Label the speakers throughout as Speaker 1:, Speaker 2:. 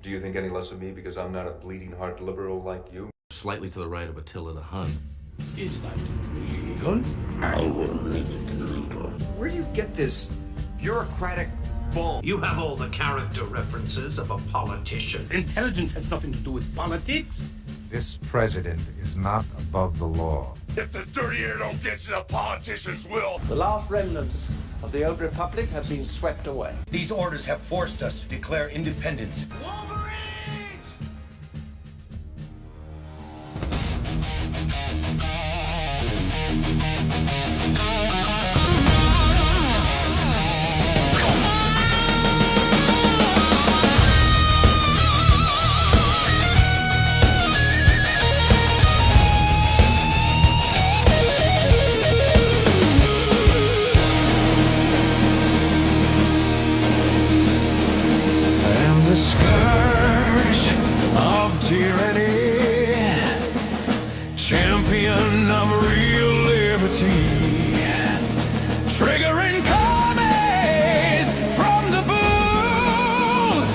Speaker 1: Do you think any less of me because I'm not a bleeding heart liberal like you?
Speaker 2: Slightly to the right of Attila the Hun.
Speaker 3: Is that legal?
Speaker 4: I will make it legal.
Speaker 5: Where do you get this bureaucratic bull?
Speaker 6: You have all the character references of a politician.
Speaker 3: Intelligence has nothing to do with politics.
Speaker 7: This president is not above the law.
Speaker 8: If the dirty air don't get you, the politicians will.
Speaker 9: The last remnants of the old republic have been swept away.
Speaker 5: These orders have forced us to declare independence.
Speaker 8: Wolverines!
Speaker 10: The Scourge of Tyranny, champion of real liberty, triggering commies from the booth.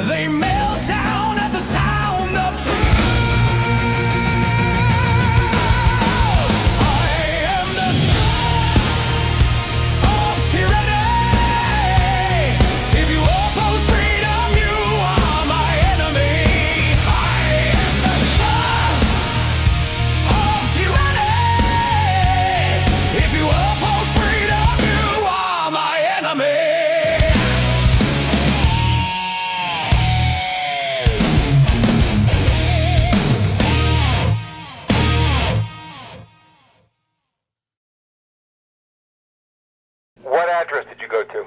Speaker 10: They melt down at the sound of truth. I am the Scourge of Tyranny. If you oppose freedom, you are my enemy. I am the Scourge of Tyranny. If you oppose freedom, you are my enemy.
Speaker 8: What address did you go to?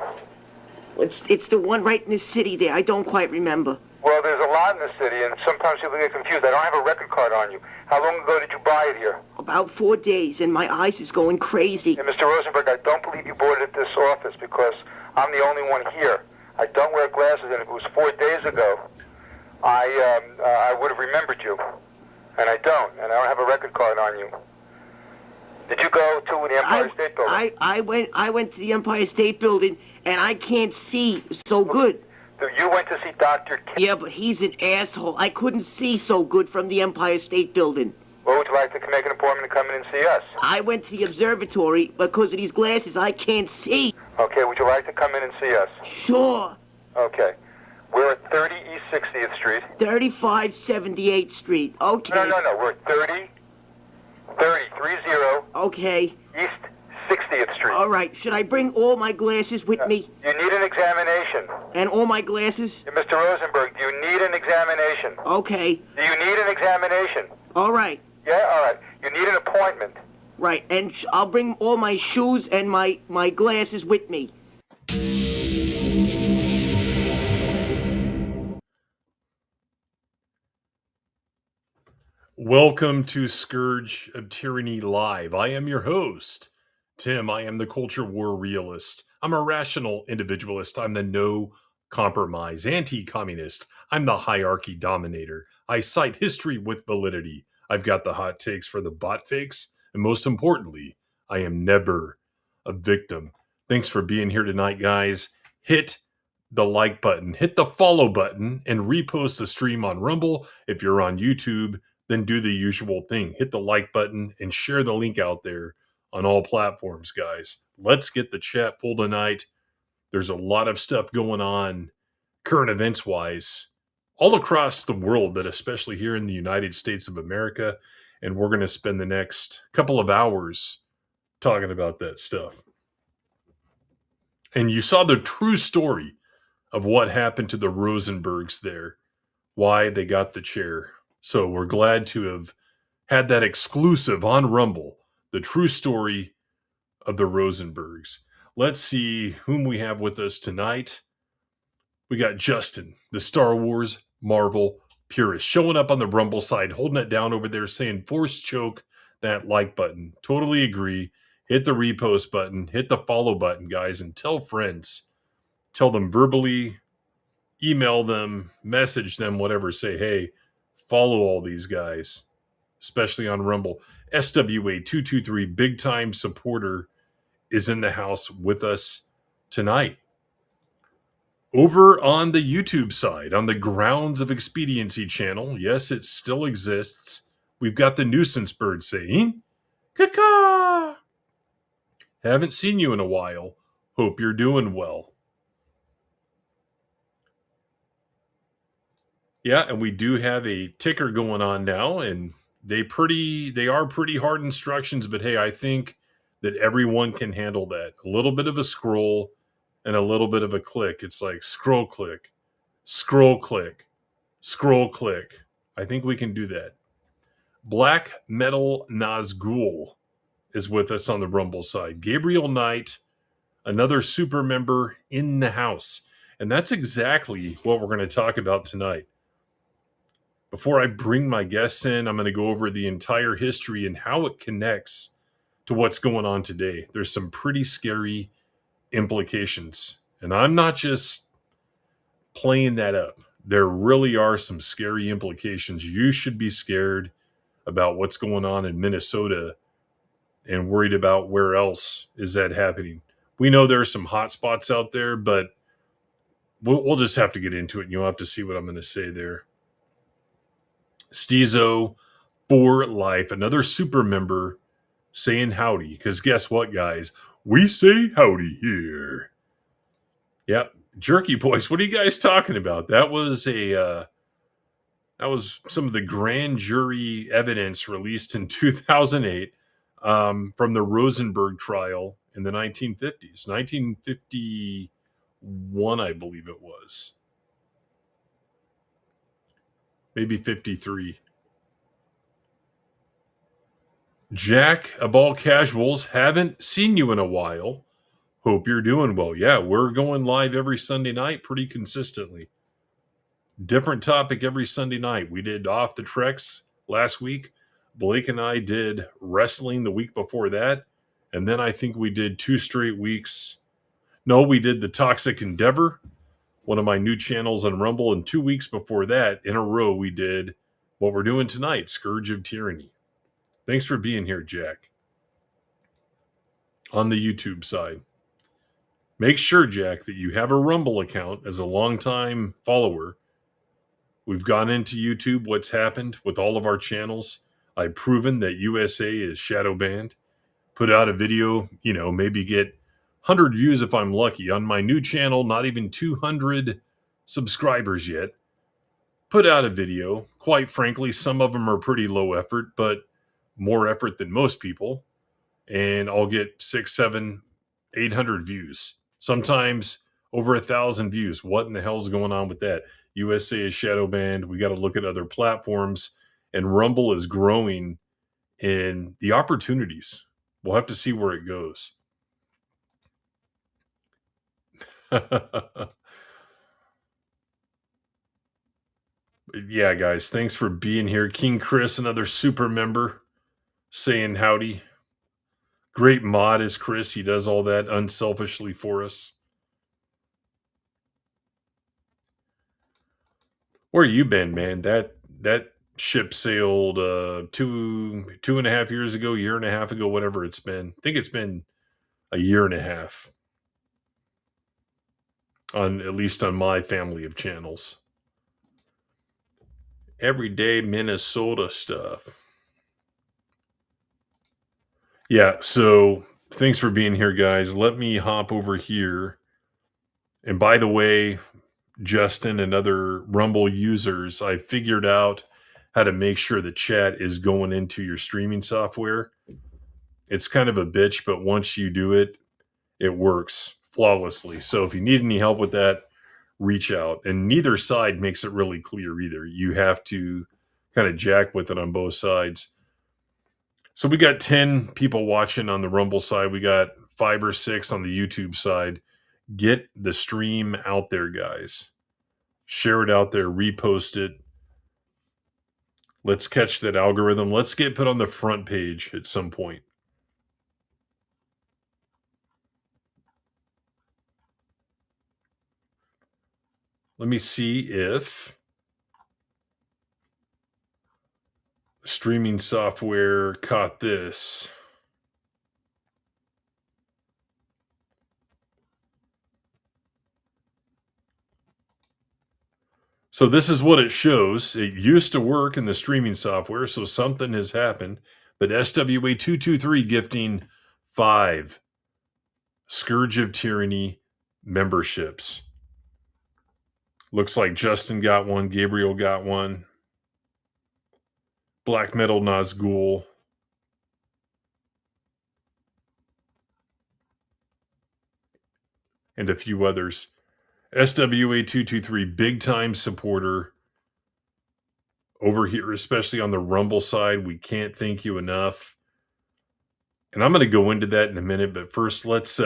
Speaker 11: It's the one right in the city there. I don't quite remember.
Speaker 8: Well, there's a lot in the city, and sometimes people get confused. I don't have a record card on you. How long ago did you buy it here?
Speaker 11: About 4 days, and my eyes is going crazy.
Speaker 8: And Mr. Rosenberg, I don't believe you bought it at this office because I'm the only one here. I don't wear glasses, and if it was 4 days ago, I would have remembered you. And I don't have a record card on you. Did you go to the Empire State Building?
Speaker 11: I went to the Empire State Building, and I can't see so good.
Speaker 8: So you went to see Dr.
Speaker 11: Yeah, but he's an asshole. I couldn't see so good from the Empire State Building.
Speaker 8: Well, would you like to make an appointment to come in and see us?
Speaker 11: I went to the observatory. Because of these glasses, I can't see.
Speaker 8: Okay, would you like to come in and see us?
Speaker 11: Sure.
Speaker 8: Okay. We're at 30 East 60th Street.
Speaker 11: 35 78th Street. Okay.
Speaker 8: No. We're at 30.
Speaker 11: Okay.
Speaker 8: East 60th Street.
Speaker 11: All right. Should I bring all my glasses with me?
Speaker 8: You need an examination.
Speaker 11: And all my glasses?
Speaker 8: Mr. Rosenberg, do you need an examination?
Speaker 11: Okay.
Speaker 8: Do you need an examination?
Speaker 11: All right.
Speaker 8: Yeah? All right. You need an appointment.
Speaker 11: Right. And I'll bring all my shoes and my glasses with me.
Speaker 12: Welcome to Scourge of Tyranny Live. I am your host, Tim. I am the culture war realist. I'm a rational individualist. I'm the no compromise anti-communist. I'm the hierarchy dominator. I cite history with validity. I've got the hot takes for the bot fakes. And most importantly, I am never a victim. Thanks for being here tonight, guys. Hit the like button, hit the follow button, and repost the stream on Rumble. If you're on YouTube, then do the usual thing. Hit the like button and share the link out there on all platforms, guys. Let's get the chat full tonight. There's a lot of stuff going on current events-wise all across the world, but especially here in the United States of America. And we're going to spend the next couple of hours talking about that stuff. And you saw the true story of what happened to the Rosenbergs there, why they got the chair. So we're glad to have had that exclusive on Rumble, the true story of the Rosenbergs. Let's see whom we have with us tonight. We got Justin, the Star Wars Marvel purist, showing up on the Rumble side, holding it down over there, saying force choke that like button. Totally agree. Hit the repost button, hit the follow button, guys, and tell friends. Tell them verbally, email them, message them, whatever. Say, hey, follow all these guys, especially on Rumble. SWA223, big time supporter, is in the house with us tonight. Over on the YouTube side, on the Grounds of Expediency channel, yes, it still exists. We've got the nuisance bird saying, "Caw-caw." Haven't seen you in a while. Hope you're doing well. Yeah, and we do have a ticker going on now, and they are pretty hard instructions, but hey, I think that everyone can handle that. A little bit of a scroll and a little bit of a click. It's like scroll click, scroll click, scroll click. I think we can do that. Black Metal Nazgul is with us on the Rumble side. Gabriel Knight, another super member in the house. And that's exactly what we're going to talk about tonight. Before I bring my guests in, I'm going to go over the entire history and how it connects to what's going on today. There's some pretty scary implications. And I'm not just playing that up. There really are some scary implications. You should be scared about what's going on in Minnesota and worried about where else is that happening. We know there are some hot spots out there, but we'll just have to get into it, and you'll have to see what I'm going to say there. Steezo for life, another super member saying howdy, because guess what, guys? We say howdy here. Yep. Jerky Boys, what are you guys talking about? That was some of the grand jury evidence released in 2008 from the Rosenberg trial in the 1950s. 1951, I believe it was. Maybe 53. Jack of all casuals, haven't seen you in a while. Hope you're doing well. Yeah, we're going live every Sunday night pretty consistently. Different topic every Sunday night. We did Off the Treks last week. Blake and I did wrestling the week before that. And then I think we did 2 straight weeks. No, we did the Toxic Endeavor, one of my new channels on Rumble. And 2 weeks before that, in a row, we did what we're doing tonight, Scourge of Tyranny. Thanks for being here, Jack. On the YouTube side. Make sure, Jack, that you have a Rumble account as a longtime follower. We've gone into YouTube, what's happened with all of our channels. I've proven that USA is shadow banned. Put out a video, maybe get 100 views if I'm lucky. On my new channel, not even 200 subscribers yet. Put out a video. Quite frankly, some of them are pretty low effort, but more effort than most people. And I'll get 600, 700, 800 views. Sometimes over 1,000 views. What in the hell is going on with that? USA is shadow banned. We got to look at other platforms. And Rumble is growing in the opportunities. We'll have to see where it goes. Yeah, guys, thanks for being here. King Chris, another super member, saying howdy. Great mod is Chris. He does all that unselfishly for us. Where you been, man? That ship sailed 2.5 years ago, year and a half ago, whatever it's been. I think it's been a year and a half. At least on my family of channels. Everyday Minnesota stuff. Yeah, so thanks for being here, guys. Let me hop over here. And by the way, Justin and other Rumble users, I figured out how to make sure the chat is going into your streaming software. It's kind of a bitch, but once you do it, it works flawlessly. So if you need any help with that, reach out. And neither side makes it really clear either. You have to kind of jack with it on both sides. So we got 10 people watching on the Rumble side. We got 5 or 6 on the YouTube side. Get the stream out there, guys. Share it out there. Repost it. Let's catch that algorithm. Let's get put on the front page at some point. Let me see if streaming software caught this. So this is what it shows. It used to work in the streaming software, so something has happened. But SWA223 gifting 5 Scourge of Tyranny memberships. Looks like Justin got one, Gabriel got one, Black Metal Nazgul, and a few others. SWA223, big time supporter over here, especially on the Rumble side. We can't thank you enough. And I'm going to go into that in a minute, but first let's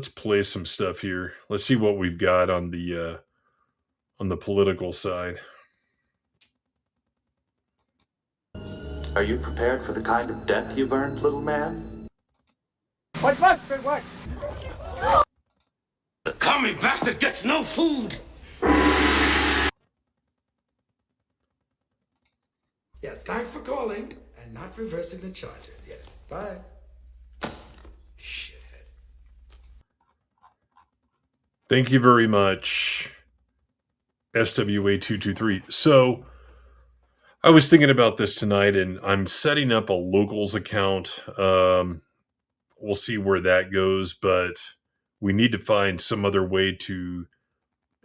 Speaker 12: play some stuff here. Let's see what we've got on the political side.
Speaker 13: Are you prepared for the kind of death you've earned, little man?
Speaker 3: What?
Speaker 10: The commie bastard gets no food.
Speaker 3: Yes, thanks for calling and not reversing the charges. Yes, bye. Shithead.
Speaker 12: Thank you very much, SWA223. So, I was thinking about this tonight, and I'm setting up a locals account. We'll see where that goes, but we need to find some other way to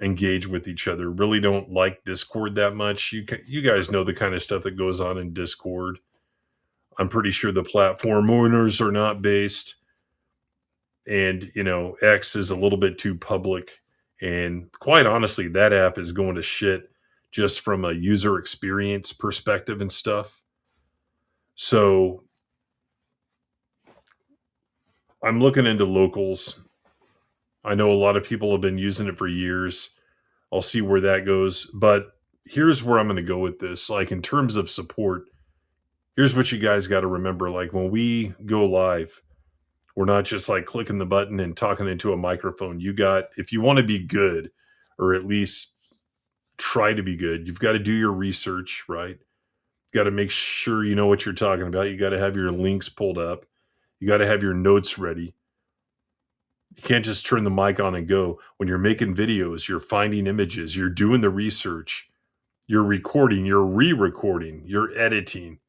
Speaker 12: engage with each other. Really don't like Discord that much. You guys know the kind of stuff that goes on in Discord. I'm pretty sure the platform owners are not based. And, X is a little bit too public. And quite honestly, that app is going to shit just from a user experience perspective and stuff. So I'm looking into locals. I know a lot of people have been using it for years. I'll see where that goes. But here's where I'm going to go with this. Like, in terms of support, here's what you guys got to remember. Like, when we go live, we're not just like clicking the button and talking into a microphone. If you want to be good, or at least try to be good, you've got to do your research, right? You got to make sure you know what you're talking about. You got to have your links pulled up. You got to have your notes ready. You can't just turn the mic on and go. When you're making videos, you're finding images, you're doing the research, you're recording, you're re-recording, you're editing.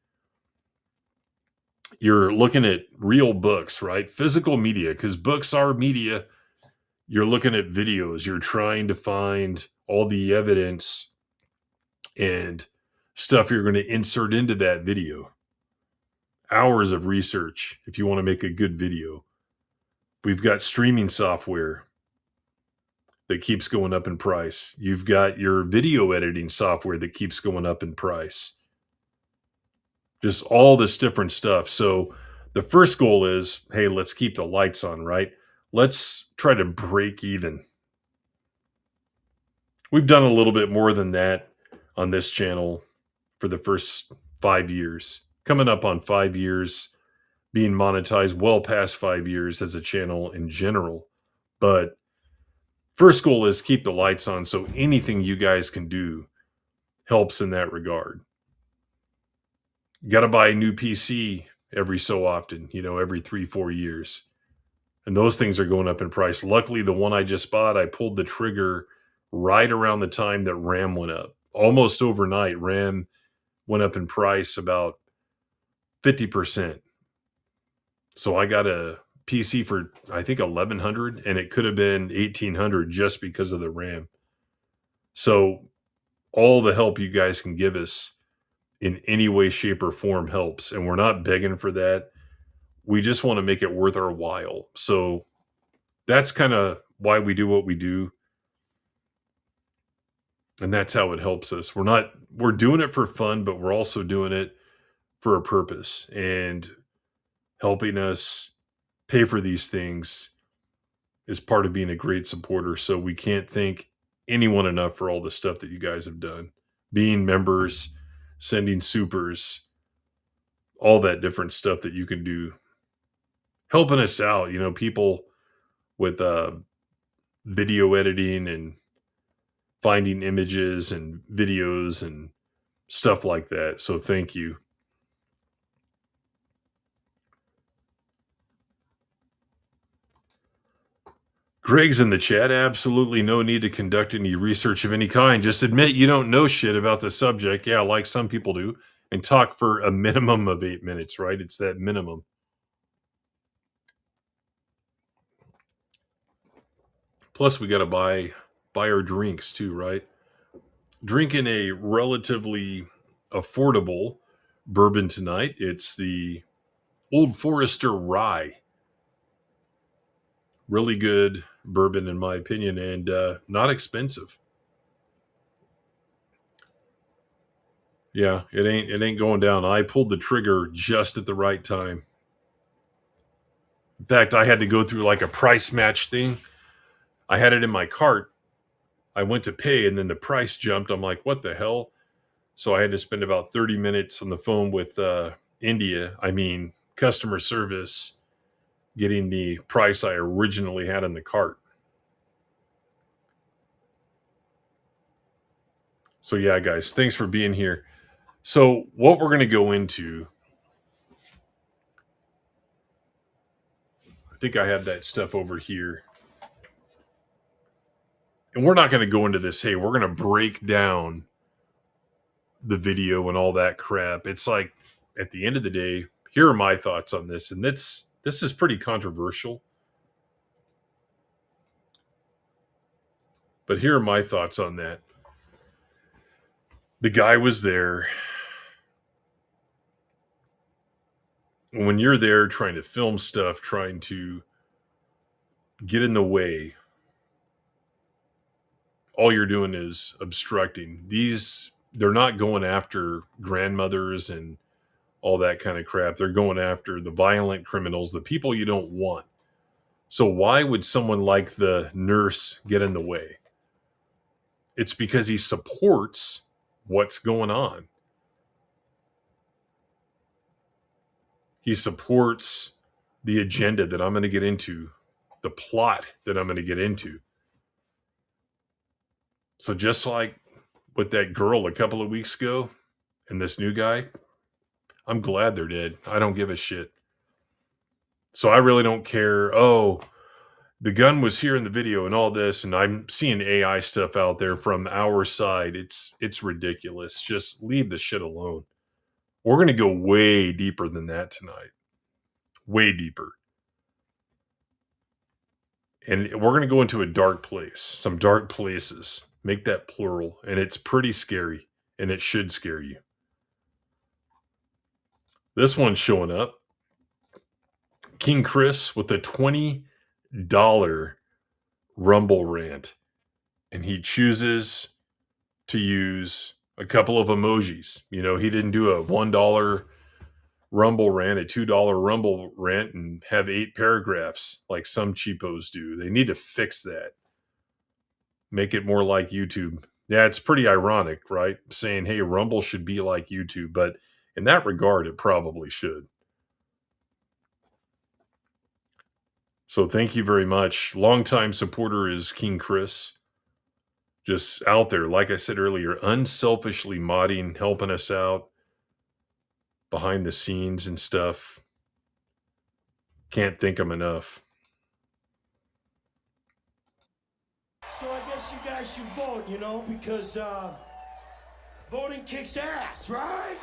Speaker 12: You're looking at real books, right? Physical media, because books are media. You're looking at videos. You're trying to find all the evidence and stuff you're going to insert into that video. Hours of research if you want to make a good video. We've got streaming software that keeps going up in price. You've got your video editing software that keeps going up in price. Just all this different stuff. So the first goal is, hey, let's keep the lights on, right? Let's try to break even. We've done a little bit more than that on this channel for the first 5 years. Coming up on 5 years, being monetized well past 5 years as a channel in general. But first goal is keep the lights on, so anything you guys can do helps in that regard. You got to buy a new PC every so often, every 3-4 years. And those things are going up in price. Luckily, the one I just bought, I pulled the trigger right around the time that RAM went up. Almost overnight, RAM went up in price about 50%. So I got a PC for, I think, $1,100, and it could have been $1,800 just because of the RAM. So all the help you guys can give us in any way, shape, or form helps. And we're not begging for that. We just want to make it worth our while. So that's kind of why we do what we do. And that's how it helps us. We're doing it for fun, but we're also doing it for a purpose and helping us pay for these things is part of being a great supporter. So we can't thank anyone enough for all the stuff that you guys have done. Being members, sending supers, all that different stuff that you can do. Helping us out, people with video editing and finding images and videos and stuff like that. So thank you. Greg's in the chat. Absolutely no need to conduct any research of any kind. Just admit you don't know shit about the subject. Yeah, like some people do. And talk for a minimum of 8 minutes, right? It's that minimum. Plus, we got to buy our drinks too, right? Drinking a relatively affordable bourbon tonight. It's the Old Forester Rye. Really good bourbon, in my opinion, and not expensive. Yeah, it ain't going down. I pulled the trigger just at the right time. In fact, I had to go through like a price match thing. I had it in my cart. I went to pay, and then the price jumped. I'm like, what the hell? So I had to spend about 30 minutes on the phone with customer service, getting the price I originally had in the cart. So yeah, guys, thanks for being here. So what we're going to go into, I think I have that stuff over here. And we're not going to go into this, hey, we're going to break down the video and all that crap. It's like, at the end of the day, here are my thoughts on this. And this is pretty controversial. But here are my thoughts on that. The guy was there. When you're there trying to film stuff, trying to get in the way, all you're doing is obstructing. They're not going after grandmothers and all that kind of crap. They're going after the violent criminals, the people you don't want. So why would someone like the nurse get in the way? It's because he supports what's going on. He supports the agenda that I'm going to get into, the plot that I'm going to get into. So just like with that girl a couple of weeks ago and this new guy, I'm glad they're dead. I don't give a shit. So I really don't care. Oh, the gun was here in the video and all this, and I'm seeing AI stuff out there from our side. It's ridiculous. Just leave the shit alone. We're going to go way deeper than that tonight. Way deeper. And we're going to go into a dark place. Some dark places. Make that plural. And it's pretty scary. And it should scare you. This one's showing up. King Chris with a $20 Rumble rant. And he chooses to use a couple of emojis. You know, he didn't do a $1 Rumble rant, a $2 Rumble rant, and have 8 paragraphs like some cheapos do. They need to fix that. Make it more like YouTube. Yeah, it's pretty ironic, right? Saying, hey, Rumble should be like YouTube. But in that regard, it probably should. So thank you very much. Longtime supporter is King Chris. Just out there, like I said earlier, unselfishly modding, helping us out behind the scenes and stuff. Can't thank him enough.
Speaker 14: So I guess you guys should vote, you know, because voting kicks ass, right?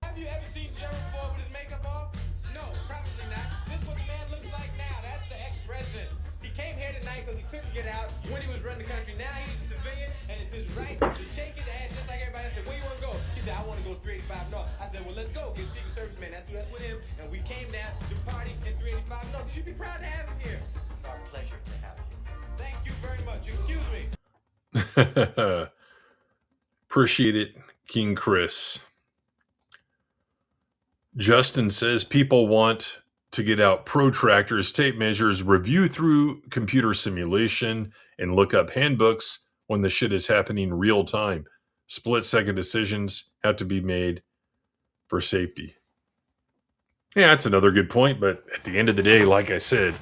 Speaker 10: Have you ever seen Jerry Ford with his makeup off? No, probably not. This is what the man looks like now. That's the ex-president. He came here tonight because he couldn't get out when he was running the country. Now he's a civilian, and it's his right to shake his ass just like everybody else. Said, where you want to go? He said, I want to go 385 North. I said, well, let's go. Get Secret Service man. That's with him. And we came down to party in 385 North. You should be proud to have him here. It's our pleasure to have you. Thank you very much. Excuse me.
Speaker 12: Appreciate it, King Chris. Justin says people want to get out protractors, tape measures, review through computer simulation, and look up handbooks when the shit is happening real time. Split-second decisions have to be made for safety. Yeah, that's another good point, but at the end of the day, like I said,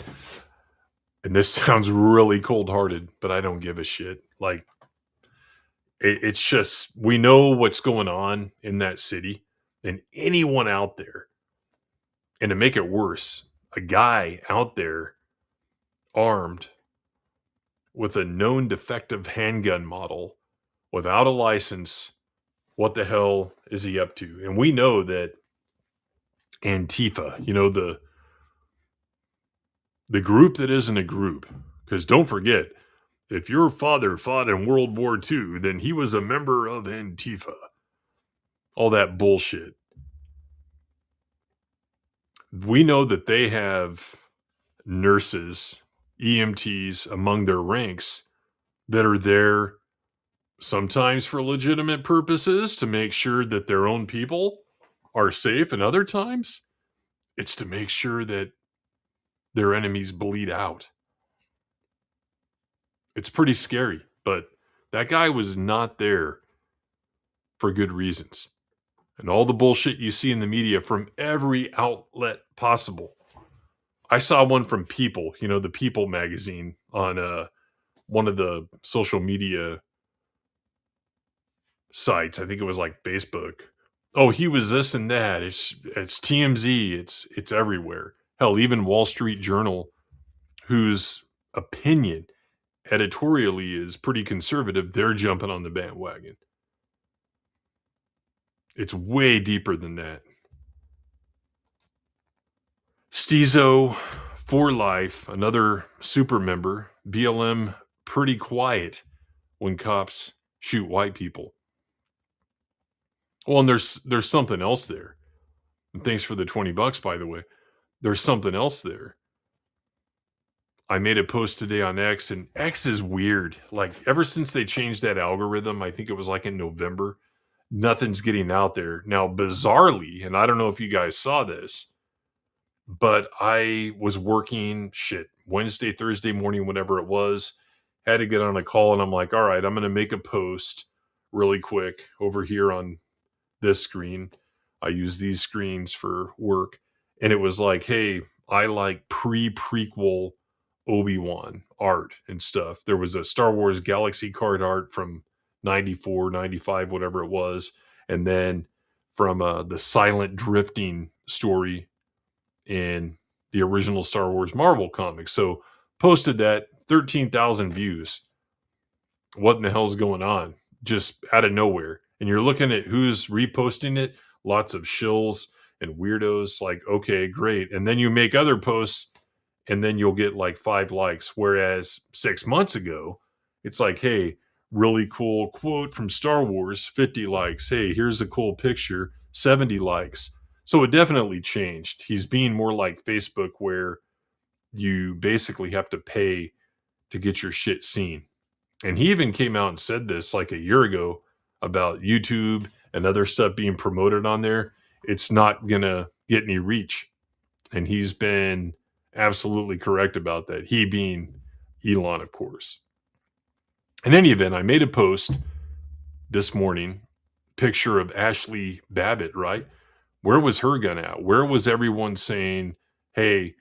Speaker 12: and this sounds really cold-hearted, but I don't give a shit. Like, It's just, we know what's going on in that city, and anyone out there, and to make it worse, a guy out there armed with a known defective handgun model without a license, what the hell is he up to? And we know that Antifa, the group that isn't a group, because don't forget, if your father fought in World War II, then he was a member of Antifa. All that bullshit. We know that they have nurses, EMTs among their ranks that are there sometimes for legitimate purposes to make sure that their own people are safe, and other times it's to make sure that their enemies bleed out. It's pretty scary, but that guy was not there for good reasons. And all the bullshit you see in the media from every outlet possible. I saw one from People, the People magazine, on one of the social media sites. I think it was like Facebook. Oh, he was this and that. It's TMZ. It's everywhere. Hell, even Wall Street Journal, whose opinion editorially is pretty conservative, they're jumping on the bandwagon. It's way deeper than that. Stizo for life, another super member. BLM pretty quiet when cops shoot white people. Well, and there's something else there. And thanks for the $20, by the way. There's something else there. I made a post today on X, and X is weird. Like, ever since they changed that algorithm, I think it was like in November, nothing's getting out there. Now, bizarrely, and I don't know if you guys saw this, but I was working, Wednesday, Thursday morning, whenever it was, had to get on a call, and I'm like, all right, I'm going to make a post really quick over here on this screen. I use these screens for work. And it was like, hey, I like prequel Obi-Wan art and stuff. There was a Star Wars Galaxy card art from 94, 95, whatever it was. And then from the silent drifting story in the original Star Wars Marvel comics. So posted that, 13,000 views. What in the hell's going on? Just out of nowhere. And you're looking at who's reposting it. Lots of shills and weirdos. Like, okay, great. And then you make other posts and then you'll get like 5 likes. Whereas 6 months ago, it's like, hey, really cool quote from Star Wars, 50 likes. Hey, here's a cool picture, 70 likes. So it definitely changed. He's being more like Facebook, where you basically have to pay to get your shit seen. And he even came out and said this like a year ago about YouTube and other stuff being promoted on there. It's not going to get any reach. And he's been absolutely correct about that. He being Elon, of course. In any event, I made a post this morning, picture of Ashley Babbitt, right? Where was her gun at? Where was everyone saying, hey,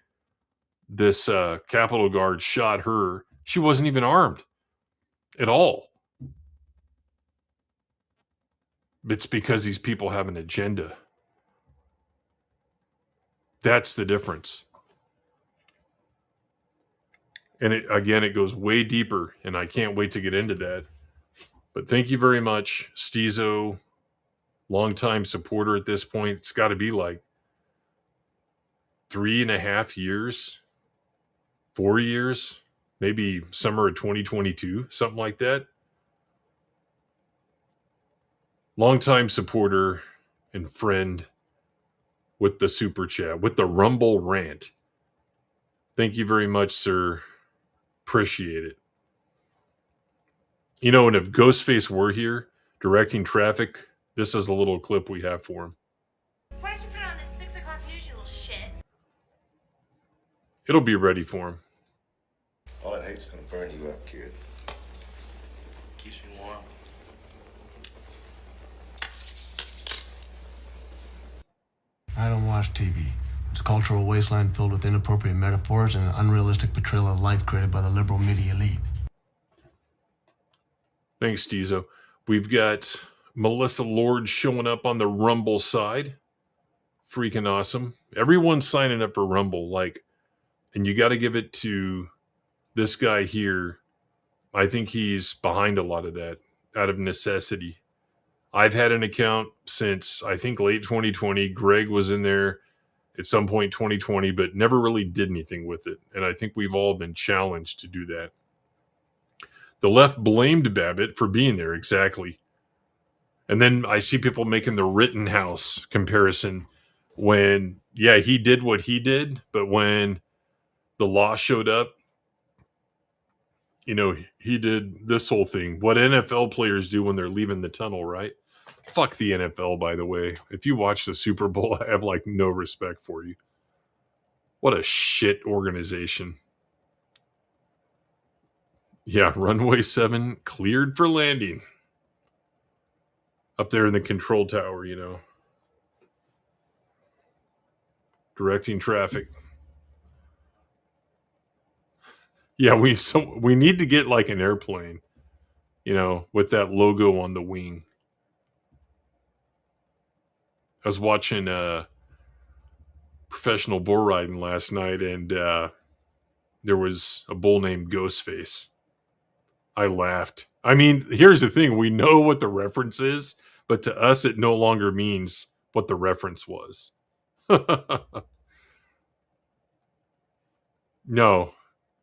Speaker 12: this Capitol guard shot her? She wasn't even armed at all. It's because these people have an agenda. That's the difference. And it goes way deeper, and I can't wait to get into that. But thank you very much, Stizo, longtime supporter at this point. It's got to be like 3.5 years, 4 years, maybe summer of 2022, something like that. Longtime supporter and friend with the super chat, with the Rumble rant. Thank you very much, sir. Appreciate it. And if Ghostface were here directing traffic, this is a little clip we have for him.
Speaker 15: Why don't you put on this 6 o'clock news, you little shit?
Speaker 12: It'll be ready for him.
Speaker 16: All that hate's gonna burn you up, kid.
Speaker 2: Keeps me warm.
Speaker 17: I don't watch TV. It's a cultural wasteland filled with inappropriate metaphors and an unrealistic portrayal of life created by the liberal media elite.
Speaker 12: Thanks, Stizo. We've got Melissa Lord showing up on the Rumble side. Freaking awesome. Everyone's signing up for Rumble, and you got to give it to this guy here. I think he's behind a lot of that out of necessity. I've had an account since, I think, late 2020. Greg was in there at some point 2020, but never really did anything with it. And I think we've all been challenged to do that. The left blamed Babbitt for being there, exactly. And then I see people making the Rittenhouse comparison when, yeah, he did what he did, but when the law showed up, he did this whole thing. What NFL players do when they're leaving the tunnel, right? Fuck the NFL, by the way. If you watch the Super Bowl, I have no respect for you. What a shit organization. Yeah, runway 7 cleared for landing. Up there in the control tower, directing traffic. Yeah, we need to get an airplane, with that logo on the wing. I was watching professional bull riding last night, and there was a bull named Ghostface. I laughed. I mean, here's the thing. We know what the reference is, but to us, it no longer means what the reference was. No,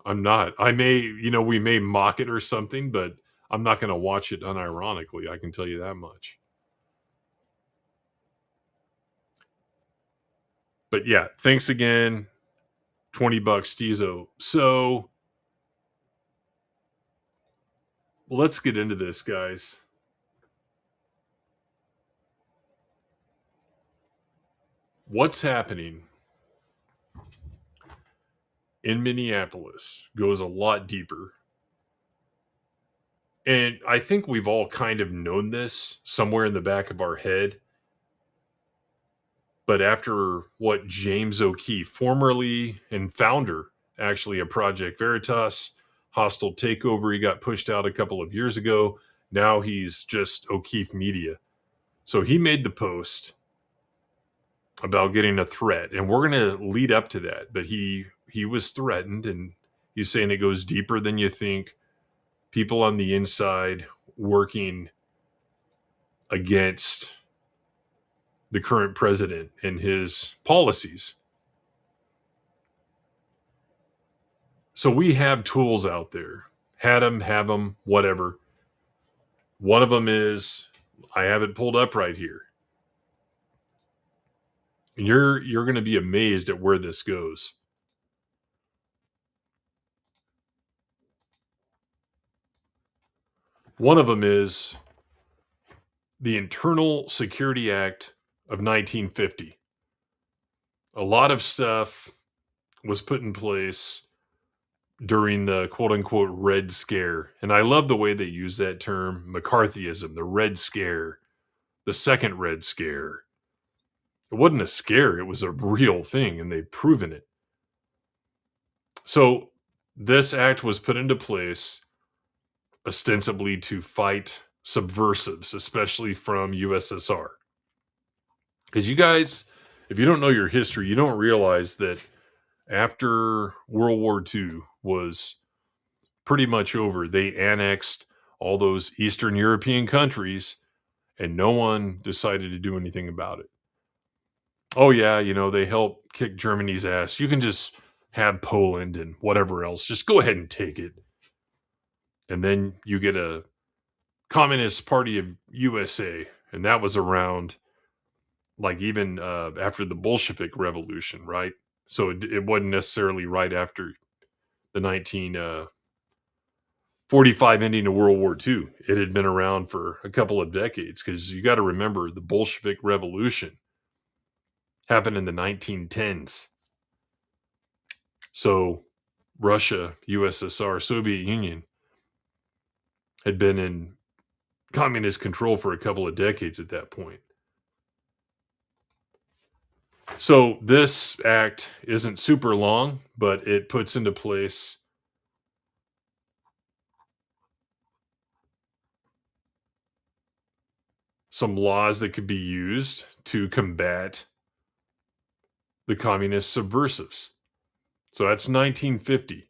Speaker 12: I'm not. I may, we may mock it or something, but I'm not going to watch it unironically. I can tell you that much. But yeah, thanks again. $20, Steezo. So let's get into this, guys. What's happening in Minneapolis goes a lot deeper. And I think we've all kind of known this somewhere in the back of our head. But after what James O'Keefe, formerly and founder, actually, of Project Veritas, Hostile Takeover, he got pushed out a couple of years ago. Now he's just O'Keefe Media. So he made the post about getting a threat, and we're going to lead up to that. But he was threatened, and he's saying it goes deeper than you think. People on the inside working against the current president and his policies. So we have tools out there. Had them, have them, whatever. One of them is, I have it pulled up right here. And you're going to be amazed at where this goes. One of them is the Internal Security Act of 1950. A lot of stuff was put in place during the quote-unquote Red Scare. And I love the way they use that term, McCarthyism, the Red Scare, the second Red Scare. It wasn't a scare, it was a real thing, and they've proven it. So this act was put into place ostensibly to fight subversives, especially from USSR. Because you guys, if you don't know your history, you don't realize that after World War II was pretty much over, they annexed all those Eastern European countries, and no one decided to do anything about it. Oh yeah, they helped kick Germany's ass. You can just have Poland and whatever else. Just go ahead and take it. And then you get a Communist Party of USA. And that was around even after the Bolshevik Revolution, right? So it wasn't necessarily right after the 1945 ending of World War II. It had been around for a couple of decades, because you got to remember the Bolshevik Revolution happened in the 1910s. So Russia, USSR, Soviet Union had been in communist control for a couple of decades at that point. So this act isn't super long, but it puts into place some laws that could be used to combat the communist subversives. So that's 1950.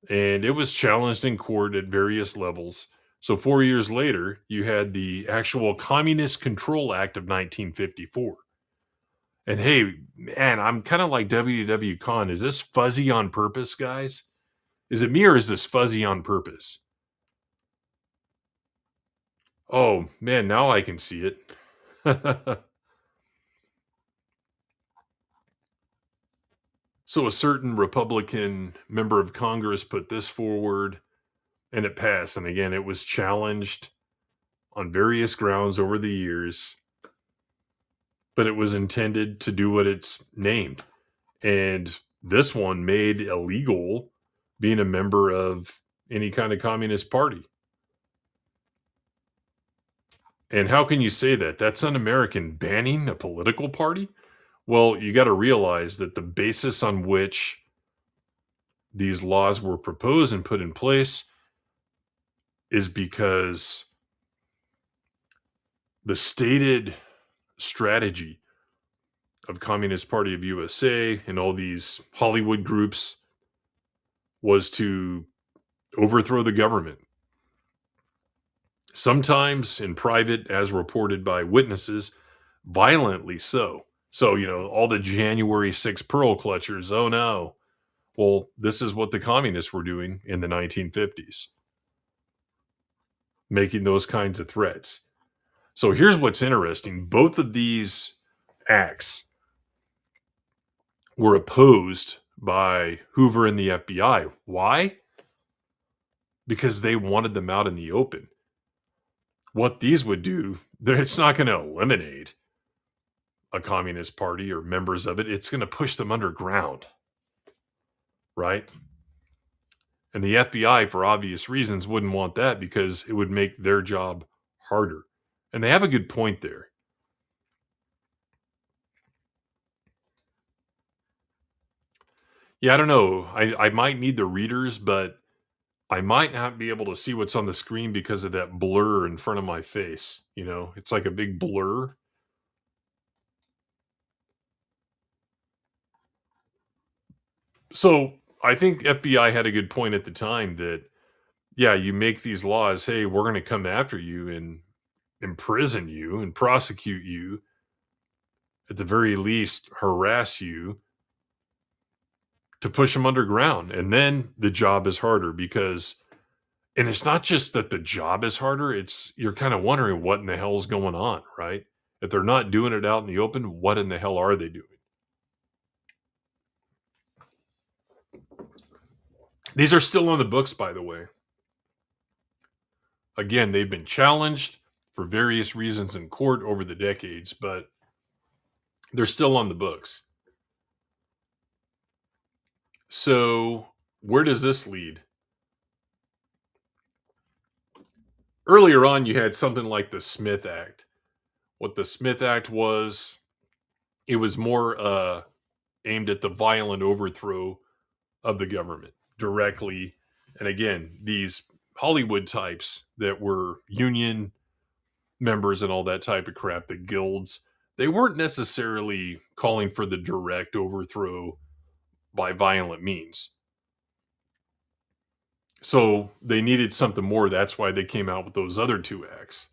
Speaker 12: And it was challenged in court at various levels. So 4 years later, you had the actual Communist Control Act of 1954. And hey, man, I'm kind of like WW Con. Is this fuzzy on purpose, guys? Is it me or is this fuzzy on purpose? Oh, man, now I can see it. So a certain Republican member of Congress put this forward, and it passed. And again, it was challenged on various grounds over the years, but it was intended to do what it's named. And this one made illegal being a member of any kind of communist party. And how can you say that? That's un-American, banning a political party? Well, you got to realize that the basis on which these laws were proposed and put in place is because the stated strategy of Communist Party of USA and all these Hollywood groups was to overthrow the government. Sometimes in private, as reported by witnesses, violently so. So, all the January 6 pearl clutchers, oh no. Well, this is what the communists were doing in the 1950s, making those kinds of threats. So here's what's interesting. Both of these acts were opposed by Hoover and the FBI. Why? Because they wanted them out in the open. What these would do, it's not going to eliminate a communist party or members of it. It's going to push them underground. Right? And the FBI, for obvious reasons, wouldn't want that because it would make their job harder. And they have a good point there. Yeah, I don't know. I might need the readers, but I might not be able to see what's on the screen because of that blur in front of my face. It's like a big blur. So I think FBI had a good point at the time that, yeah, you make these laws, hey, we're going to come after you and imprison you and prosecute you, at the very least harass you, to push them underground. And then the job is harder because, and it's not just that the job is harder, you're kind of wondering what in the hell is going on, right? If they're not doing it out in the open, what in the hell are they doing? These are still on the books, by the way. Again, they've been challenged for various reasons in court over the decades, but they're still on the books. So, where does this lead? Earlier on, you had something like the Smith Act. What the Smith Act was, it was more aimed at the violent overthrow of the government directly. And again, these Hollywood types that were union members and all that type of crap, the guilds, they weren't necessarily calling for the direct overthrow by violent means. So they needed something more. That's why they came out with those other two acts.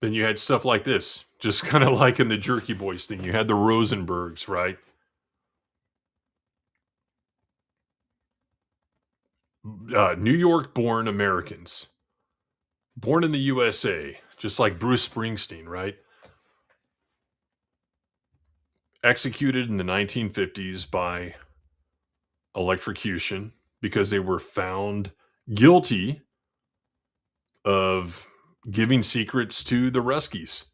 Speaker 12: Then you had stuff like this, just kind of like in the Jerky Boys thing. You had the Rosenbergs, right? New York-born Americans, born in the USA, just like Bruce Springsteen, right? Executed in the 1950s by electrocution because they were found guilty of giving secrets to the Ruskies.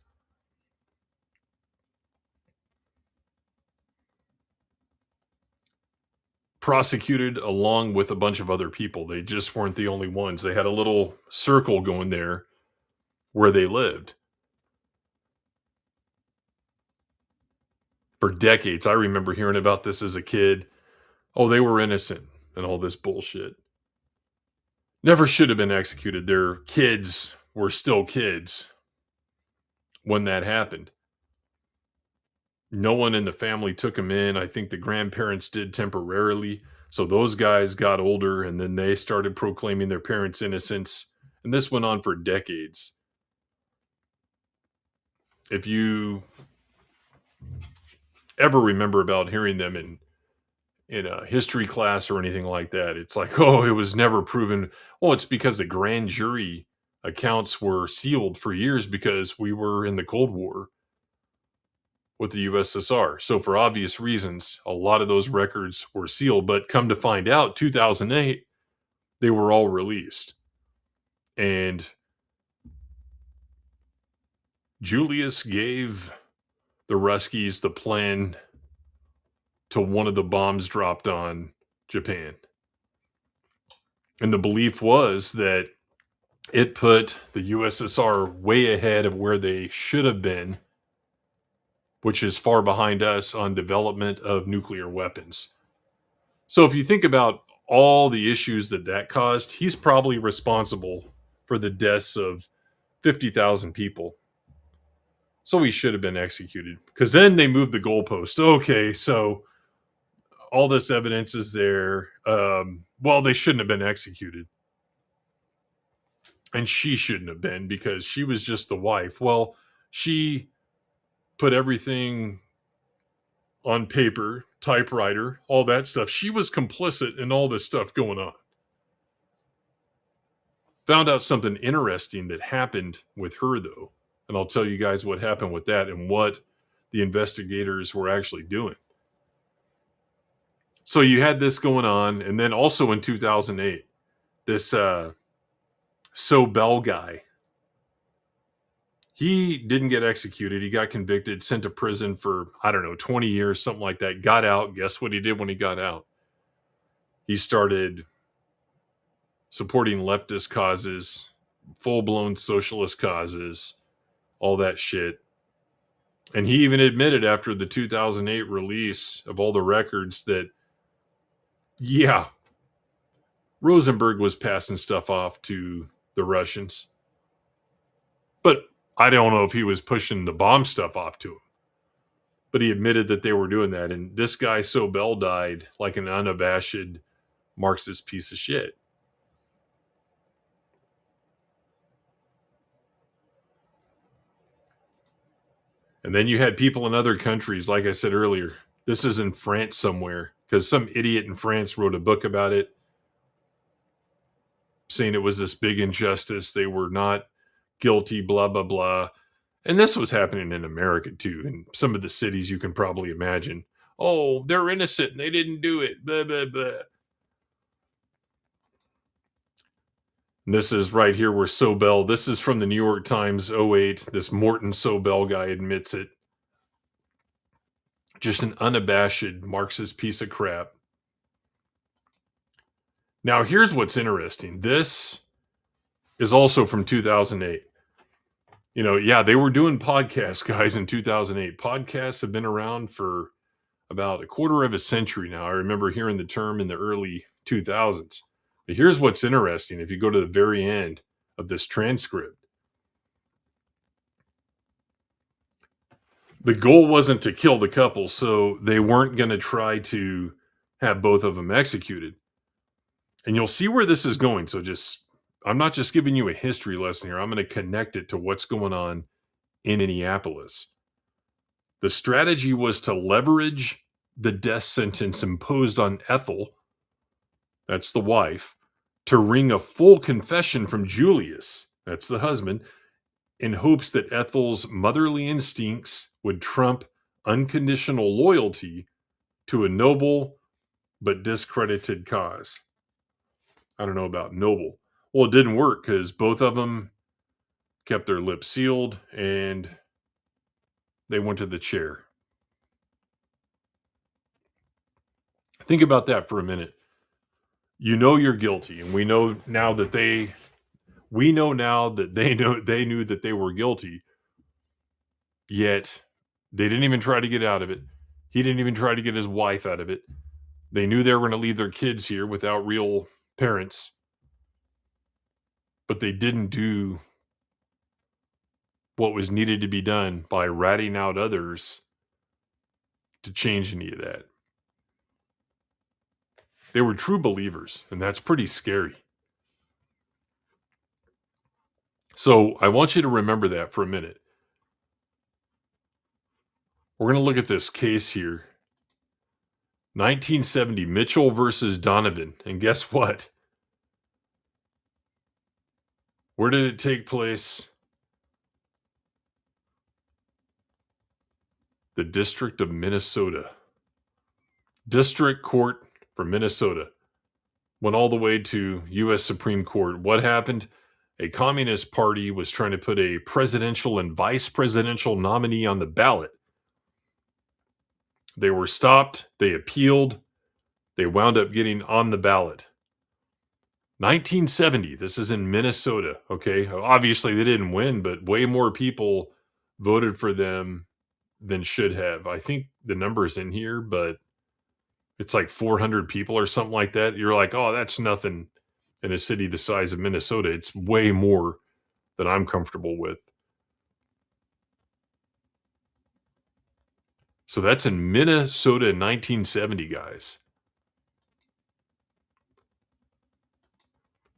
Speaker 12: Prosecuted along with a bunch of other people. They just weren't the only ones. They had a little circle going there where they lived. For decades, I remember hearing about this as a kid. Oh, they were innocent and all this bullshit. never should have been executed. Their kids were still kids when that happened. No one in the family took them in. I think the grandparents did temporarily. So those guys got older, and then they started proclaiming their parents' innocence. And this went on for decades. If you ever remember about hearing them in a history class or anything like that, it's like, oh, it was never proven. Well, it's because the grand jury accounts were sealed for years because we were in the Cold War with the USSR. So for obvious reasons, a lot of those records were sealed. But come to find out, 2008, they were all released. And Julius gave the Ruskies the plan to one of the bombs dropped on Japan. And the belief was that it put the USSR way ahead of where they should have been, which is far behind us on development of nuclear weapons. So if you think about all the issues that caused, he's probably responsible for the deaths of 50,000 people. So he should have been executed. Because then they moved the goalpost. Okay, so all this evidence is there. Well, they shouldn't have been executed. And she shouldn't have been because she was just the wife. Well, she put everything on paper, typewriter, all that stuff. She was complicit in all this stuff going on. Found out something interesting that happened with her, though. And I'll tell you guys what happened with that and what the investigators were actually doing. So you had this going on. And then also in 2008, this Sobel guy, he didn't get executed. He got convicted, sent to prison for, 20 years, something like that. Got out. Guess what he did when he got out? He started supporting leftist causes, full-blown socialist causes, all that shit. And he even admitted after the 2008 release of all the records that, yeah, Rosenberg was passing stuff off to the Russians. But I don't know if he was pushing the bomb stuff off to him. But he admitted that they were doing that. And this guy, Sobel, died like an unabashed Marxist piece of shit. And then you had people in other countries, like I said earlier. This is in France somewhere, because some idiot in France wrote a book about it, saying it was this big injustice. They were not guilty, blah, blah, blah. And this was happening in America, too. In some of the cities you can probably imagine. Oh, they're innocent and they didn't do it, blah, blah, blah. And this is right here where Sobel, this is from the New York Times 08. This Morton Sobel guy admits it. Just an unabashed Marxist piece of crap. Now, here's what's interesting. This is also from 2008. They were doing podcasts, guys, in 2008. Podcasts have been around for about a quarter of a century now. I remember hearing the term in the early 2000s. But here's what's interesting. If you go to the very end of this transcript, the goal wasn't to kill the couple, so they weren't going to try to have both of them executed. And you'll see where this is going. So I'm not just giving you a history lesson here. I'm going to connect it to what's going on in Minneapolis. The strategy was to leverage the death sentence imposed on Ethel, that's the wife, to wring a full confession from Julius, that's the husband, in hopes that Ethel's motherly instincts would trump unconditional loyalty to a noble but discredited cause. I don't know about noble. Well, it didn't work because both of them kept their lips sealed and they went to the chair. Think about that for a minute. You know you're guilty, and we know now that they knew that they were guilty. Yet they didn't even try to get out of it. He didn't even try to get his wife out of it. They knew they were going to leave their kids here without real parents. but they didn't do what was needed to be done by ratting out others to change any of that. They were true believers, and that's pretty scary. So I want you to remember that for a minute. We're going to look at this case here. 1970, Mitchell versus Donovan. And guess what? Where did it take place? The District of Minnesota. District Court for Minnesota. Went all the way to U.S. Supreme Court. What happened? A Communist Party was trying to put a presidential and vice presidential nominee on the ballot. They were stopped. They appealed. They wound up getting on the ballot. 1970. This is in Minnesota. Okay. Obviously, they didn't win, but way more people voted for them than should have. I think the number's in here, but it's like 400 people or something like that. You're like, oh, that's nothing in a city the size of Minnesota. It's way more than I'm comfortable with. So that's in Minnesota in 1970, guys.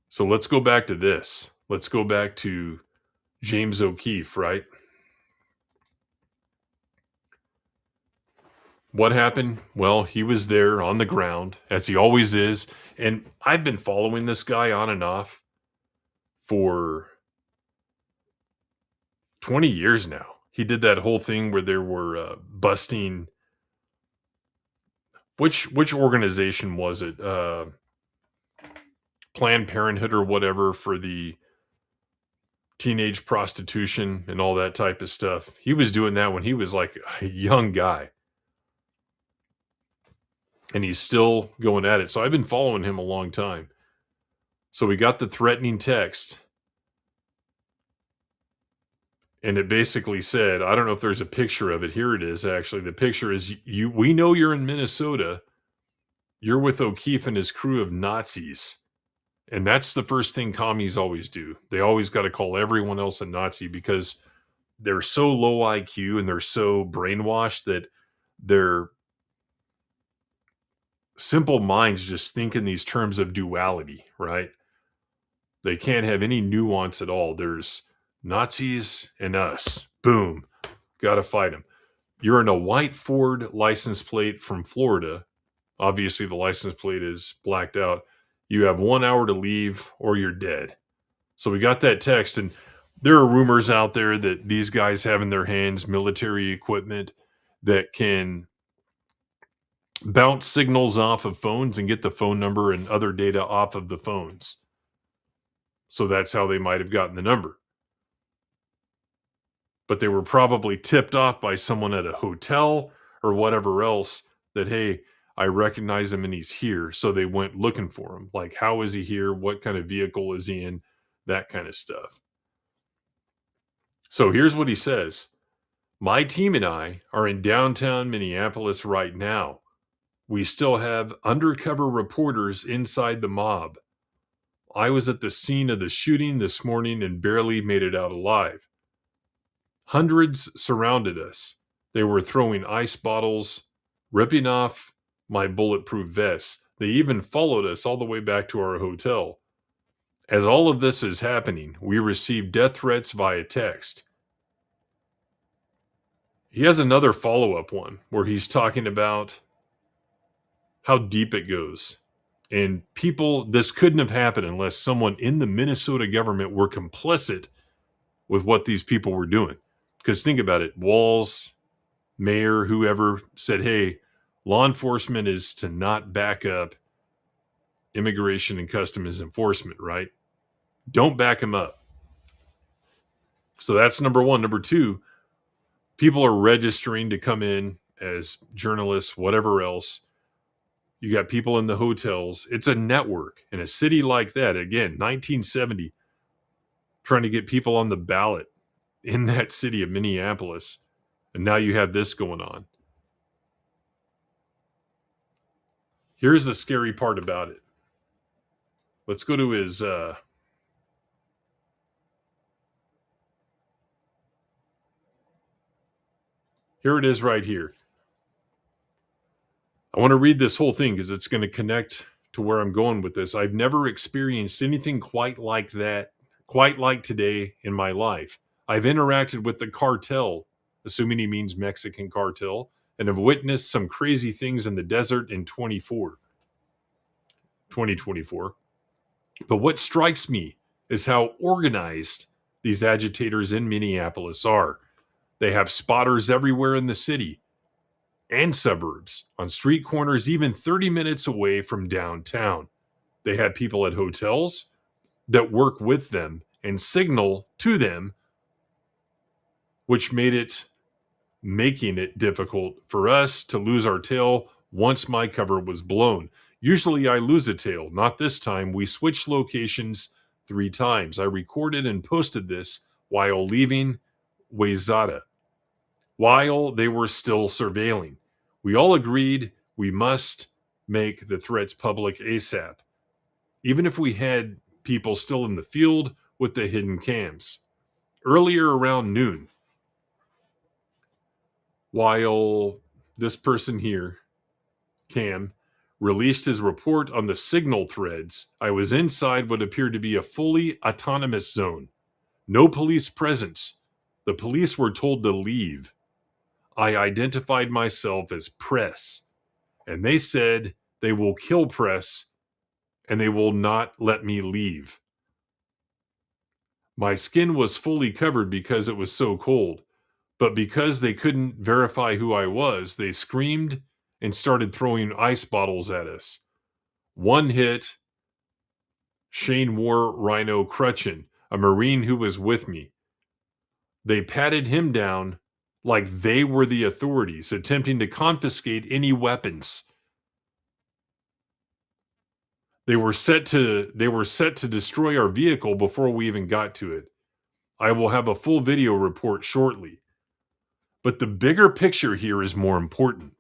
Speaker 12: So let's go back to this. Let's go back to James O'Keefe, right? What happened? Well, he was there on the ground, as he always is. And I've been following this guy on and off for 20 years now. He did that whole thing where there were busting. Which organization was it? Planned Parenthood or whatever, for the teenage prostitution and all that type of stuff. He was doing that when he was like a young guy. And he's still going at it. So I've been following him a long time. So we got the threatening text. And it basically said, I don't know if there's a picture of it. Here it is, actually. The picture is, we know you're in Minnesota. You're with O'Keefe and his crew of Nazis. And that's the first thing commies always do. They always got to call everyone else a Nazi because they're so low IQ and they're so brainwashed that their simple minds just think in these terms of duality, right? They can't have any nuance at all. There's Nazis and us. Boom. Got to fight them. You're in a white Ford license plate from Florida. Obviously, the license plate is blacked out. You have 1 hour to leave or you're dead. So we got that text, and there are rumors out there that these guys have in their hands military equipment that can bounce signals off of phones and get the phone number and other data off of the phones. So that's how they might have gotten the number. But they were probably tipped off by someone at a hotel or whatever else that, hey, I recognize him and he's here. So they went looking for him. Like, how is he here? What kind of vehicle is he in? That kind of stuff. So here's what he says. My team and I are in downtown Minneapolis right now. We still have undercover reporters inside the mob. I was at the scene of the shooting this morning and barely made it out alive. Hundreds surrounded us. They were throwing ice bottles, ripping off my bulletproof vest. They even followed us all the way back to our hotel. As all of this is happening, we received death threats via text. He has another follow-up one where he's talking about how deep it goes. And people, this couldn't have happened unless someone in the Minnesota government were complicit with what these people were doing. Because think about it, Walz, mayor, whoever said, hey, law enforcement is to not back up immigration and customs enforcement, right? Don't back them up. So that's number one. Number two, people are registering to come in as journalists, whatever else. You got people in the hotels. It's a network. In a city like that, again, 1970, trying to get people on the ballot in that city of Minneapolis. And now you have this going on. Here's the scary part about it. Let's go to his Here it is right here. I want to read this whole thing because it's going to connect to where I'm going with this. I've never experienced anything quite like that, quite like today in my life. I've interacted with the cartel, assuming he means Mexican cartel, and have witnessed some crazy things in the desert in 2024. But what strikes me is how organized these agitators in Minneapolis are. They have spotters everywhere in the city and suburbs, on street corners, even 30 minutes away from downtown. They have people at hotels that work with them and signal to them, which making it difficult for us to lose our tail once my cover was blown. Usually I lose a tail. Not this time. We switched locations 3 times. I recorded and posted this while leaving Wayzata, while they were still surveilling. We all agreed we must make the threats public ASAP, even if we had people still in the field with the hidden cams. Earlier around noon, while this person here, Cam, released his report on the signal threads, I was inside what appeared to be a fully autonomous zone. No police presence. The police were told to leave. I identified myself as Press, and they said they will kill Press and they will not let me leave. My skin was fully covered because it was so cold, but because they couldn't verify who I was, they screamed and started throwing ice bottles at us. One hit Shane War Rhino Crutchin, a Marine who was with me. They patted him down like they were the authorities, attempting to confiscate any weapons. They were set to destroy our vehicle before we even got to it. I will have a full video report shortly. But the bigger picture here is more important.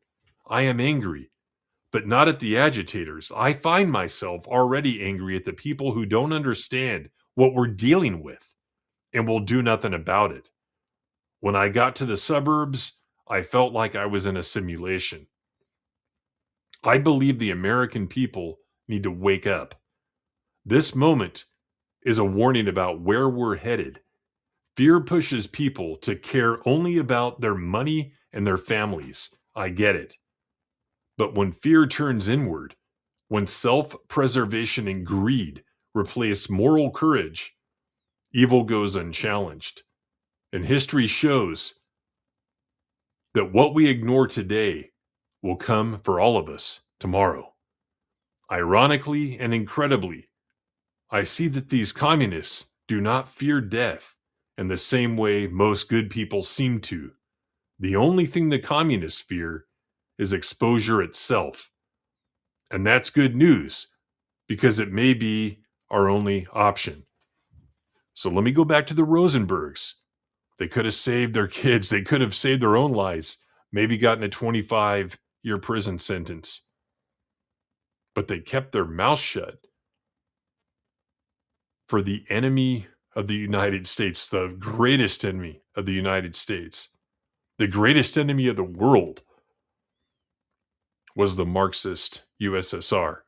Speaker 12: I am angry, but not at the agitators. I find myself already angry at the people who don't understand what we're dealing with and will do nothing about it. When I got to the suburbs, I felt like I was in a simulation. I believe the American people need to wake up. This moment is a warning about where we're headed. Fear pushes people to care only about their money and their families. I get it. But when fear turns inward, when self-preservation and greed replace moral courage, evil goes unchallenged. And history shows that what we ignore today will come for all of us tomorrow. Ironically and incredibly, I see that these communists do not fear death in the same way most good people seem to. The only thing the communists fear is exposure itself. And that's good news because it may be our only option. So let me go back to the Rosenbergs. They could have saved their kids. They could have saved their own lives, maybe gotten a 25-year prison sentence. But they kept their mouth shut for the enemy of the United States, the greatest enemy of the United States, the greatest enemy of the world was the Marxist USSR.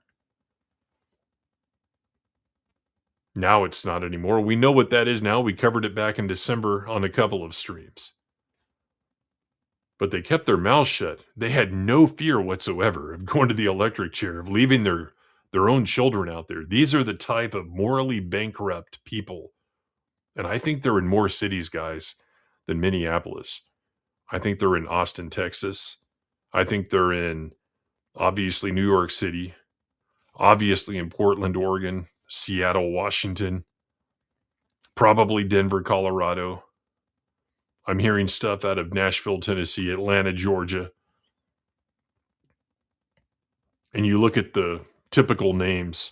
Speaker 12: Now it's not anymore. We know what that is now. We covered it back in December on a couple of streams. But they kept their mouths shut. They had no fear whatsoever of going to the electric chair, of leaving their own children out there. These are the type of morally bankrupt people. And I think they're in more cities, guys, than Minneapolis. I think they're in Austin, Texas. I think they're in, obviously, New York City. Obviously in Portland, Oregon. Seattle, Washington. Probably Denver, Colorado. I'm hearing stuff out of Nashville, Tennessee, Atlanta, Georgia. And you look at the typical names,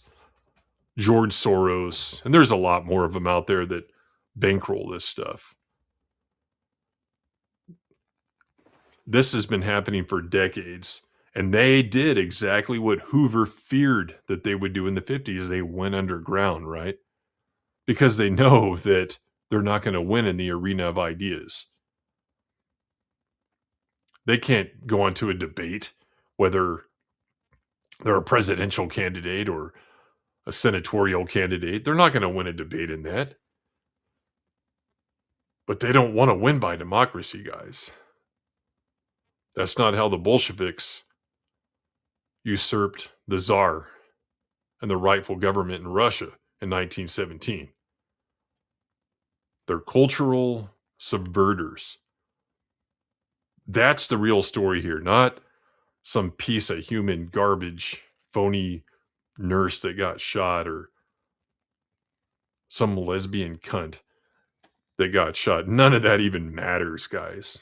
Speaker 12: George Soros, and there's a lot more of them out there that bankroll this stuff. This has been happening for decades, and they did exactly what Hoover feared that they would do in the 50s. They went underground, right? Because they know that they're not going to win in the arena of ideas. They can't go into a debate whether they're a presidential candidate or a senatorial candidate. They're not going to win a debate in that. But they don't want to win by democracy, guys. That's not how the Bolsheviks usurped the Tsar and the rightful government in Russia in 1917. They're cultural subverters. That's the real story here, not some piece of human garbage, phony nurse that got shot or some lesbian cunt that got shot. None of that even matters, guys.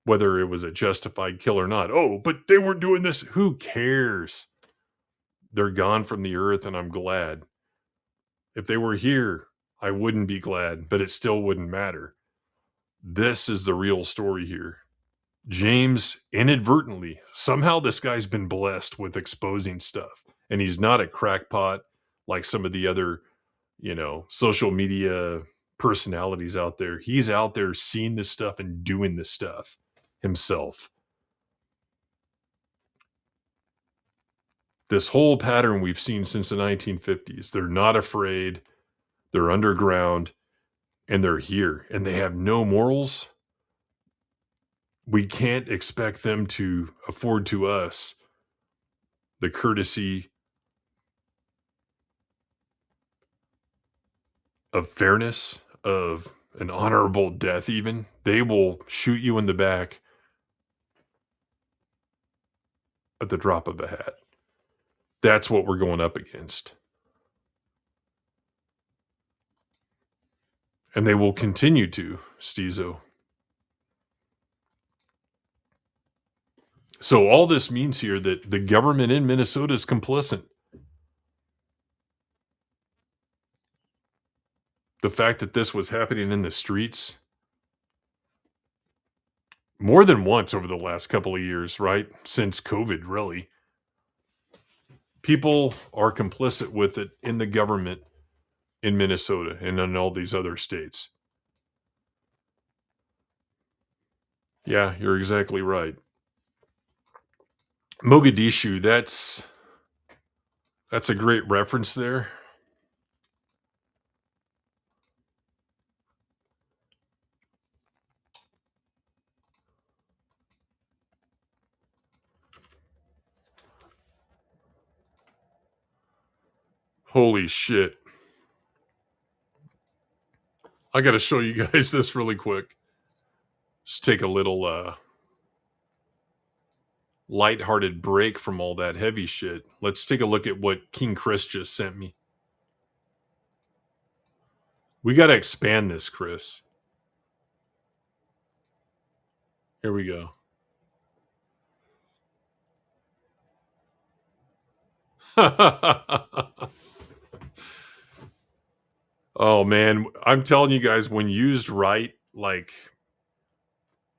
Speaker 12: Whether it was a justified kill or not. Oh, but they weren't doing this. Who cares? They're gone from the earth, and I'm glad. If they were here, I wouldn't be glad, but it still wouldn't matter. This is the real story here. James inadvertently, somehow this guy's been blessed with exposing stuff. And he's not a crackpot like some of the other, social media personalities out there. He's out there seeing this stuff and doing this stuff himself. This whole pattern we've seen since the 1950s. They're not afraid. They're underground. And they're here. And they have no morals. We can't expect them to afford to us the courtesy of fairness, of an honorable death even. They will shoot you in the back at the drop of a hat. That's what we're going up against. And they will continue to, Stezo. So all this means here that the government in Minnesota is complicit. The fact that this was happening in the streets more than once over the last couple of years, right? Since COVID, really. People are complicit with it in the government in Minnesota and in all these other states. Yeah, you're exactly right. Mogadishu, that's a great reference there. Holy shit. I got to show you guys this really quick. Just take a little lighthearted break from all that heavy shit. Let's take a look at what King Chris just sent me. We got to expand this, Chris. Here we go. Oh, man. I'm telling you guys, when used right, like,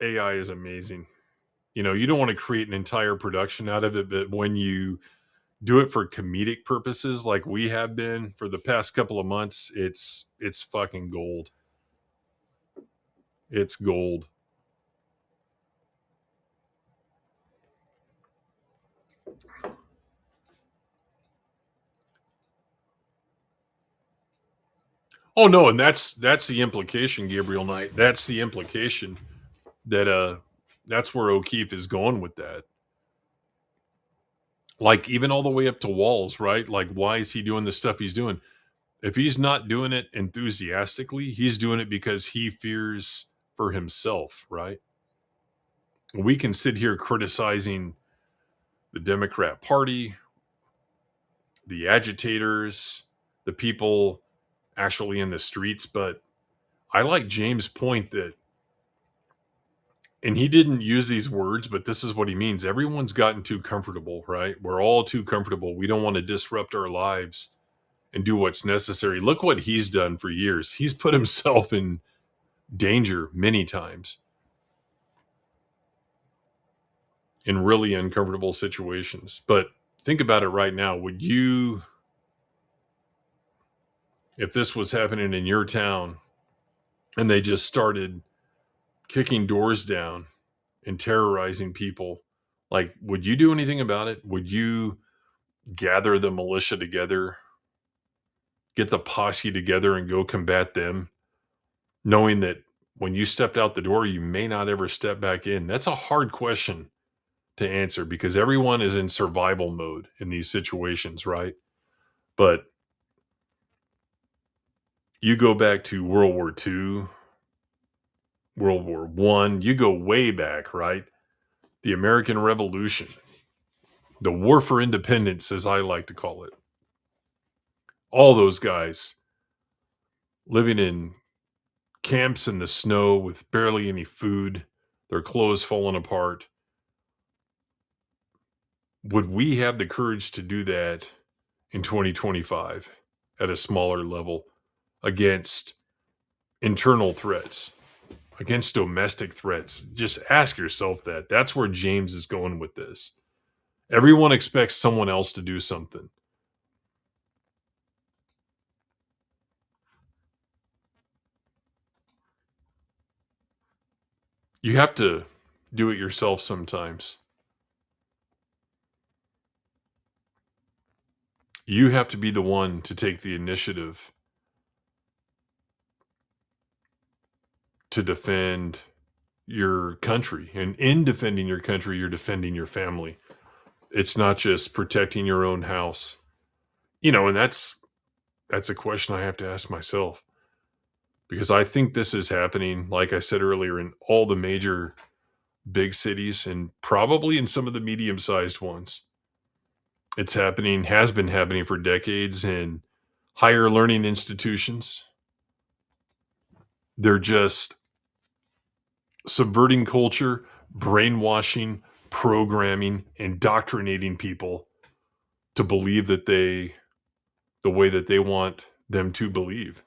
Speaker 12: AI is amazing. You don't want to create an entire production out of it, but when you do it for comedic purposes like we have been for the past couple of months, it's fucking gold. It's gold. Oh no, and that's the implication, Gabriel Knight. That's the implication that that's where O'Keefe is going with that. Like even all the way up to Walls, right? Like why is he doing the stuff he's doing? If he's not doing it enthusiastically, he's doing it because he fears for himself, right? We can sit here criticizing the Democrat Party, the agitators, the people actually in the streets, but I like James' point that, and he didn't use these words, but this is what he means. Everyone's gotten too comfortable, right? We're all too comfortable. We don't want to disrupt our lives and do what's necessary. Look what he's done for years. He's put himself in danger many times in really uncomfortable situations. But think about it right now. Would you, if this was happening in your town and they just started kicking doors down and terrorizing people. Like, would you do anything about it? Would you gather the militia together, get the posse together and go combat them, knowing that when you stepped out the door, you may not ever step back in? That's a hard question to answer because everyone is in survival mode in these situations, right? But you go back to World War II, World War One, you go way back, right? The American Revolution, the War for Independence, as I like to call it. All those guys living in camps in the snow with barely any food, their clothes falling apart. Would we have the courage to do that in 2025 at a smaller level against internal threats, against domestic threats? Just ask yourself that. That's where James is going with this. Everyone expects someone else to do something. You have to do it yourself sometimes. You have to be the one to take the initiative to defend your country. And in defending your country, you're defending your family. It's not just protecting your own house. You know, and that's a question I have to ask myself. Because I think this is happening, like I said earlier, in all the major big cities and probably in some of the medium-sized ones. It's happening, has been happening for decades in higher learning institutions. They're just subverting culture, brainwashing, programming, indoctrinating people to believe that the way that they want them to believe.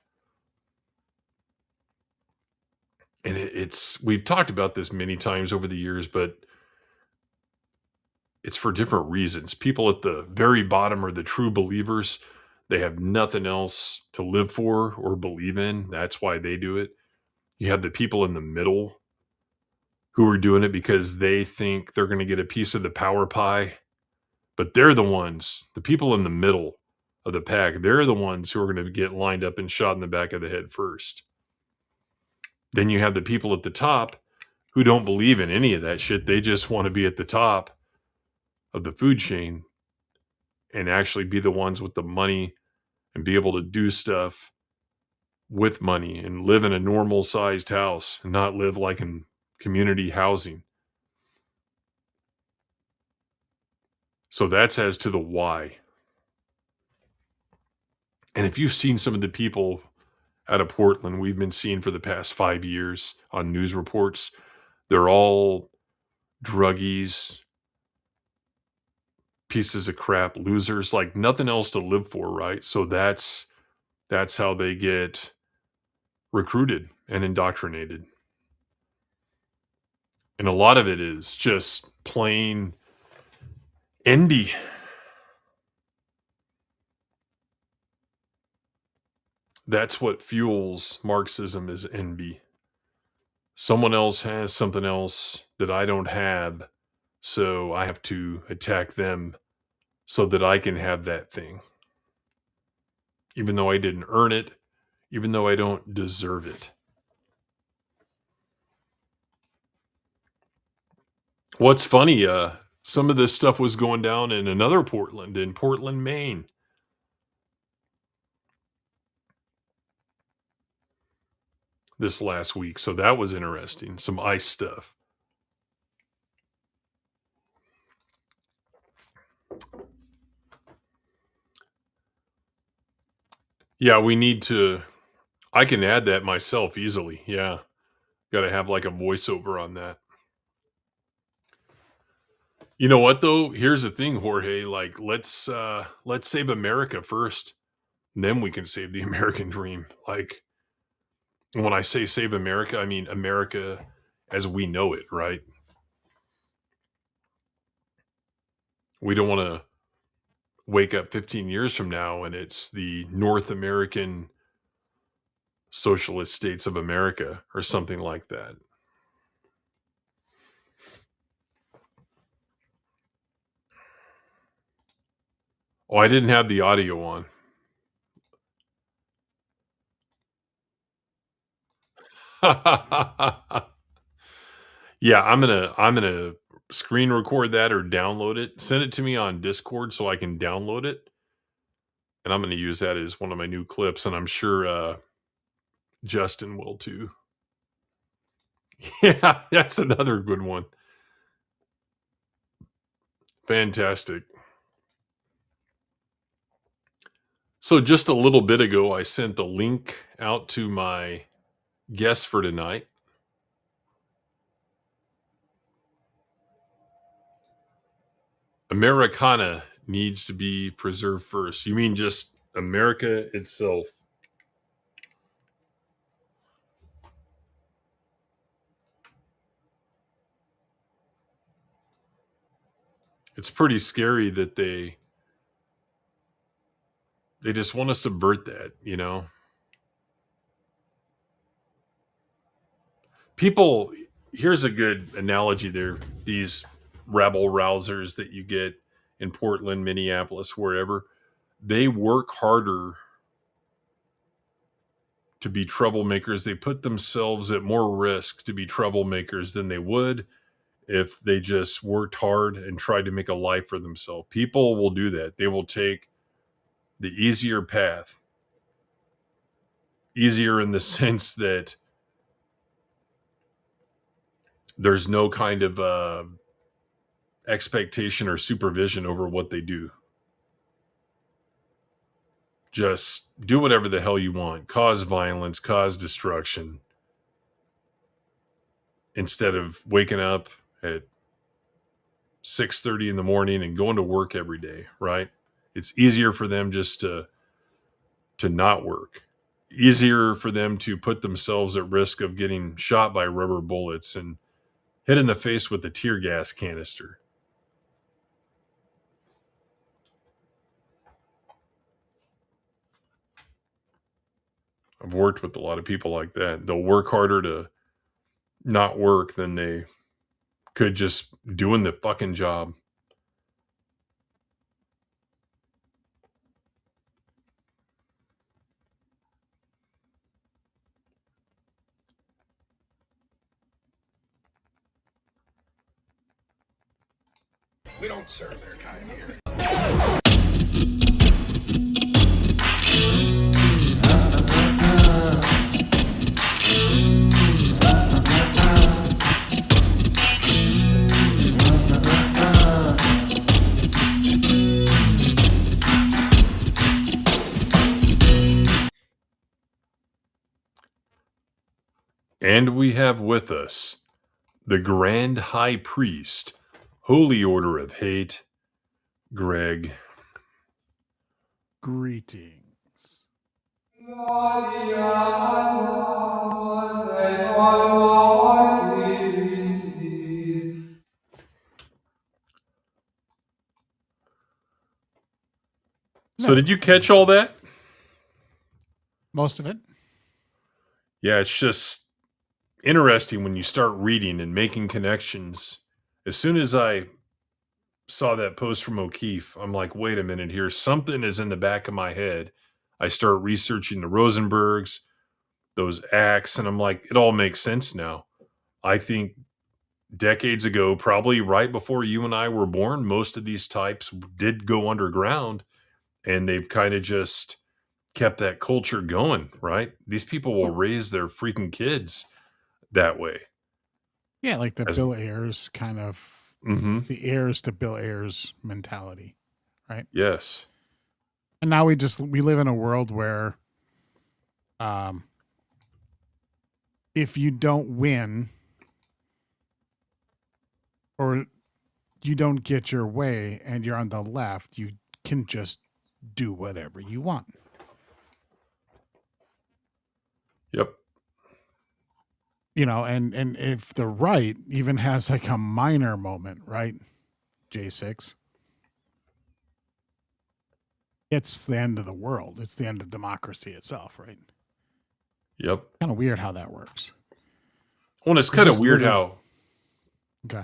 Speaker 12: And we've talked about this many times over the years, but it's for different reasons. People at the very bottom are the true believers. They have nothing else to live for or believe in. That's why they do it. You have the people in the middle who are doing it because they think they're going to get a piece of the power pie. But they're the ones, the people in the middle of the pack, they're the ones who are going to get lined up and shot in the back of the head first. Then you have the people at the top who don't believe in any of that shit. They just want to be at the top of the food chain and actually be the ones with the money and be able to do stuff with money and live in a normal sized house and not live like in community housing. So that's as to the why. And if you've seen some of the people out of Portland we've been seeing for the past 5 years on news reports, they're all druggies, pieces of crap, losers, like nothing else to live for, right? So that's how they get recruited and indoctrinated. And a lot of it is just plain envy. That's what fuels Marxism, is envy. Someone else has something else that I don't have, so I have to attack them so that I can have that thing. Even though I didn't earn it, even though I don't deserve it. What's funny, some of this stuff was going down in another Portland, in Portland, Maine. This last week. So that was interesting. Some ICE stuff. Yeah, we need to, I can add that myself easily. Yeah. Got to have like a voiceover on that. You know what though? Here's the thing, Jorge, like let's save America first. And then we can save the American dream. Like when I say save America, I mean America as we know it, right? We don't want to wake up 15 years from now and it's the North American Socialist States of America or something like that. Oh, I didn't have the audio on. Yeah, I'm gonna screen record that or download it. Send it to me on Discord so I can download it. And I'm gonna use that as one of my new clips, and I'm sure Justin will too. Yeah, that's another good one. Fantastic. So just a little bit ago, I sent the link out to my guest for tonight. Americana needs to be preserved first. You mean just America itself? It's pretty scary that they just want to subvert that, you know? People, here's a good analogy there. These rabble rousers that you get in Portland, Minneapolis, wherever, they work harder to be troublemakers. They put themselves at more risk to be troublemakers than they would if they just worked hard and tried to make a life for themselves. People will do that. They will take the easier path. Easier in the sense that there's no kind of expectation or supervision over what they do. Just do whatever the hell you want. Cause violence, cause destruction. Instead of waking up at 6:30 in the morning and going to work every day, right? It's easier for them just to not work. Easier for them to put themselves at risk of getting shot by rubber bullets and hit in the face with a tear gas canister. I've worked with a lot of people like that. They'll work harder to not work than they could just doing the fucking job.
Speaker 3: We don't serve their kind here.
Speaker 12: And we have with us the Grand High Priest, Holy Order of Hate, Greg.
Speaker 18: Greetings.
Speaker 12: So did you catch all that?
Speaker 18: Most of it.
Speaker 12: Yeah, it's just interesting when you start reading and making connections. As soon as I saw that post from O'Keefe, I'm like, wait a minute here. Something is in the back of my head. I start researching the Rosenbergs, those acts, and I'm like, it all makes sense now. I think decades ago, probably right before you and I were born, most of these types did go underground, and they've kind of just kept that culture going, right? These people will raise their freaking kids that way.
Speaker 18: Yeah, like the Bill Ayers kind of, the heirs to Bill Ayers mentality, right?
Speaker 12: Yes.
Speaker 18: And now we live in a world where if you don't win or you don't get your way and you're on the left, you can just do whatever you want.
Speaker 12: Yep.
Speaker 18: You know, and if the right even has like a minor moment, right? J6. It's the end of the world. It's the end of democracy itself, right?
Speaker 12: Yep.
Speaker 18: Kind of weird how that works.
Speaker 12: Well, it's kind of weird how...
Speaker 18: Okay.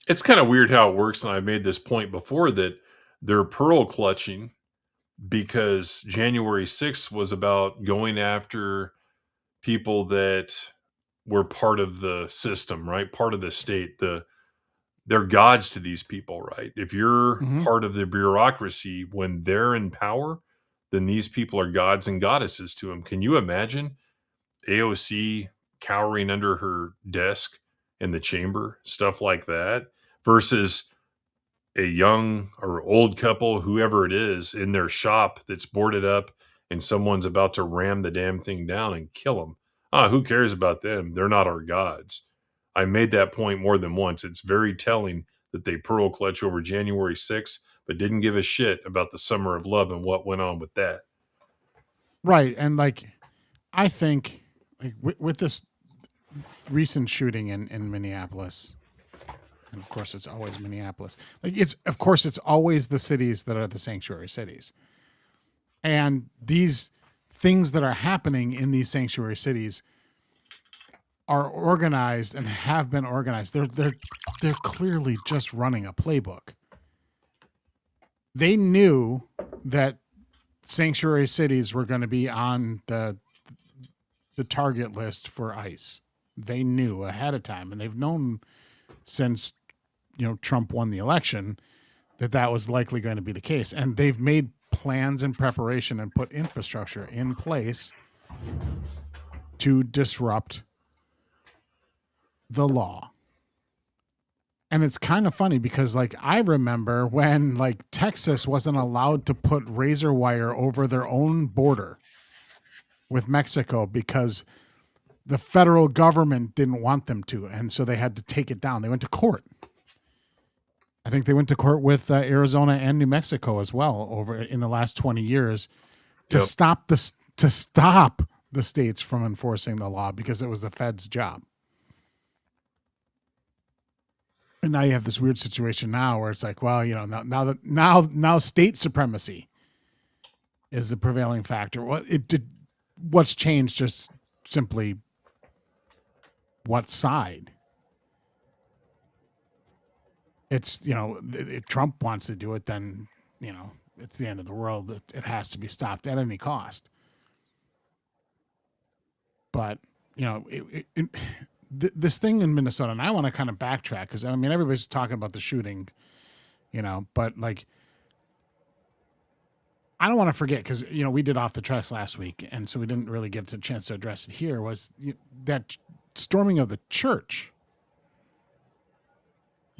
Speaker 12: It's kind of weird how it works, and I made this point before, that They're pearl clutching because January 6th was about going after people that were part of the system, right? Part of the state. They're gods to these people, right? If you're part of the bureaucracy, when they're in power, then these people are gods and goddesses to them. Can you imagine AOC cowering under her desk in the chamber, stuff like that, versus a young or old couple, whoever it is, in their shop that's boarded up and someone's about to ram the damn thing down and kill them? Who cares about them? They're not our gods. I made that point more than once. It's very telling that they pearl clutch over January 6th, but didn't give a shit about the Summer of Love and what went on with that.
Speaker 18: Right. And like, I think like with this recent shooting in Minneapolis, and of course it's always Minneapolis, like it's always the cities that are the sanctuary cities. And these things that are happening in these sanctuary cities are organized and have been organized. They're clearly just running a playbook. They knew that sanctuary cities were going to be on the target list for ICE. They knew ahead of time, and they've known since Trump won the election that was likely going to be the case. And they've made plans and preparation and put infrastructure in place to disrupt the law. And it's kind of funny because like I remember when like Texas wasn't allowed to put razor wire over their own border with Mexico because the federal government didn't want them to, and so they had to take it down. They went to court. I think they went to court with Arizona and New Mexico as well over in the last 20 years to stop the states from enforcing the law because it was the Fed's job. And now you have this weird situation now where it's like, well, now state supremacy is the prevailing factor. What's changed just simply what side. It's, if Trump wants to do it, then, it's the end of the world. It has to be stopped at any cost. But, this thing in Minnesota, and I want to kind of backtrack because, everybody's talking about the shooting, but like, I don't want to forget because, we did Off the Tracks last week, and so we didn't really get a chance to address it here, was that storming of the church.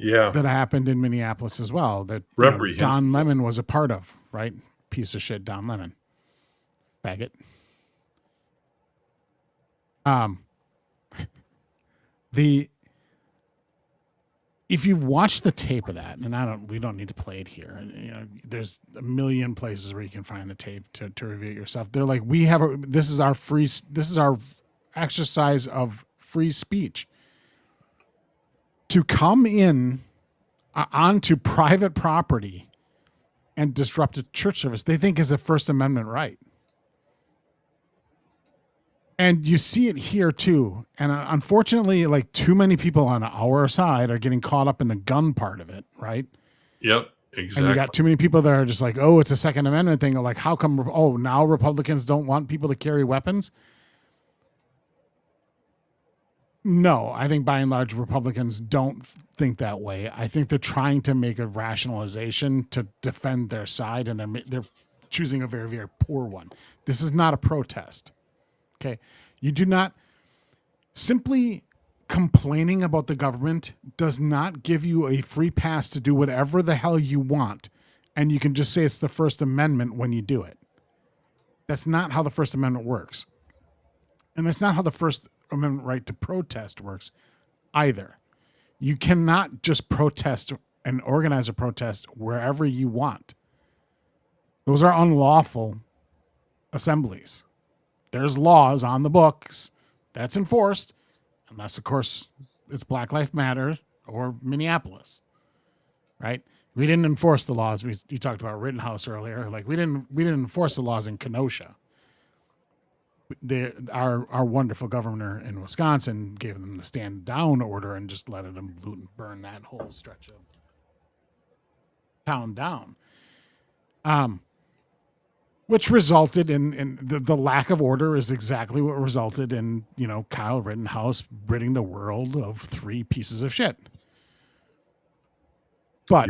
Speaker 12: Yeah.
Speaker 18: That happened in Minneapolis as well. That Don Lemon was a part of, right? Piece of shit, Don Lemon. Faggot. If you've watched the tape of that, and we don't need to play it here. There's a million places where you can find the tape to review it yourself. They're like, this is our exercise of free speech. To come in onto private property and disrupt a church service, they think is a First Amendment right. And you see it here too. And unfortunately, like too many people on our side are getting caught up in the gun part of it, right?
Speaker 12: Yep, exactly.
Speaker 18: And you got too many people that are just like, oh, it's a Second Amendment thing. Or like, how come, now Republicans don't want people to carry weapons? No, I think by and large, Republicans don't think that way. I think they're trying to make a rationalization to defend their side, and they're choosing a very, very poor one. This is not a protest. Okay. You do not simply complaining about the government does not give you a free pass to do whatever the hell you want. And you can just say it's the First Amendment when you do it. That's not how the First Amendment works. And that's not how the First Amendment right to protest works either. You cannot just protest and organize a protest wherever you want. Those are unlawful assemblies. There's laws on the books that's enforced, unless, of course, it's Black Lives Matter or Minneapolis, right? We didn't enforce the laws. You talked about Rittenhouse earlier. Like we didn't enforce the laws in Kenosha. Our wonderful governor in Wisconsin gave them the stand down order and just let them loot and burn that whole stretch of town down. Which resulted in the lack of order is exactly what resulted in, Kyle Rittenhouse ridding the world of 3 pieces of shit. But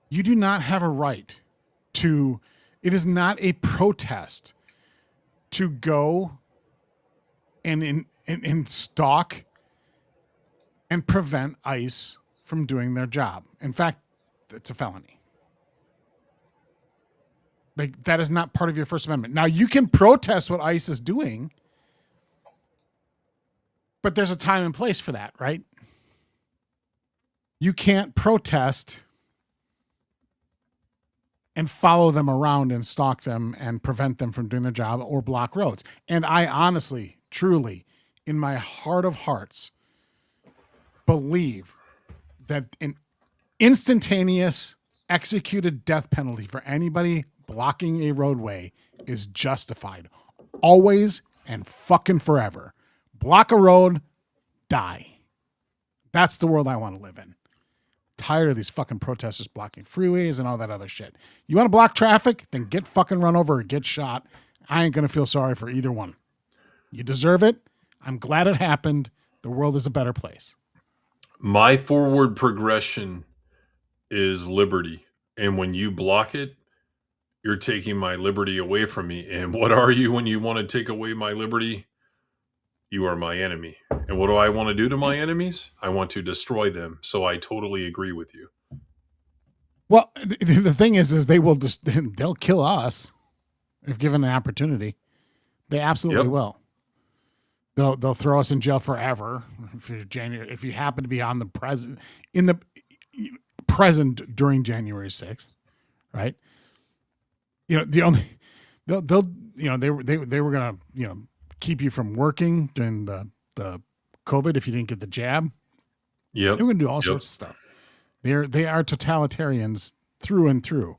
Speaker 18: you do not have a right to, it is not a protest to go and stalk and prevent ICE from doing their job. In fact, it's a felony. Like, that is not part of your First Amendment. Now, you can protest what ICE is doing, but there's a time and place for that, right? You can't protest and follow them around and stalk them and prevent them from doing their job or block roads. And I honestly, truly, in my heart of hearts, believe that an instantaneous executed death penalty for anybody blocking a roadway is justified. Always and fucking forever. Block a road, die. That's the world I want to live in. Tired of these fucking protesters blocking freeways and all that other shit. You want to block traffic? Then get fucking run over or get shot. I ain't going to feel sorry for either one. You deserve it. I'm glad it happened. The world is a better place.
Speaker 12: My forward progression is liberty. And when you block it, you're taking my liberty away from me. And what are you when you want to take away my liberty? You are my enemy. And what do I want to do to my enemies? I want to destroy them. So I totally agree with you.
Speaker 18: Well, the thing is they'll kill us if given an opportunity. They absolutely will. They'll throw us in jail forever if you happen to be on the present during January 6th, right? They were gonna keep you from working during the COVID if you didn't get the jab.
Speaker 12: Yeah,
Speaker 18: they were gonna do all sorts of stuff. They are totalitarians through and through.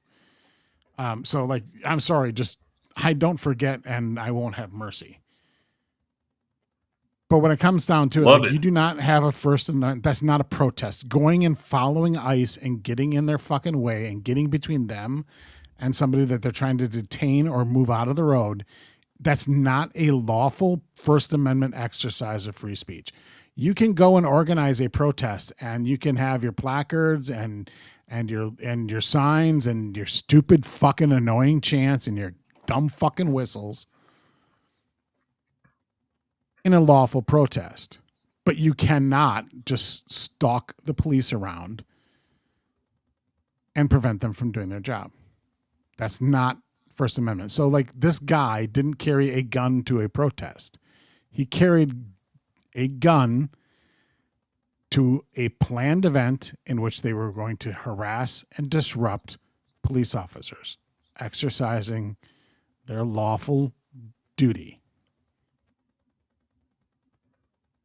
Speaker 18: So like, I'm sorry, just I don't forget and I won't have mercy. But when it comes down to it, you do not have a First Amendment. That's not a protest. Going and following ICE and getting in their fucking way and getting between them and somebody that they're trying to detain or move out of the road, that's not a lawful First Amendment exercise of free speech. You can go and organize a protest and you can have your placards and your signs and your stupid fucking annoying chants and your dumb fucking whistles in a lawful protest. But you cannot just stalk the police around and prevent them from doing their job. That's not First Amendment. So like, this guy didn't carry a gun to a protest. He carried a gun to a planned event in which they were going to harass and disrupt police officers exercising their lawful duty.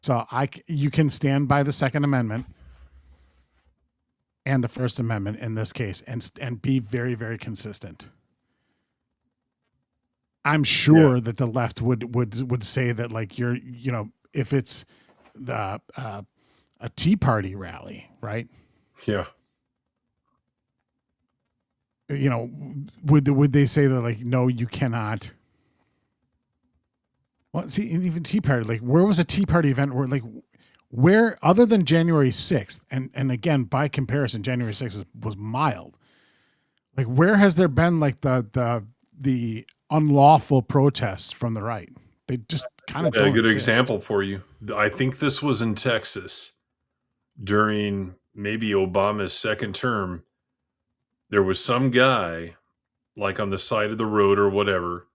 Speaker 18: So you can stand by the Second Amendment and the First Amendment in this case and be very, very consistent. I'm sure that the left would say that, like, if it's a Tea Party rally, right?
Speaker 12: Yeah.
Speaker 18: Would they say that, like, no, you cannot? Well, see, even Tea Party, like, where was a Tea Party event where other than January 6th, and again, by comparison, January 6th was mild. Like, where has there been like the unlawful protests from the right? They just kind of don't
Speaker 12: a good
Speaker 18: exist.
Speaker 12: example for you. I think this was in Texas during maybe Obama's second term. There was some guy like on the side of the road or whatever,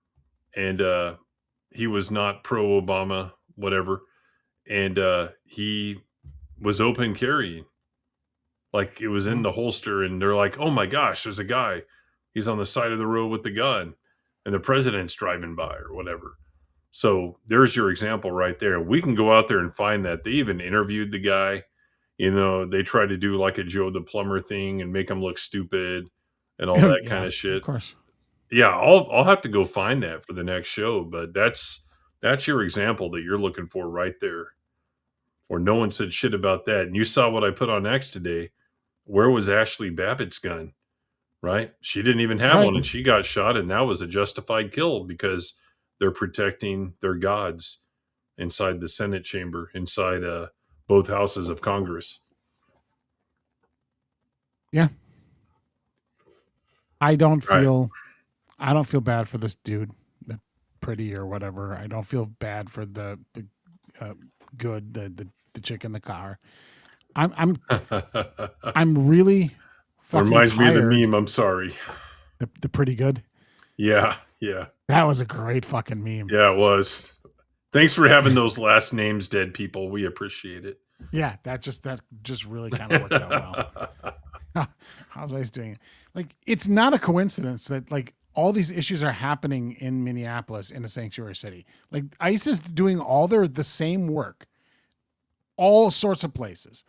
Speaker 12: and he was not pro-Obama, whatever, and he was open carrying. Like, it was in the holster, and they're like, oh my gosh, there's a guy. He's on the side of the road with the gun, and the president's driving by or whatever. So there's your example right there. We can go out there and find that. They even interviewed the guy. They tried to do like a Joe the Plumber thing and make him look stupid and all that kind of shit.
Speaker 18: Of course.
Speaker 12: Yeah, I'll have to go find that for the next show, but that's your example that you're looking for right there. Or no one said shit about that. And you saw what I put on X today. Where was Ashley Babbitt's gun? right? She didn't even have one, and she got shot, and that was a justified kill because they're protecting their gods inside the Senate chamber, inside both houses of Congress.
Speaker 18: Yeah. I don't feel bad for this dude, the pretty or whatever. I don't feel bad for the chick in the car. I'm really fucking
Speaker 12: Reminds me of the
Speaker 18: tired.
Speaker 12: meme. I'm sorry.
Speaker 18: The pretty good.
Speaker 12: Yeah.
Speaker 18: That was a great fucking meme.
Speaker 12: Yeah, it was. Thanks for having those last names, dead people. We appreciate it.
Speaker 18: Yeah, that just really kind of worked out well. How's ICE doing it? Like, it's not a coincidence that like all these issues are happening in Minneapolis, in a sanctuary city. Like, ICE is doing the same work, all sorts of places,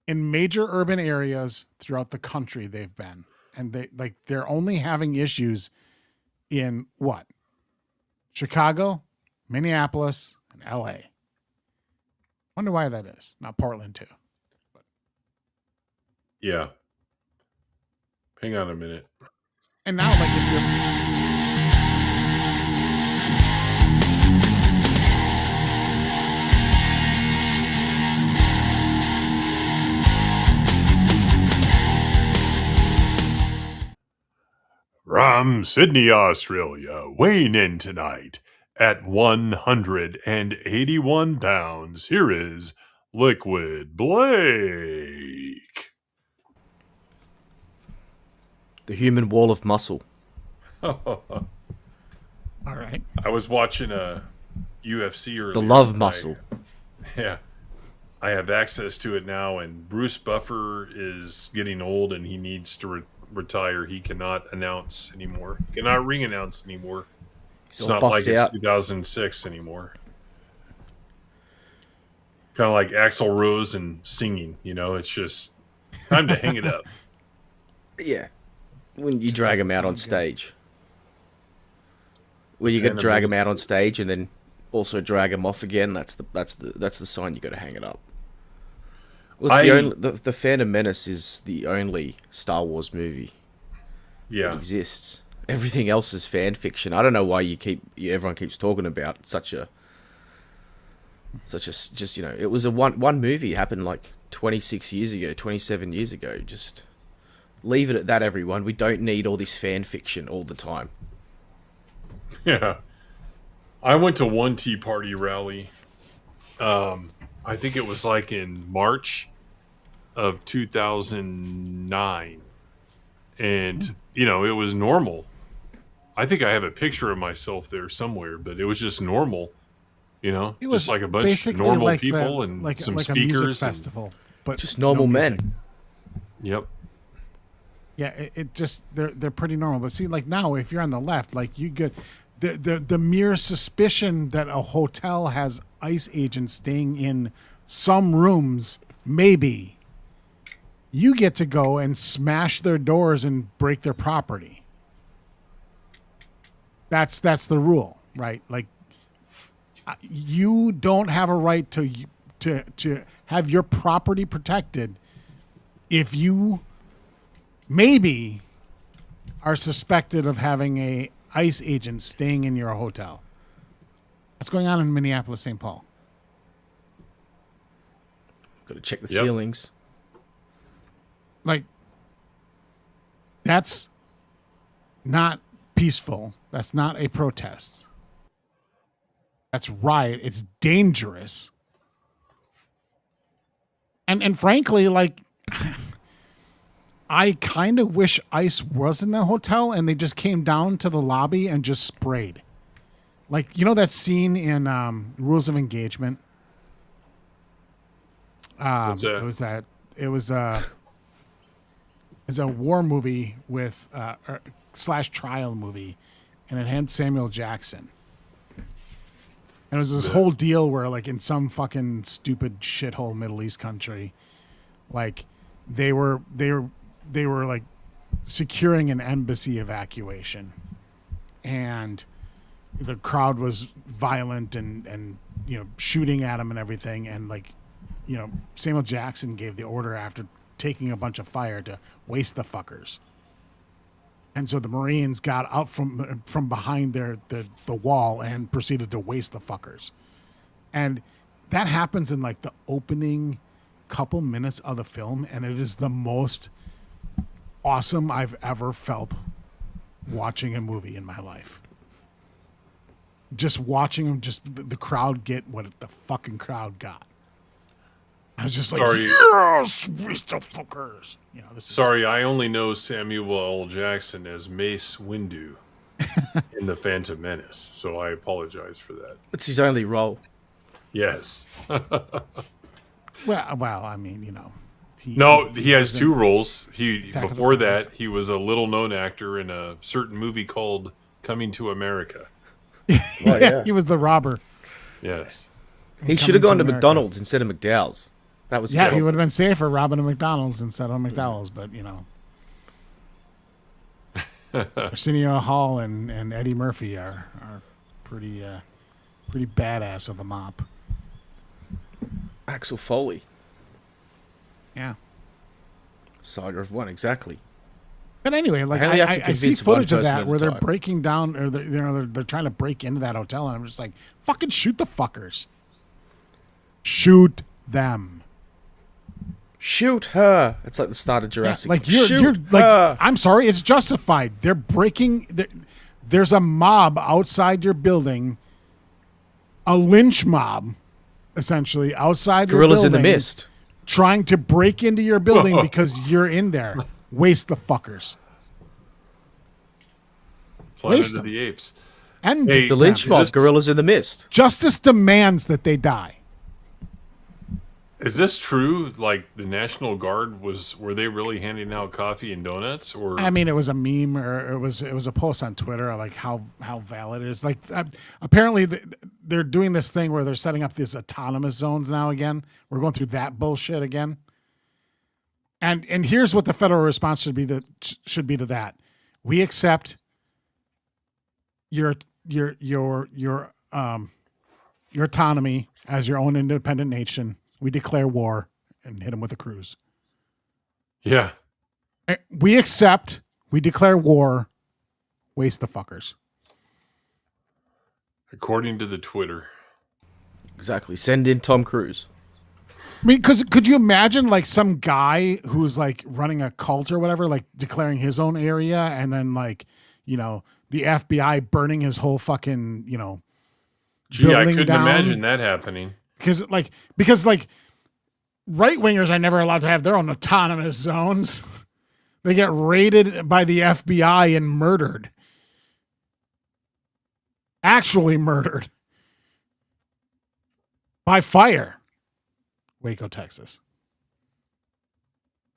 Speaker 18: in major urban areas throughout the country. They've been, and they're only having issues in what? Chicago, Minneapolis, and LA. Wonder why that is. Not Portland too.
Speaker 12: Yeah. Hang on a minute.
Speaker 18: And now, like, if you're
Speaker 12: From Sydney, Australia, weighing in tonight at 181 pounds, here is Liquid Blake.
Speaker 19: The human wall of muscle.
Speaker 18: all right.
Speaker 12: I was watching a UFC earlier.
Speaker 19: The love muscle.
Speaker 12: Yeah. I have access to it now, and Bruce Buffer is getting old and he needs to retire. He cannot announce anymore. He cannot ring announce anymore. It's not like it's 2006 anymore. Kind of like Axl Rose and singing, it's just time to hang it up.
Speaker 19: Yeah. When you drag him out on stage. When you got to drag him out on stage and then also drag him off again, that's the sign you got to hang it up. Well, the Phantom Menace is the only Star Wars movie that exists. Everything else is fan fiction. I don't know why everyone keeps talking about such a it was a one movie. It happened like 26 years ago, 27 years ago. Just leave it at that, everyone. We don't need all this fan fiction all the time.
Speaker 12: Yeah. I went to one Tea Party rally. I think it was like in March of 2009. And, it was normal. I think I have a picture of myself there somewhere, but it was just normal. It was just like a bunch of normal
Speaker 18: like
Speaker 12: people and some speakers.
Speaker 18: A music festival, but
Speaker 19: just normal men.
Speaker 12: Yep.
Speaker 18: Yeah, it just they're pretty normal. But see, like now, if you're on the left, like you get the mere suspicion that a hotel has ICE agents staying in some rooms, maybe you get to go and smash their doors and break their property. That's the rule, right? Like, you don't have a right to have your property protected if you maybe are suspected of having a ICE agent staying in your hotel. That's going on in Minneapolis, St. Paul.
Speaker 19: Got to check the ceilings.
Speaker 18: Like, that's not peaceful. That's not a protest. That's riot. It's dangerous. And frankly, like, I kind of wish ICE was in the hotel and they just came down to the lobby and just sprayed. Like, that scene in Rules of Engagement?
Speaker 12: What's that?
Speaker 18: It was a war movie with / trial movie, and it had Samuel Jackson. And it was this whole deal where, like, in some fucking stupid shithole Middle East country, like, they were like securing an embassy evacuation, and the crowd was violent and shooting at him and everything, and like, Samuel Jackson gave the order after taking a bunch of fire to waste the fuckers. And so the Marines got out from behind the wall and proceeded to waste the fuckers. And that happens in like the opening couple minutes of the film, and it is the most awesome I've ever felt watching a movie in my life. Just watching them, just the crowd get what the fucking crowd got. I was just like, yes, waste the fuckers. You know,
Speaker 12: Sorry, I only know Samuel L. Jackson as Mace Windu in The Phantom Menace, so I apologize for that.
Speaker 19: It's his only role.
Speaker 12: Yes.
Speaker 18: Well, I mean, you know.
Speaker 12: He has two roles. Before that, he was a little-known actor in a certain movie called Coming to America.
Speaker 18: Yeah, he was the robber.
Speaker 12: Yes.
Speaker 19: He should have gone to McDonald's instead of McDowell's. That was
Speaker 18: he would have been safer robbing a McDonald's instead of McDowell's, but you know. Arsenio Hall and Eddie Murphy are pretty badass with a mop.
Speaker 19: Axel Foley.
Speaker 18: Yeah.
Speaker 19: Saga of One, exactly.
Speaker 18: But anyway, like I see footage of that where they're breaking down, or they're trying to break into that hotel, and I'm just like, fucking shoot the fuckers. Shoot them.
Speaker 19: Shoot her. It's like the start of Jurassic.
Speaker 18: Like you're like, I'm sorry, it's justified. They're breaking. There's a mob outside your building, a lynch mob, essentially outside your building.
Speaker 19: Gorillas in the Mist,
Speaker 18: trying to break into your building because you're in there. Waste the fuckers.
Speaker 12: Planet of the Apes.
Speaker 18: And
Speaker 19: the lynch mob, Gorillas in the Mist.
Speaker 18: Justice demands that they die.
Speaker 12: Is this true? Like the National Guard were they really handing out coffee and donuts? Or
Speaker 18: I mean, it was a meme, or it was a post on Twitter, like how valid it is. Like apparently they're doing this thing where they're setting up these autonomous zones now again. We're going through that bullshit again. And here's what the federal response should be to that. We accept your autonomy as your own independent nation. We declare war and hit them with a cruise.
Speaker 12: Yeah.
Speaker 18: We accept. We declare war. Waste the fuckers.
Speaker 12: According to the Twitter.
Speaker 19: Exactly. Send in Tom Cruise.
Speaker 18: I mean, because could you imagine like some guy who's like running a cult or whatever, like declaring his own area, and then like, you know, the FBI burning his whole fucking, you know,
Speaker 12: gee, I couldn't imagine that happening.
Speaker 18: Because right wingers are never allowed to have their own autonomous zones. They get raided by the FBI and murdered. Actually murdered. By fire. Waco, Texas.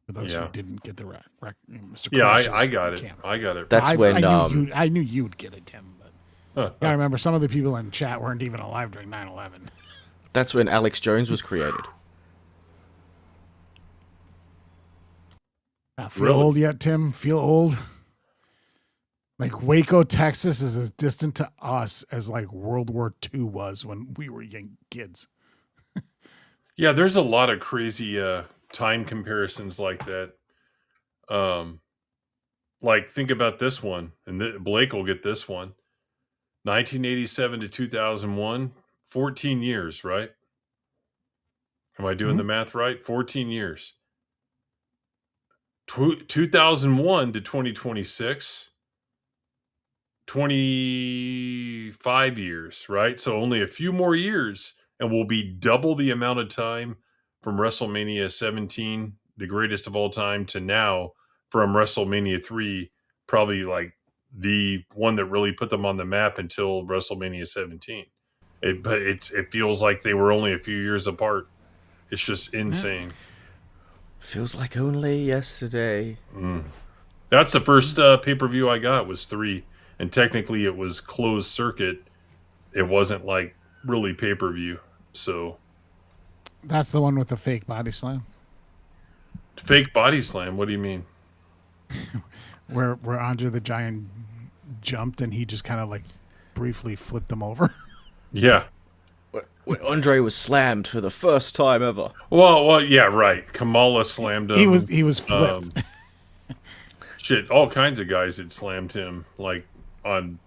Speaker 18: For those who didn't get the Mr.
Speaker 12: Yeah, I got it. I got it.
Speaker 19: That's
Speaker 18: I knew you'd get it, Tim. But I remember some of the people in chat weren't even alive during 9/11.
Speaker 19: That's when Alex Jones was created.
Speaker 18: Feel old yet, Tim? Feel old? Like Waco, Texas is as distant to us as like World War II was when we were young kids.
Speaker 12: Yeah, there's a lot of crazy time comparisons like that. Like think about this one, and Blake will get this one. 1987 to 2001, 14 years, right? Am I doing the math right? 14 years. 2001 to 2026, 25 years, right? So only a few more years, and we'll be double the amount of time from WrestleMania 17, the greatest of all time, to now from WrestleMania 3, probably like the one that really put them on the map until WrestleMania 17. But it feels like they were only a few years apart. It's just insane.
Speaker 19: Feels like only yesterday.
Speaker 12: That's the first pay-per-view I got was 3. And technically it was closed circuit. It wasn't like really pay-per-view. So
Speaker 18: that's the one with the fake body slam.
Speaker 12: Fake body slam? What do you mean?
Speaker 18: where Andre the Giant jumped and he just kind of like briefly flipped him over.
Speaker 12: Yeah.
Speaker 19: When Andre was slammed for the first time ever.
Speaker 12: Well, yeah, right. Kamala slammed him.
Speaker 18: He was flipped.
Speaker 12: Shit, all kinds of guys had slammed him, like on,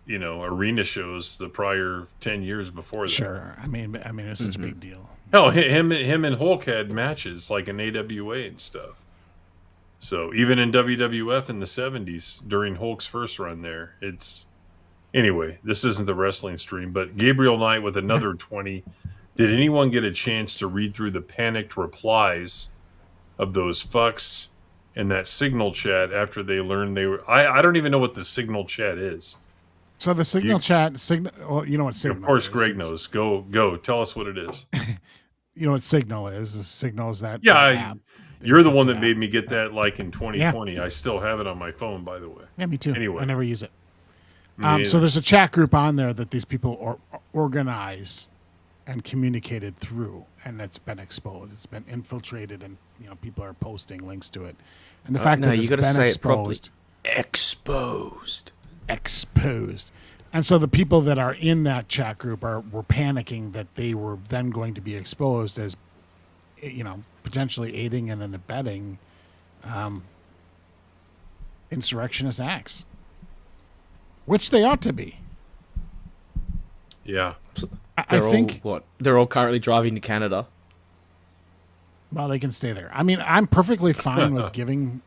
Speaker 12: arena shows the prior 10 years before that.
Speaker 18: Sure. I mean, it's such a big deal.
Speaker 12: Hell, him and Hulk had matches like in AWA and stuff. So even in WWF in the 70s during Hulk's first run there, anyway, this isn't the wrestling stream, but Gabriel Knight with another 20. Did anyone get a chance to read through the panicked replies of those fucks in that Signal chat after they learned they were... I don't even know what the Signal chat is.
Speaker 18: So the Signal chat... Well, you know what Signal is.
Speaker 12: Of course, Greg knows. Go. Tell us what it is.
Speaker 18: You know what Signal is? Signal is that...
Speaker 12: Yeah, you're the one that made me get that like in 2020. Yeah. I still have it on my phone, by the way.
Speaker 18: Yeah, me too.
Speaker 12: Anyway.
Speaker 18: I never use it. So there's a chat group on there that these people organized and communicated through, and it's been exposed. It's been infiltrated, and people are posting links to it. And the fact that it's been exposed... Exposed. And so the people that are in that chat group were panicking that they were then going to be exposed as, potentially aiding and abetting insurrectionist acts, which they ought to be.
Speaker 12: Yeah.
Speaker 18: I think
Speaker 19: they're all currently driving to Canada.
Speaker 18: Well, they can stay there. I mean, I'm perfectly fine with giving,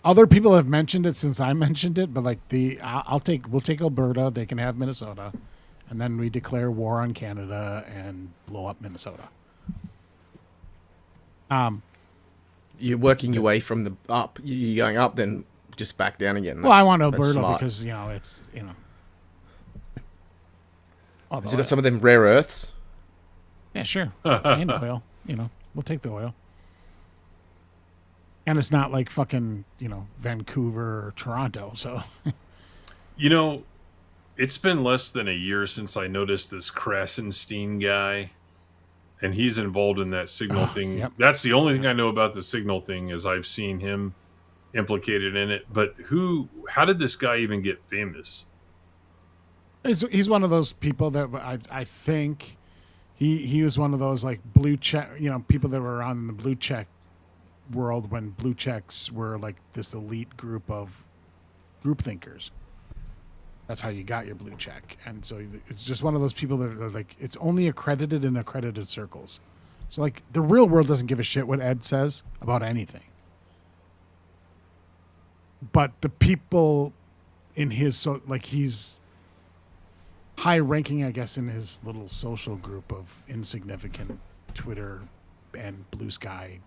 Speaker 18: other people have mentioned it since I mentioned it, but we'll take Alberta. They can have Minnesota, and then we declare war on Canada and blow up Minnesota.
Speaker 19: You're working your way from the up. You're going up, then just back down again.
Speaker 18: Well, I want Alberta because it's
Speaker 19: Has it got some of them rare earths?
Speaker 18: Yeah, sure. And oil. We'll take the oil. And it's not like fucking, Vancouver or Toronto, so.
Speaker 12: It's been less than a year since I noticed this Krasenstein guy, and he's involved in that Signal thing.
Speaker 18: Yep.
Speaker 12: That's the only thing I know about the Signal thing is I've seen him implicated in it. But how did this guy even get famous?
Speaker 18: He's one of those people that I think he was one of those like blue check, people that were around in the blue check world when blue checks were like this elite group of group thinkers. That's how you got your blue check. And so it's just one of those people that are like, it's only accredited in accredited circles. So like the real world doesn't give a shit what Ed says about anything. But the people in his, he's high ranking, I guess, in his little social group of insignificant Twitter and Blue Sky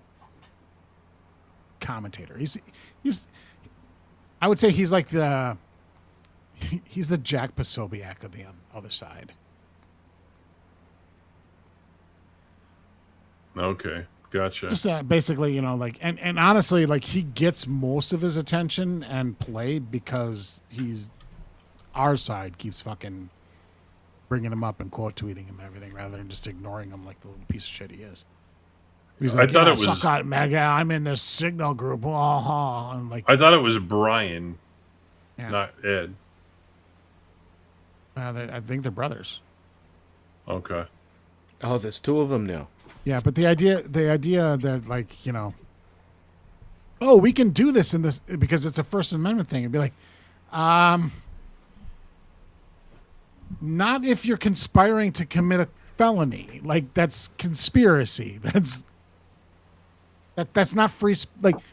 Speaker 18: commentator. He's I would say he's like he's the Jack Posobiec of the other side.
Speaker 12: Okay, gotcha.
Speaker 18: Just basically, and honestly, he gets most of his attention and play because our side keeps fucking bringing him up and quote tweeting him and everything rather than just ignoring him like the little piece of shit he is. He's like, I thought it was suck out, mega. I'm in this Signal group. I'm like,
Speaker 12: I thought it was Brian, not Ed.
Speaker 18: I think they're brothers.
Speaker 12: Okay.
Speaker 19: Oh, there's two of them now.
Speaker 18: Yeah, but the idea that oh, we can do this in this because it's a First Amendment thing. It'd be like, not if you're conspiring to commit a felony. Like that's conspiracy. That's not free.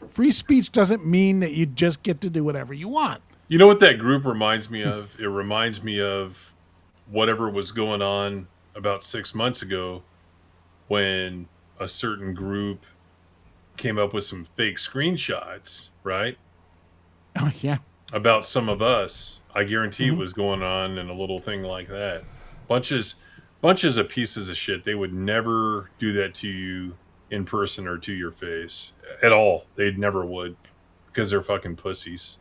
Speaker 18: Free speech doesn't mean that you just get to do whatever you want.
Speaker 12: You know what that group reminds me of? It reminds me of whatever was going on about 6 months ago when a certain group came up with some fake screenshots, right?
Speaker 18: Oh, yeah.
Speaker 12: About some of us. I guarantee it was going on in a little thing like that. Bunches of pieces of shit. They would never do that to you in person or to your face at all. They never would because they're fucking pussies.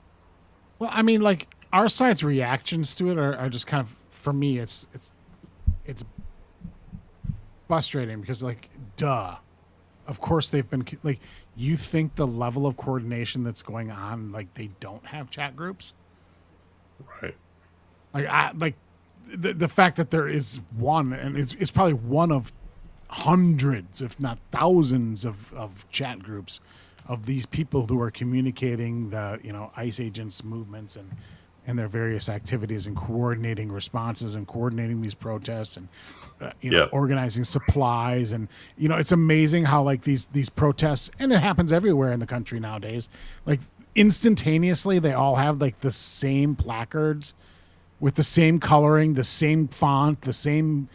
Speaker 18: Well, I mean, our side's reactions to it are just kind of, for me, it's frustrating because, duh. Of course they've been, you think the level of coordination that's going on, they don't have chat groups?
Speaker 12: Right.
Speaker 18: The fact that there is one, and it's probably one of hundreds, if not thousands of chat groups of these people who are communicating the ICE agents' movements and their various activities and coordinating responses and coordinating these protests and organizing supplies. And it's amazing how like these protests, and it happens everywhere in the country nowadays, like instantaneously they all have like the same placards with the same coloring, the same font, the same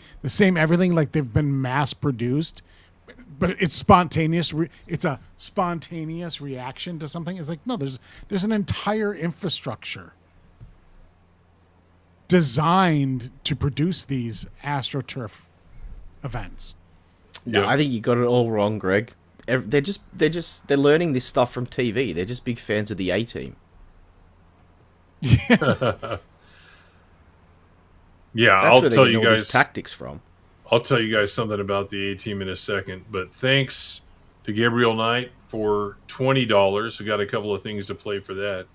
Speaker 18: everything, like they've been mass produced. But it's spontaneous. It's a spontaneous reaction to something. It's like, no, there's an entire infrastructure designed to produce these AstroTurf events.
Speaker 19: No, I think you got it all wrong, Greg. They're learning this stuff from TV. They're just big fans of the A-Team.
Speaker 12: Yeah,
Speaker 19: That's
Speaker 12: I'll tell you guys
Speaker 19: these tactics from.
Speaker 12: I'll tell you guys something about the A-Team in a second, but thanks to Gabriel Knight for $20. We got a couple of things to play for that.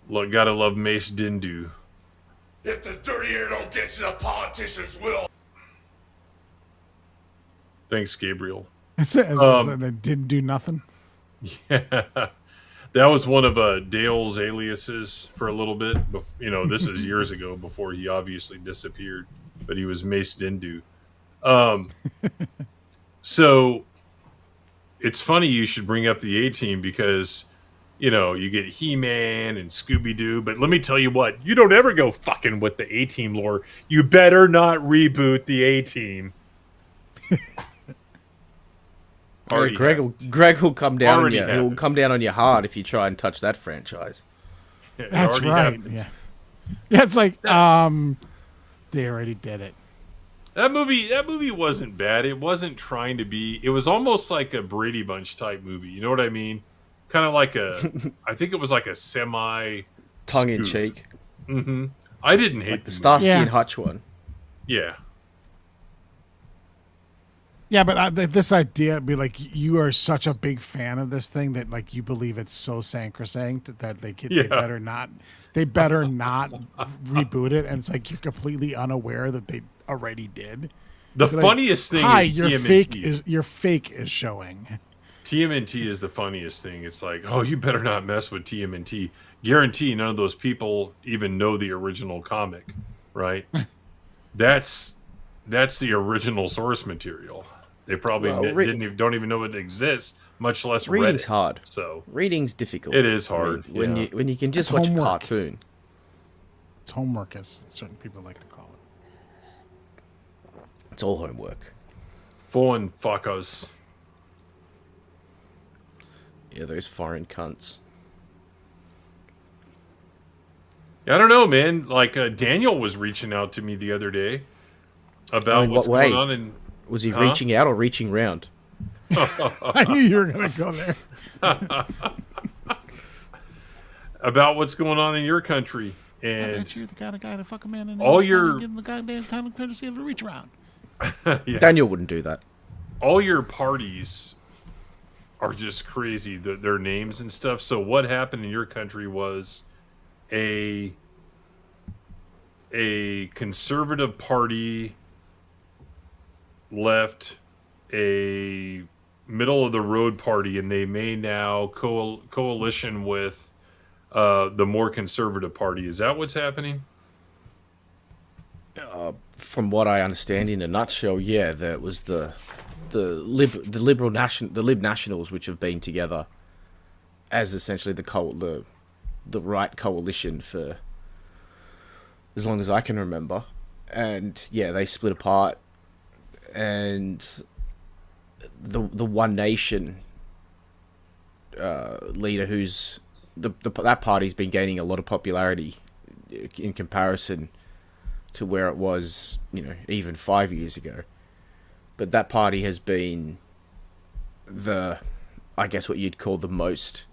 Speaker 12: Look, gotta love Mace Dindu.
Speaker 16: If the dirty air don't get you, the politicians will.
Speaker 12: Thanks, Gabriel.
Speaker 18: They didn't do nothing.
Speaker 12: Yeah, that was one of Dale's aliases for a little bit. This is years ago before he obviously disappeared, but he was Mace Dindu. So it's funny you should bring up the A-Team because you get He-Man and Scooby-Doo, but let me tell you what, you don't ever go fucking with the A-Team lore. You better not reboot the A-Team.
Speaker 19: Greg will come down on you. He'll come down on you hard if you try and touch that franchise.
Speaker 18: That's right.
Speaker 12: Happened.
Speaker 18: Yeah, it's like they already did it.
Speaker 12: That movie wasn't bad. It wasn't trying to be. It was almost like a Brady Bunch type movie. You know what I mean? Kind of like I think it was like a semi
Speaker 19: tongue in cheek.
Speaker 12: Mm-hmm. I didn't hate
Speaker 19: like the Starsky and Hutch one.
Speaker 12: Yeah.
Speaker 18: Yeah, but this idea be like you are such a big fan of this thing that like you believe it's so sacrosanct that they better not reboot it, and it's like you're completely unaware that they already did.
Speaker 12: The funniest thing is
Speaker 18: your fake is showing.
Speaker 12: TMNT is the funniest thing. It's like, oh, you better not mess with TMNT. Guarantee none of those people even know the original comic, right? That's the original source material. They probably don't even know it exists, much less read it.
Speaker 19: Reading's hard.
Speaker 12: So
Speaker 19: reading's difficult.
Speaker 12: It is hard.
Speaker 19: I mean, when you can just watch a cartoon.
Speaker 18: It's homework, as certain people like to call it.
Speaker 19: It's all homework.
Speaker 12: Foreign fuckers.
Speaker 19: Yeah, those foreign cunts.
Speaker 12: I don't know, man. Like Daniel was reaching out to me the other day about what's going on in.
Speaker 19: Was he reaching out or reaching round?
Speaker 18: I knew you were going to go there.
Speaker 12: About what's going on in your country, and
Speaker 18: I bet you're the kind of guy to fuck a man in
Speaker 12: all your
Speaker 18: give him the goddamn kind of courtesy of a reach around.
Speaker 12: Yeah.
Speaker 19: Daniel wouldn't do that.
Speaker 12: All your parties are just crazy. Their names and stuff. So what happened in your country was a conservative party left a middle of the road party, and they may now coalition with the more conservative party. Is that what's happening?
Speaker 19: From what I understand, in a nutshell, yeah, that was the Lib Nationals, which have been together as essentially the right coalition for as long as I can remember, and yeah, they split apart. And the One Nation leader, who's that party's been gaining a lot of popularity in comparison to where it was, even 5 years ago. But that party has been I guess what you'd call the most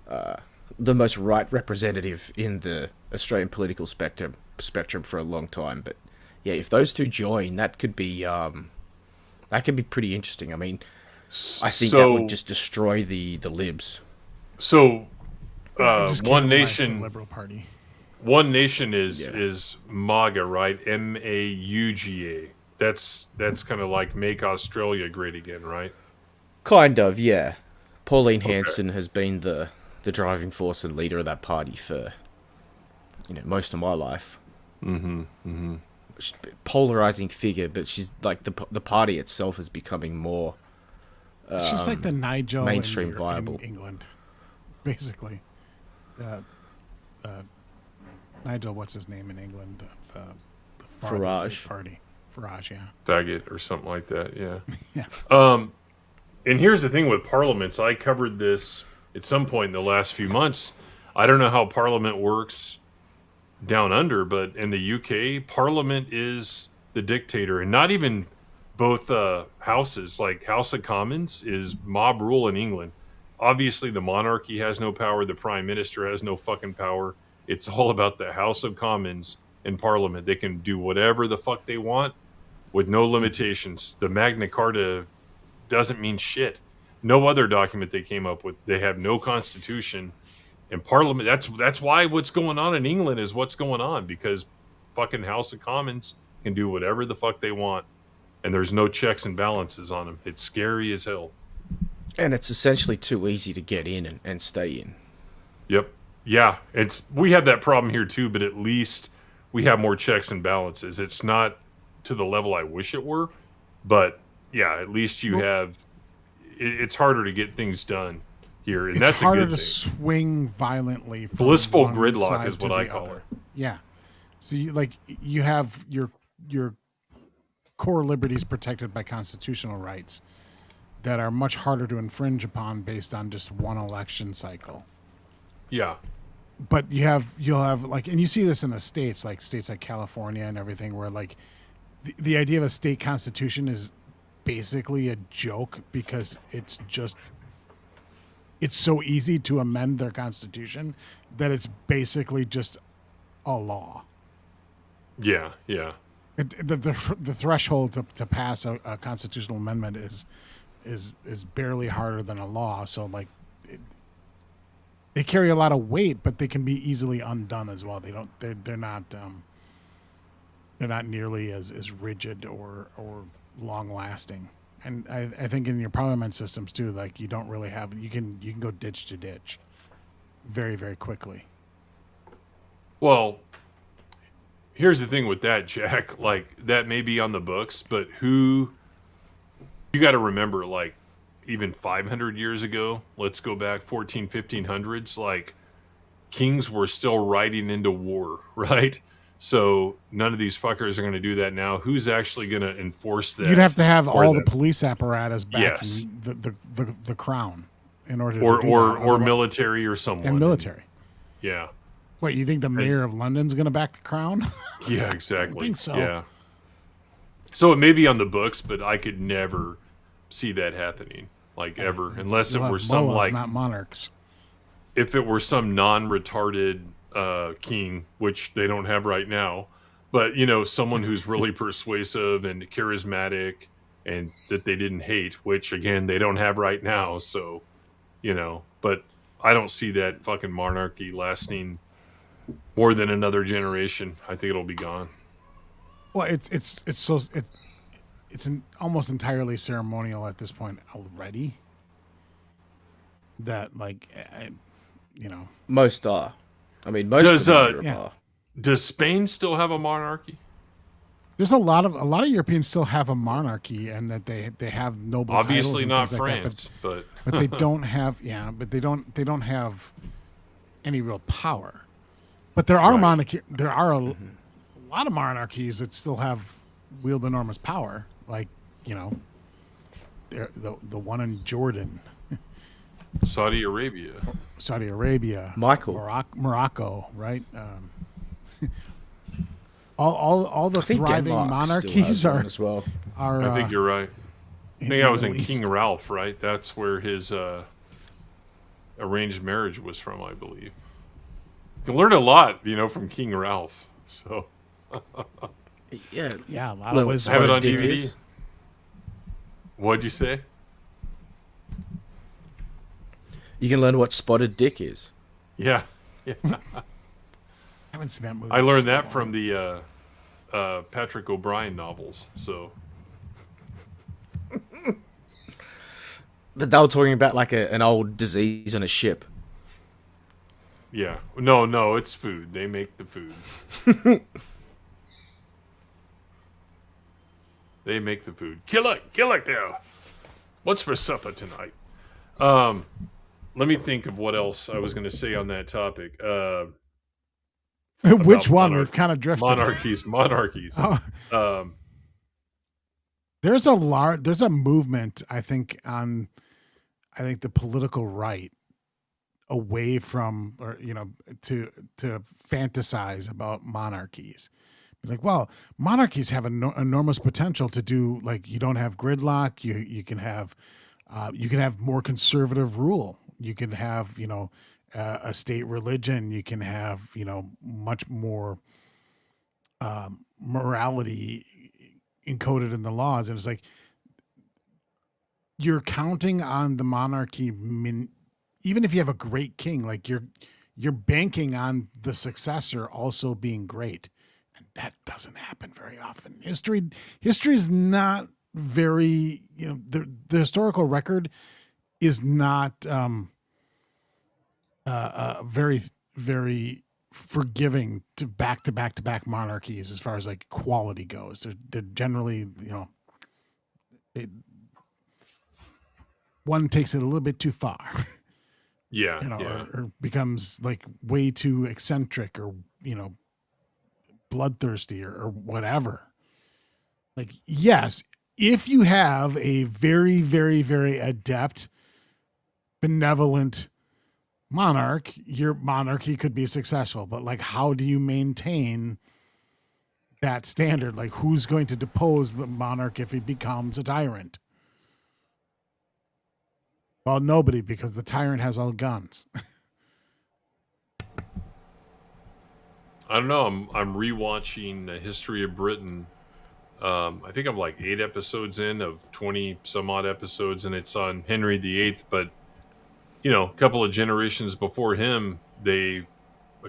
Speaker 19: right representative in the Australian political spectrum for a long time. But yeah, if those two join, that could be pretty interesting. I mean, I think that would just destroy the libs.
Speaker 12: So, One Nation,
Speaker 18: Liberal Party.
Speaker 12: One Nation is MAGA, right? MAUGA. That's kind of like make Australia great again, right?
Speaker 19: Kind of, yeah. Pauline Hanson has been the driving force and leader of that party for most of my life. She's a polarizing figure, but she's like the party itself is becoming more.
Speaker 18: She's like the Nigel
Speaker 19: mainstream
Speaker 18: in
Speaker 19: viable.
Speaker 18: England, basically. Nigel, what's his name in England? The
Speaker 19: Farage
Speaker 18: party. Farage, yeah.
Speaker 12: Faggot or something like that, yeah.
Speaker 18: Yeah.
Speaker 12: And here's the thing with parliaments. I covered this at some point in the last few months. I don't know how Parliament works down under, but in the UK, Parliament is the dictator, and not even both houses. Like House of Commons is mob rule in England. Obviously, the monarchy has no power. The Prime Minister has no fucking power. It's all about the House of Commons and Parliament. They can do whatever the fuck they want with no limitations. The Magna Carta doesn't mean shit. No other document they came up with. They have no constitution. And Parliament, that's why what's going on in England is what's going on, because fucking House of Commons can do whatever the fuck they want, and there's no checks and balances on them. It's scary as hell.
Speaker 19: And it's essentially too easy to get in and stay in.
Speaker 12: Yep. Yeah, we have that problem here too, but at least we have more checks and balances. It's not to the level I wish it were, but yeah, at least you have. It's harder to get things done here, and
Speaker 18: It's
Speaker 12: that's
Speaker 18: harder
Speaker 12: a good
Speaker 18: to
Speaker 12: thing.
Speaker 18: swing violently. From
Speaker 12: Blissful
Speaker 18: one
Speaker 12: gridlock
Speaker 18: side
Speaker 12: is
Speaker 18: to
Speaker 12: what I
Speaker 18: the
Speaker 12: call
Speaker 18: other.
Speaker 12: it.
Speaker 18: Yeah. So you have your core liberties protected by constitutional rights that are much harder to infringe upon based on just one election cycle.
Speaker 12: Yeah.
Speaker 18: But you'll have like, and you see this in the states like California and everything, where like the idea of a state constitution is basically a joke because it's so easy to amend their constitution that it's basically just a law.
Speaker 12: Yeah, yeah.
Speaker 18: The threshold to pass a constitutional amendment is barely harder than a law. So like, they carry a lot of weight, but they can be easily undone as well. They're not nearly as rigid or long lasting. And I think in your parliament systems too, like you don't really have, you can go ditch to ditch very, very quickly.
Speaker 12: Well, here's the thing with that, Jack. Like, that may be on the books, but you got to remember, like, even 500 years ago, let's go back 1500s, like, kings were still riding into war, right? So none of these fuckers are going to do that now. Who's actually going to enforce that?
Speaker 18: You'd have to have all the police apparatus back
Speaker 12: Yes.
Speaker 18: in the crown in order to
Speaker 12: or
Speaker 18: do
Speaker 12: or
Speaker 18: that.
Speaker 12: or military or someone.
Speaker 18: And military.
Speaker 12: Yeah.
Speaker 18: Wait, you think the mayor of London's going to back the crown?
Speaker 12: Yeah, exactly.
Speaker 18: I think so.
Speaker 12: Yeah. So it may be on the books, but I could never see that happening, like ever, unless it
Speaker 18: You'll
Speaker 12: were
Speaker 18: have
Speaker 12: some
Speaker 18: mullahs,
Speaker 12: like
Speaker 18: not monarchs.
Speaker 12: if it were some non-retarded king, which they don't have right now, but someone who's really persuasive and charismatic, and that they didn't hate, which again they don't have right now. So, but I don't see that fucking monarchy lasting more than another generation. I think it'll be gone.
Speaker 18: Well, it's almost entirely ceremonial at this point already. That like,
Speaker 19: Most are. I mean, most of them are.
Speaker 12: Does Spain still have a monarchy?
Speaker 18: There's a lot of Europeans still have a monarchy, and that they have noble
Speaker 12: Obviously
Speaker 18: titles
Speaker 12: not
Speaker 18: and things like
Speaker 12: France,
Speaker 18: that,
Speaker 12: but
Speaker 18: they don't have they don't have any real power. But there are there are a lot of monarchies that still wield enormous power, like the one in Jordan,
Speaker 12: Saudi Arabia,
Speaker 18: Morocco, right? All the thriving
Speaker 19: Denmark
Speaker 18: monarchies
Speaker 19: still has
Speaker 18: are
Speaker 19: one as well.
Speaker 12: I think you're right. I think I was in
Speaker 18: Middle East.
Speaker 12: King Ralph, right? That's where his arranged marriage was from, I believe. You can learn a lot, from King Ralph. So
Speaker 19: yeah,
Speaker 18: a lot of wisdom.
Speaker 12: Have it on DVD. What'd you say?
Speaker 19: You can learn what spotted dick is.
Speaker 12: Yeah.
Speaker 18: haven't seen that movie.
Speaker 12: I learned that from the Patrick O'Brien novels. So,
Speaker 19: but they were talking about like an old disease on a ship.
Speaker 12: yeah, no, it's food. They make the food. They make the food. Kill it there. What's for supper tonight? Let me think of what else I was going to say on that topic.
Speaker 18: Which one? We've kind of drifted.
Speaker 12: Monarchies.
Speaker 18: Oh. There's a movement, I think, on the political right away from, or to fantasize about monarchies. Like, well, monarchies have enormous potential to do, like, you don't have gridlock. You can have more conservative rule. You can have, a state religion. You can have, much more morality encoded in the laws. And it's like, you're counting on the monarchy. Even if you have a great king, like you're banking on the successor also being great. And that doesn't happen very often. History is not very, the historical record is not very, very forgiving to back monarchies as far as like quality goes. They're generally, one takes it a little bit too far.
Speaker 12: Yeah,
Speaker 18: or becomes like way too eccentric or, bloodthirsty or whatever. Like, yes, if you have a very, very, very adept, benevolent monarch, your monarchy could be successful. But like, how do you maintain that standard? Like, who's going to depose the monarch if he becomes a tyrant? Well, nobody, because the tyrant has all guns.
Speaker 12: I don't know. I'm rewatching History of Britain. I think I'm like 8 episodes in of 20 some odd episodes, and it's on Henry VIII. But a couple of generations before him, a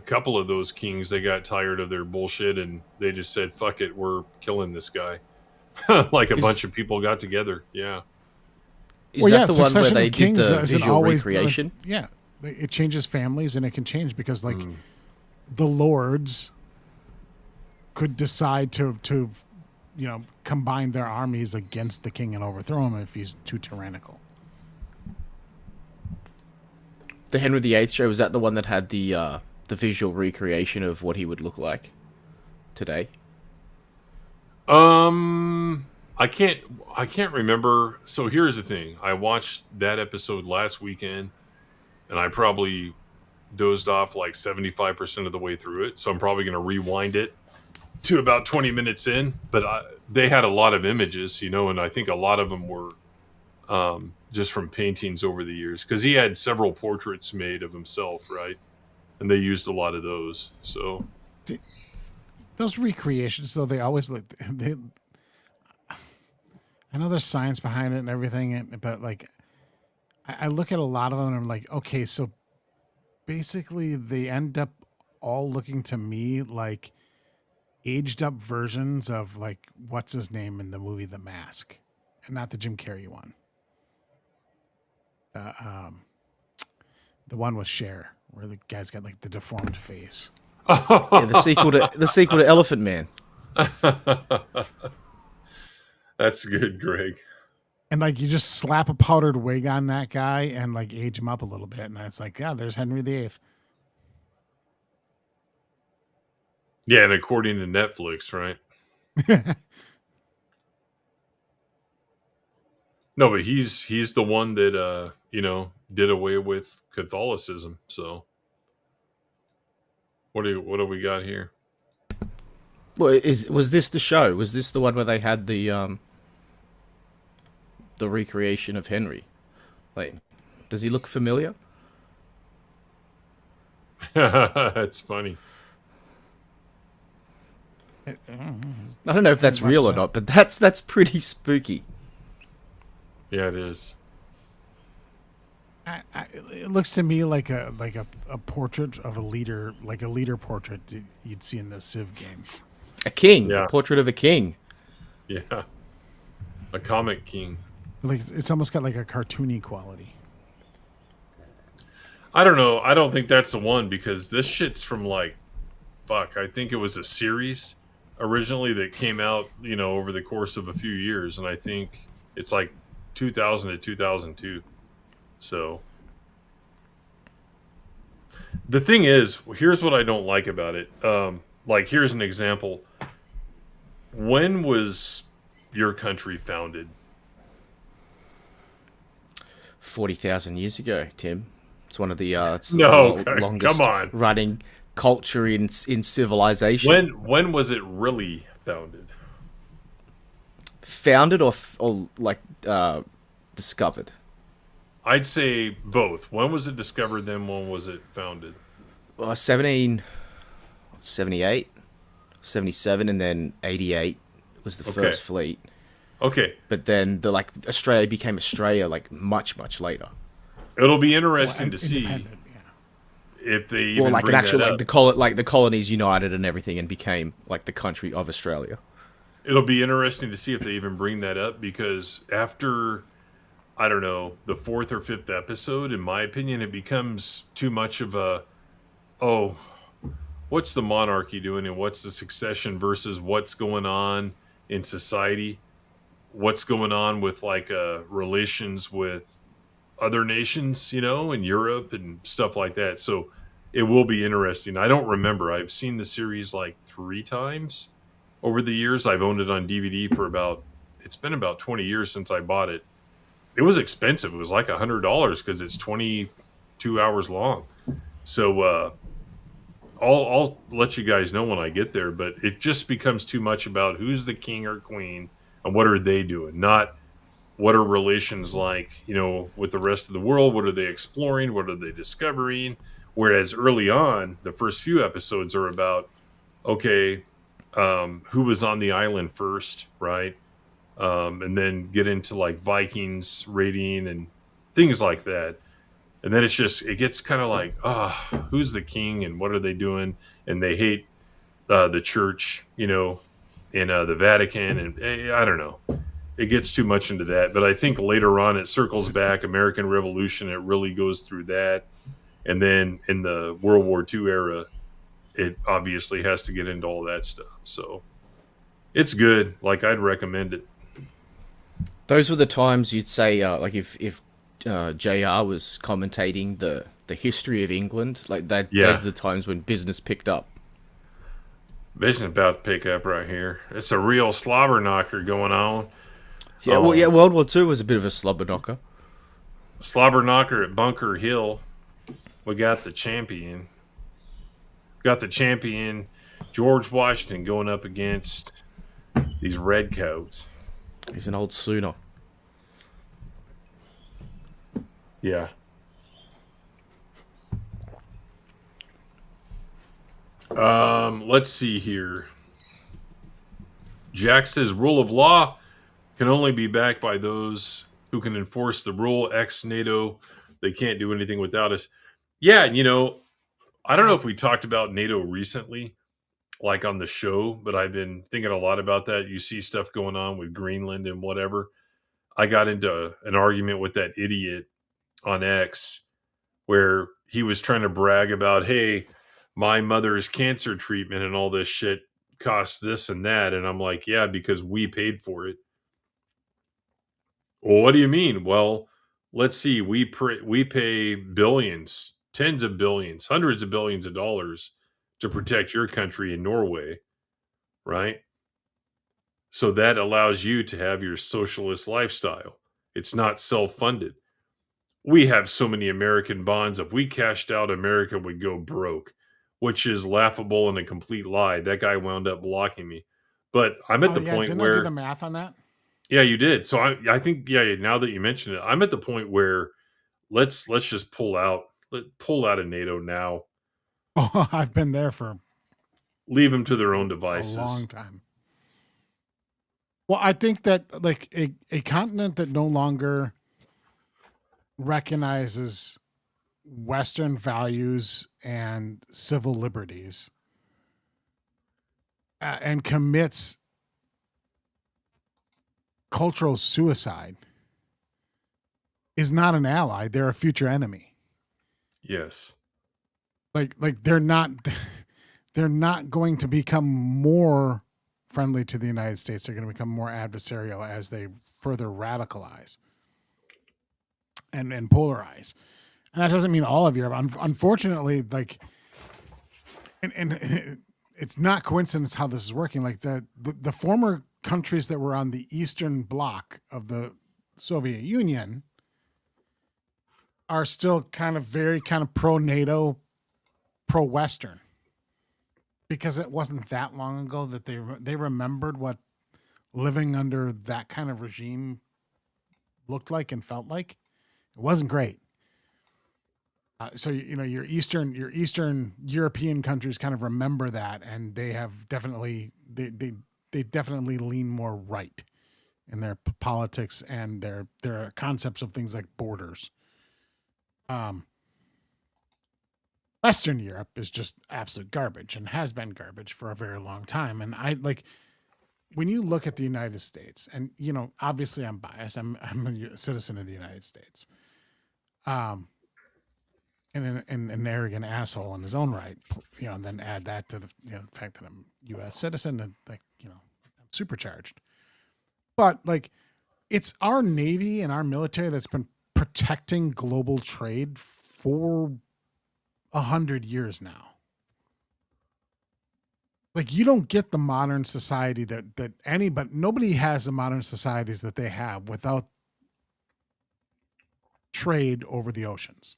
Speaker 12: couple of those kings, they got tired of their bullshit and they just said, "Fuck it, we're killing this guy." Like a bunch of people got together. Yeah.
Speaker 19: Is that the one where they did the visual
Speaker 18: always
Speaker 19: recreation?
Speaker 18: It changes families, and it can change because, like, the lords could decide to combine their armies against the king and overthrow him if he's too tyrannical.
Speaker 19: The Henry VIII show, was that the one that had the visual recreation of what he would look like today?
Speaker 12: I can't remember. So here's the thing. I watched that episode last weekend, and I probably dozed off like 75% of the way through it. So I'm probably going to rewind it to about 20 minutes in. But they had a lot of images, and I think a lot of them were just from paintings over the years. Because he had several portraits made of himself, right? And they used a lot of those. So
Speaker 18: those recreations, though, they always look... I know there's science behind it and everything, but like, I look at a lot of them and I'm like, okay, so basically they end up all looking to me like aged up versions of like, what's his name in the movie The Mask, and not the Jim Carrey one. The one with Cher, where the guy's got like the deformed face.
Speaker 19: Yeah, the sequel to Elephant Man.
Speaker 12: That's good, Greg.
Speaker 18: And like, you just slap a powdered wig on that guy and like age him up a little bit, and it's like, yeah, there's Henry VIII.
Speaker 12: Yeah, and according to Netflix, right? No, but he's the one that did away with Catholicism. So what do we got here?
Speaker 19: Well, was this the show? Was this the one where they had the recreation of Henry? Like, does he look familiar?
Speaker 12: That's funny.
Speaker 19: I don't know if that's real or not, but that's pretty spooky.
Speaker 12: Yeah, it is.
Speaker 18: It looks to me like a portrait of a leader, like a leader portrait you'd see in the Civ game.
Speaker 19: A king,
Speaker 12: Yeah.
Speaker 19: a portrait of a king.
Speaker 12: Yeah, a comic king.
Speaker 18: Like it's almost got like a cartoony quality.
Speaker 12: I don't know. I don't think that's the one because this shit's from like, fuck. I think it was a series originally that came out, over the course of a few years, and I think it's like 2000 to 2002. So the thing is, here's what I don't like about it. Like, here's an example. When was your country founded?
Speaker 19: 40,000 years ago, Tim. It's one of the longest
Speaker 12: come on.
Speaker 19: running culture in civilization.
Speaker 12: When was it really founded?
Speaker 19: Founded or discovered?
Speaker 12: I'd say both. When was it discovered, then when was it founded?
Speaker 19: 1778, 77, and then 88 was the first fleet.
Speaker 12: Okay.
Speaker 19: But then Australia became Australia much, much later.
Speaker 12: It'll be interesting to see if they even bring that up.
Speaker 19: The colonies united and everything and became the country of Australia.
Speaker 12: It'll be interesting to see if they even bring that up because after, I don't know, the 4th or 5th episode, in my opinion, it becomes too much of a, what's the monarchy doing and what's the succession versus what's going on in society, what's going on with relations with other nations, in Europe and stuff like that. So it will be interesting. I don't remember. I've seen the series 3 times over the years. I've owned it on DVD for it's been about 20 years since I bought it. It was expensive. It was like $100 because it's 22 hours long. So I'll let you guys know when I get there, but it just becomes too much about who's the king or queen and what are they doing, not what are relations like, with the rest of the world? What are they exploring? What are they discovering? Whereas early on, the first few episodes are about, who was on the island first, right? And then get into Vikings raiding and things like that. And then it gets kind of who's the king and what are they doing? And they hate the church, in the Vatican. And I don't know. It gets too much into that. But I think later on it circles back. American Revolution, it really goes through that. And then in the World War II era, it obviously has to get into all that stuff. So it's good. I'd recommend it.
Speaker 19: Those were the times you'd say, if JR was commentating the history of England, that. Yeah. Those are the times when business picked up.
Speaker 12: Business about to pick up right here. It's a real slobber knocker going on.
Speaker 19: Yeah, World War II was a bit of a slobber knocker.
Speaker 12: Slobber knocker at Bunker Hill. We got the champion. George Washington going up against these redcoats.
Speaker 19: He's an old Sooner.
Speaker 12: Yeah. Let's see here. Jack says rule of law can only be backed by those who can enforce the rule. Ex-NATO, they can't do anything without us. Yeah, I don't know if we talked about NATO recently, on the show, but I've been thinking a lot about that. You see stuff going on with Greenland and whatever. I got into an argument with that idiot on X where he was trying to brag about, hey, my mother's cancer treatment and all this shit costs this and that. And I'm like, yeah, because we paid for it. Well, what do you mean? Well, let's see. We pay billions, tens of billions, hundreds of billions of dollars to protect your country in Norway, right? So that allows you to have your socialist lifestyle. It's not self-funded. We have so many American bonds. If we cashed out, America would go broke, which is laughable and a complete lie. That guy wound up blocking me. But I'm at the point where...
Speaker 18: Didn't I do the math on that?
Speaker 12: Yeah, you did. So I think, now that you mention it, I'm at the point where let's just pull out of NATO now.
Speaker 18: Oh, I've been there for...
Speaker 12: Leave them to their own devices.
Speaker 18: A long time. Well, I think that a continent that no longer recognizes Western values and civil liberties and commits cultural suicide is not an ally. They're a future enemy.
Speaker 12: Yes.
Speaker 18: Like they're not going to become more friendly to the United States. They're going to become more adversarial as they further radicalize and polarize. And that doesn't mean all of Europe. Unfortunately, like, and it's not coincidence how this is working. Like the former countries that were on the Eastern Bloc of the Soviet Union are still kind of very kind of pro-NATO, pro-Western, because it wasn't that long ago that they remembered what living under that kind of regime looked like and felt like. It wasn't great. So your Eastern European countries kind of remember that, and they have definitely they definitely lean more right in their politics and their concepts of things like borders. Western Europe is just absolute garbage and has been garbage for a very long time. And I like when you look at the United States, and obviously I'm biased. I'm a citizen of the United States. And an arrogant asshole in his own right, and then add that to the fact that I'm a U.S. citizen and I'm supercharged. But like, it's our Navy and our military that's been protecting global trade for 100 years now. Like, you don't get the modern society that nobody has the modern societies that they have without trade over the oceans.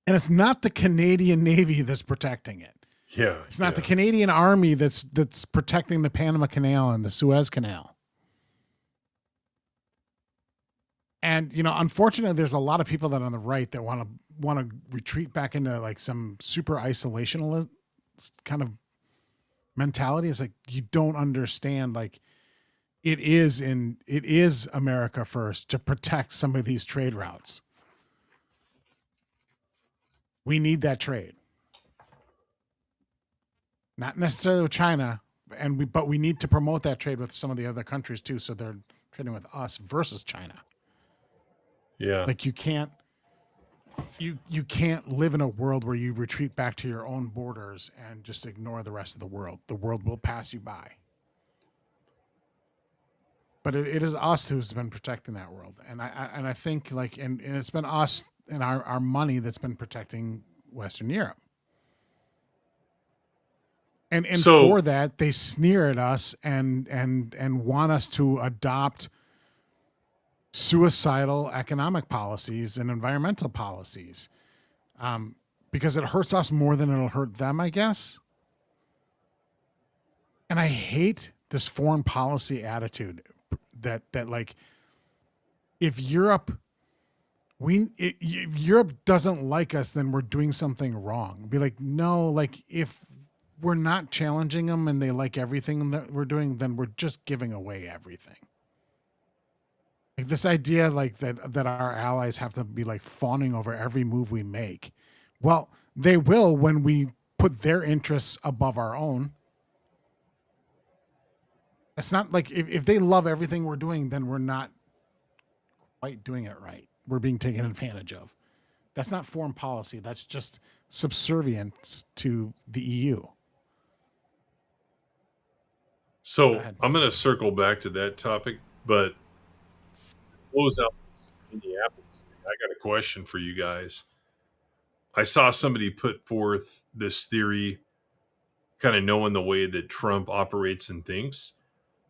Speaker 18: And it's not the Canadian Navy that's protecting it.
Speaker 12: Yeah.
Speaker 18: It's not the Canadian Army that's protecting the Panama Canal and the Suez Canal. And unfortunately, there's a lot of people that are on the right that want to retreat back into like some super isolationist kind of mentality. It's like, you don't understand. Like, it is America first to protect some of these trade routes. We need that trade. Not necessarily with China, but we need to promote that trade with some of the other countries too, so they're trading with us versus China.
Speaker 12: Yeah.
Speaker 18: Like, you can't live in a world where you retreat back to your own borders and just ignore the rest of the world. The world will pass you by. But it is us who's been protecting that world. And I think like and it's been us and our money that's been protecting Western Europe. And
Speaker 12: so,
Speaker 18: for that, they sneer at us and want us to adopt suicidal economic policies and environmental policies, because it hurts us more than it'll hurt them, I guess. And I hate this foreign policy attitude that like, if Europe doesn't like us, then we're doing something wrong. Be like, no, like, if we're not challenging them and they like everything that we're doing, then we're just giving away everything. Like, this idea like that our allies have to be like fawning over every move we make. Well, they will when we put their interests above our own. It's not like if they love everything we're doing, then we're not quite doing it right. We're being taken advantage of. That's not foreign policy. That's just subservience to the EU.
Speaker 12: So I'm going to circle back to that topic, but close out Minneapolis. I got a question for you guys. I saw somebody put forth this theory, kind of knowing the way that Trump operates and thinks,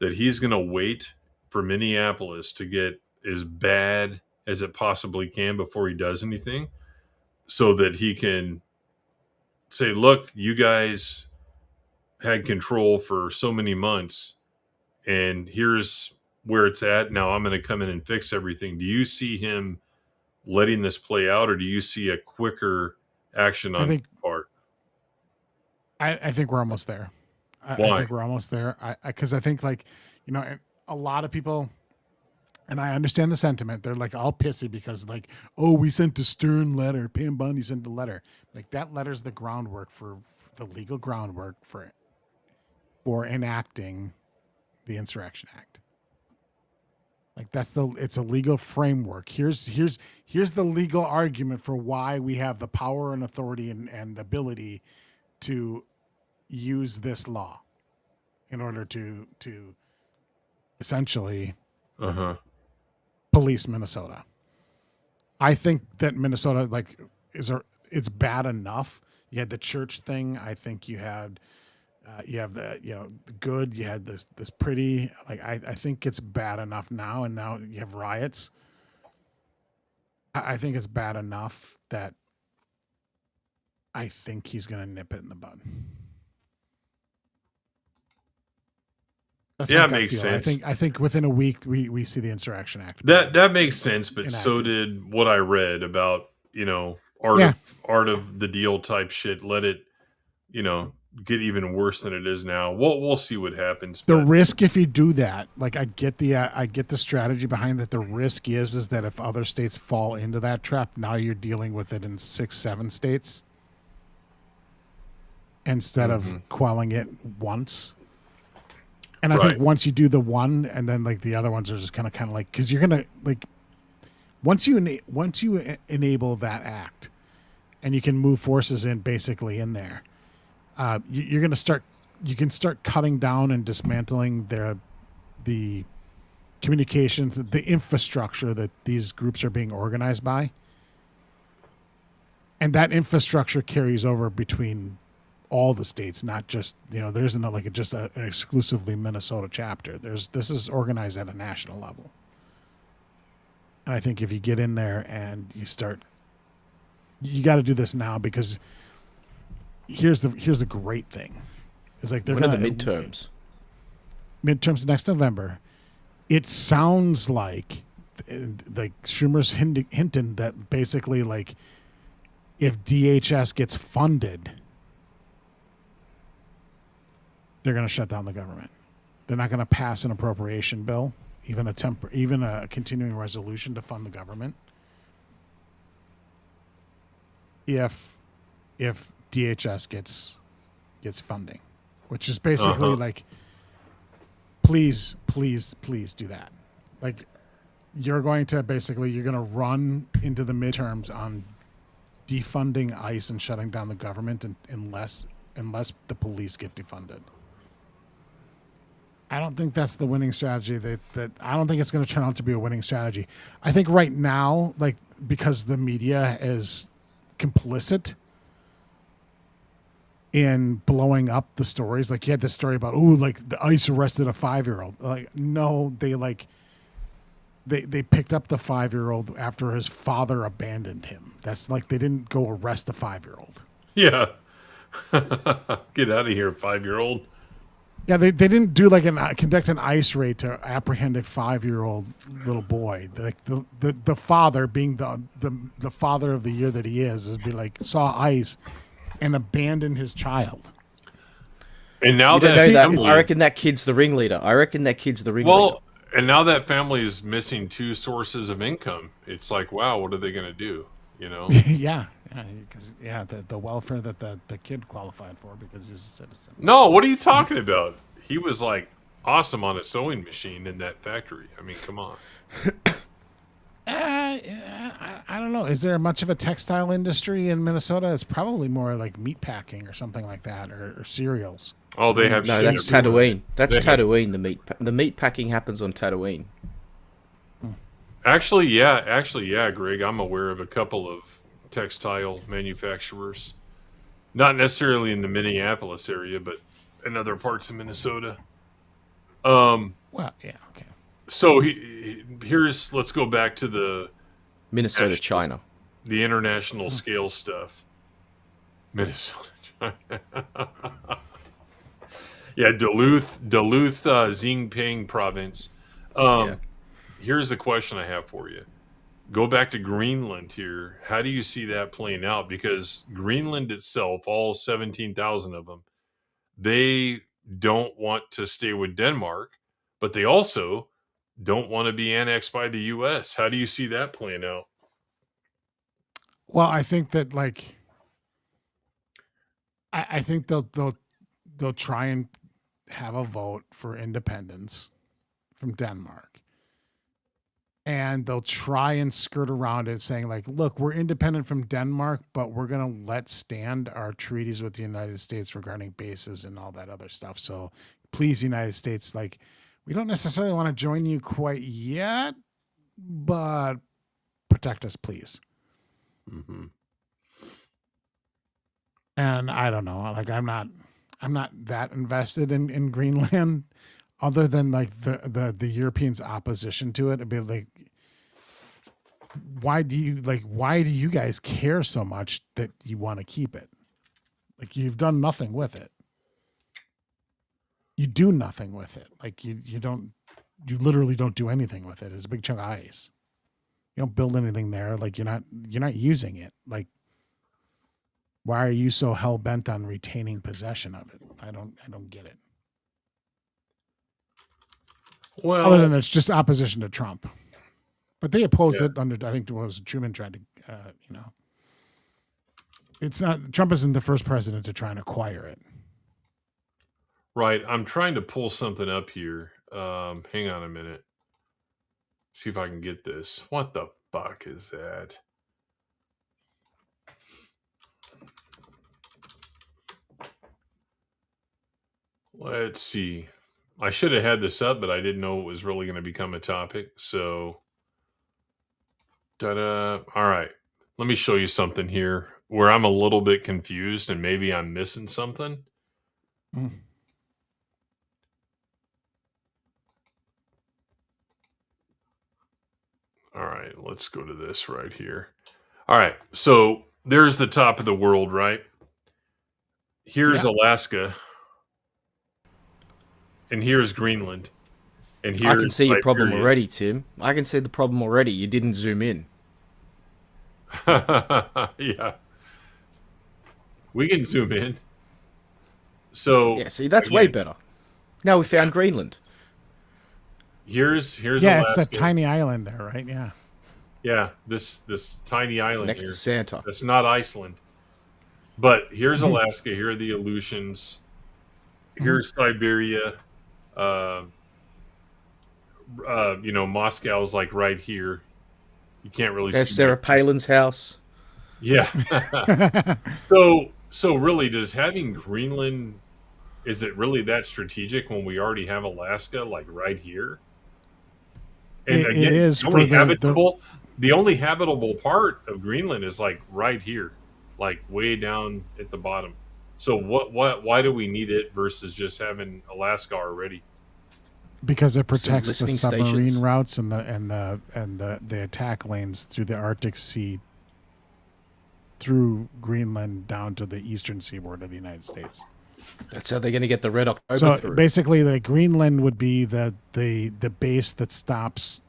Speaker 12: that he's going to wait for Minneapolis to get as bad as it possibly can before he does anything, so that he can say, look, you guys had control for so many months, and here's where it's at. Now I'm going to come in and fix everything. Do you see him letting this play out, or do you see a quicker action on his part?
Speaker 18: I think we're almost there. I think we're almost there. Because I think, like, a lot of people, And I understand the sentiment. They're like all pissy because like, oh, we sent a stern letter. Pam Bondi sent a letter. Like that letter's the groundwork for the legal groundwork for enacting the Insurrection Act. Like it's a legal framework. Here's the legal argument for why we have the power and authority and ability to use this law in order to essentially police Minnesota. I think that Minnesota it's bad enough. You had the church thing. I think you had the good. You had this pretty. Like I think it's bad enough now, and now you have riots. I think it's bad enough that I think he's going to nip it in the bud. That's
Speaker 12: yeah, it makes sense.
Speaker 18: I think within a week we see the Insurrection Act.
Speaker 12: That makes sense, but enacted. So did what I read about art of the deal type shit. Let it get even worse than it is now. We'll see what happens.
Speaker 18: The risk if you do that, like I get the strategy behind that. The risk is that if other states fall into that trap, now you're dealing with it in 6-7 states instead of quelling it once. And I think once you do the one, and then like the other ones are just kind of like, because you're gonna like once you enable that act, and you can move forces in basically in there, you're gonna start. You can start cutting down and dismantling the communications, the infrastructure that these groups are being organized by, and that infrastructure carries over between all the states, not just, there isn't an exclusively Minnesota chapter. This is organized at a national level. And I think if you get in there and you got to do this now, because here's the great thing. It's like
Speaker 19: when are the midterms?
Speaker 18: Midterms next November. It sounds like Schumer's hinting that basically like if DHS gets funded, they're going to shut down the government. They're not going to pass an appropriation bill, even a continuing resolution to fund the government. If DHS gets funding, which is basically like, please do that. Like you're going to run into the midterms on defunding ICE and shutting down the government unless the police get defunded. I don't think that's the winning strategy. That I don't think it's going to turn out to be a winning strategy. I think right now, like because the media is complicit in blowing up the stories. Like you had this story about the ICE arrested a 5-year-old. Like no, they picked up the 5-year-old after his father abandoned him. That's like they didn't go arrest a 5-year-old.
Speaker 12: Yeah, get out of here, 5-year-old.
Speaker 18: Yeah, they didn't do conduct an ICE raid to apprehend a 5-year-old little boy. Like the father, being the father of the year that he is be like saw ICE and abandoned his child.
Speaker 12: And now
Speaker 19: I reckon that kid's the ringleader.
Speaker 12: Well, and now that family is missing 2 sources of income. It's like, wow, what are they going to do?
Speaker 18: Yeah. Because the welfare that the kid qualified for because he's a citizen.
Speaker 12: No, what are you talking about? He was like awesome on a sewing machine in that factory. I mean, come on.
Speaker 18: I don't know. Is there much of a textile industry in Minnesota? It's probably more like meat packing or something like that, or cereals.
Speaker 12: Oh, they have.
Speaker 19: No, that's Tatooine. That's Tatooine. The meat packing happens on Tatooine.
Speaker 12: Actually, yeah, Greg. I'm aware of a couple of textile manufacturers, not necessarily in the Minneapolis area, but in other parts of Minnesota.
Speaker 18: Well, yeah, okay.
Speaker 12: So let's go back to the
Speaker 19: Minnesota, China,
Speaker 12: the international scale stuff. Minnesota, China. Yeah, Duluth, Xinjiang province. Here's the question I have for you. Go back to Greenland here. How do you see that playing out? Because Greenland itself, all 17,000 of them, they don't want to stay with Denmark, but they also don't want to be annexed by the U.S. How do you see that playing out?
Speaker 18: Well, I think that like, I think they'll try and have a vote for independence from Denmark, and they'll try and skirt around it, saying like, look, we're independent from Denmark, but we're gonna let stand our treaties with the United States regarding bases and all that other stuff. So please, United States, like, we don't necessarily want to join you quite yet, but protect us, please.
Speaker 12: Mm-hmm.
Speaker 18: And I don't know, like I'm not that invested in Greenland, other than like the Europeans' opposition to it. It'd be like, why do you guys care so much that you want to keep it? Like, you've done nothing with it. You do nothing with it. Like you literally don't do anything with it. It's a big chunk of ice. You don't build anything there. Like you're not using it. Like, why are you so hell bent on retaining possession of it? I don't get it.
Speaker 12: Well,
Speaker 18: other than it's just opposition to Trump, but they opposed it under, I think it was Truman tried to, it's not, Trump isn't the first president to try and acquire it.
Speaker 12: Right. I'm trying to pull something up here. Hang on a minute. See if I can get this. What the fuck is that? Let's see. I should have had this up, but I didn't know it was really going to become a topic. So, all right. Let me show you something here where I'm a little bit confused and maybe I'm missing something.
Speaker 18: Mm.
Speaker 12: All right, let's go to this right here. All right, so there's the top of the world, right? Here's Alaska. And here's Greenland. And here's
Speaker 19: I can see your problem
Speaker 12: Siberia.
Speaker 19: already, Tim. I can see the problem already. You didn't zoom in.
Speaker 12: Yeah. We can zoom in. So
Speaker 19: yeah, see, that's way better. Now we found Greenland.
Speaker 12: Here's
Speaker 18: yeah,
Speaker 12: Alaska.
Speaker 18: it's that tiny island there, right? Yeah.
Speaker 12: Yeah, this tiny island
Speaker 19: next
Speaker 12: here.
Speaker 19: to Santa.
Speaker 12: That's not Iceland. But here's Alaska. Here are the Aleutians. Here's Siberia. Moscow's like right here. You can't really
Speaker 19: That's
Speaker 12: see
Speaker 19: Sarah Palin's house.
Speaker 12: Yeah. So really, does having Greenland, is it really that strategic when we already have Alaska like right here? And
Speaker 18: it
Speaker 12: again,
Speaker 18: is
Speaker 12: the only habitable part of Greenland is like right here, like way down at the bottom. So why do we need it versus just having Alaska already?
Speaker 18: Because it protects the submarine
Speaker 19: stations.
Speaker 18: routes and the attack lanes through the Arctic Sea, through Greenland down to the eastern seaboard of the United States.
Speaker 19: That's how they're going to get the Red October
Speaker 18: So
Speaker 19: through.
Speaker 18: basically, the Greenland would be the base that stops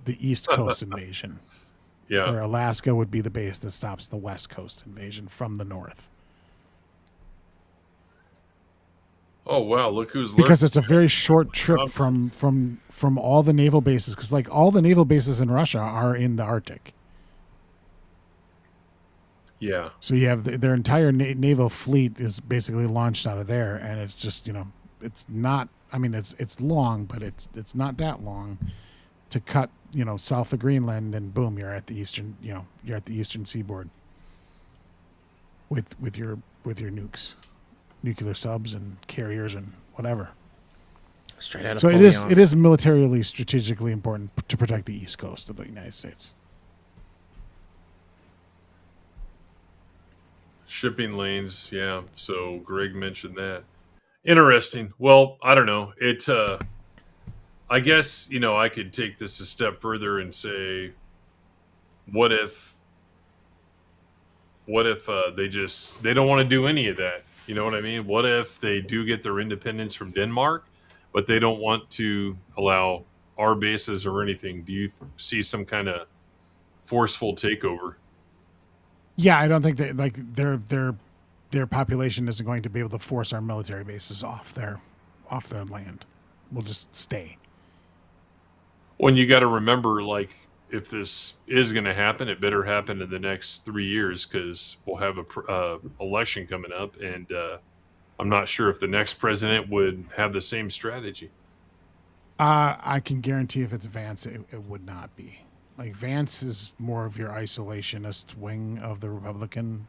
Speaker 18: the East Coast invasion.
Speaker 12: Yeah.
Speaker 18: Or Alaska would be the base that stops the West Coast invasion from the north.
Speaker 12: Oh wow! Look who's
Speaker 18: because it's a very short trip from all the naval bases. Because like all the naval bases in Russia are in the Arctic.
Speaker 12: Yeah.
Speaker 18: So you have their entire naval fleet is basically launched out of there, and it's just it's not. I mean, it's long, but it's not that long to cut south of Greenland, and boom, you're at the eastern you're at the eastern seaboard with your nukes. Nuclear subs and carriers and whatever.
Speaker 19: Straight out of
Speaker 18: So
Speaker 19: Pollyanna.
Speaker 18: it is militarily strategically important to protect the East Coast of the United States.
Speaker 12: Shipping lanes, yeah. So Greg mentioned that. Interesting. Well, I don't know. I guess, I could take this a step further and say, what if they don't want to do any of that? You know what I mean? What if they do get their independence from Denmark, but they don't want to allow our bases or anything? Do you see some kind of forceful takeover?
Speaker 18: Yeah, I don't think that their population isn't going to be able to force our military bases off their land. We'll just stay.
Speaker 12: When you got to remember, like, if this is going to happen, it better happen in the next 3 years because we'll have a election coming up, and I'm not sure if the next president would have the same strategy.
Speaker 18: I can guarantee if it's Vance, it would not be. Like, Vance is more of your isolationist wing of the Republican